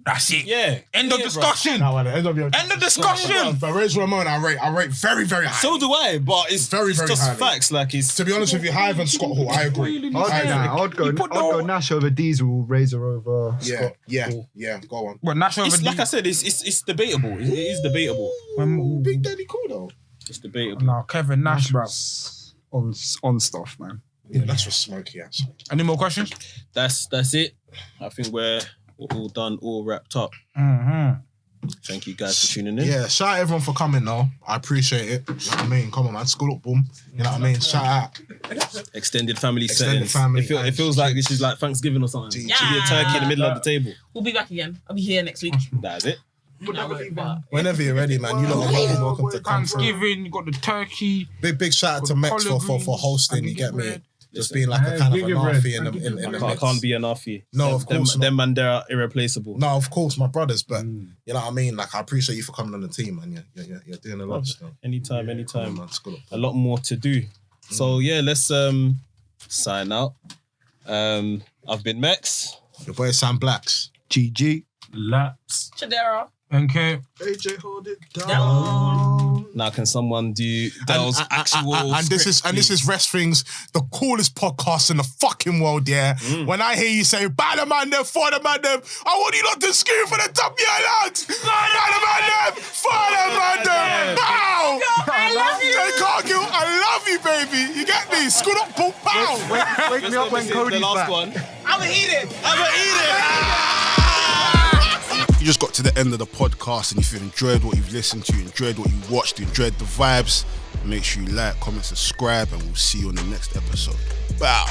That's it. Yeah. End of discussion. End of discussion. But Razor Ramon, I rate very, very high. So do I, but it's very, very just highly. Facts. Like it's. To be honest with you, higher than Scott Hall. I agree. I'd go Nash over Diesel, Razor over Scott. Yeah. Go on. But Nash over Diesel. Like I said, it's debatable. It is debatable. Big Daddy cool though. It's debatable. No, Kevin Nash, bro. On stuff, man. Yeah, that's what Smokey has. Any more questions? That's it. I think we're all done, all wrapped up. Thank you guys for tuning in. Yeah, shout out everyone for coming though. I appreciate it. You know what I mean? Come on, man. School up, boom. You know what I mean? Shout out. Extended family Extended settings. family. It feels like this is like Thanksgiving or something. Yeah. Should be a turkey in the middle of the table. We'll be back again. I'll be here next week. That's it. Whenever you're ready, man. You lot are welcome to come through. Thanksgiving, you got the turkey. Big shout out to Mex for hosting. You get me? Just being like a kind of an Arfie in the mix. Can't be an Arfie. No, of course not. Them man, they're irreplaceable. No, of course, my brothers. But you know what I mean. Like I appreciate you for coming on the team, man. You're doing a lot. Still. Anytime. Man, a lot more to do. So yeah, let's sign out. I've been Mex. Your boy Sam Blacks. GG. Laps. Chidera. Okay. AJ, hold it down. Now, can someone do Dell's actual? And this is WRESTHINGS, the coolest podcast in the fucking world. Yeah. When I hear you say "by the Mandem, for the Mandem," I want you not to scream for the top of your lungs. By the Mandem, for the Mandem. Pow! I love you. Hey, Cargill, I love you, baby. You get me? Scoot up, boom, pow. Wake me up when Cody's the last back. one. I'ma eat it. You just got to the end of the podcast, and if you've enjoyed what you've listened to, enjoyed what you watched, enjoyed the vibes, make sure you like, comment, subscribe, and we'll see you on the next episode. Bow.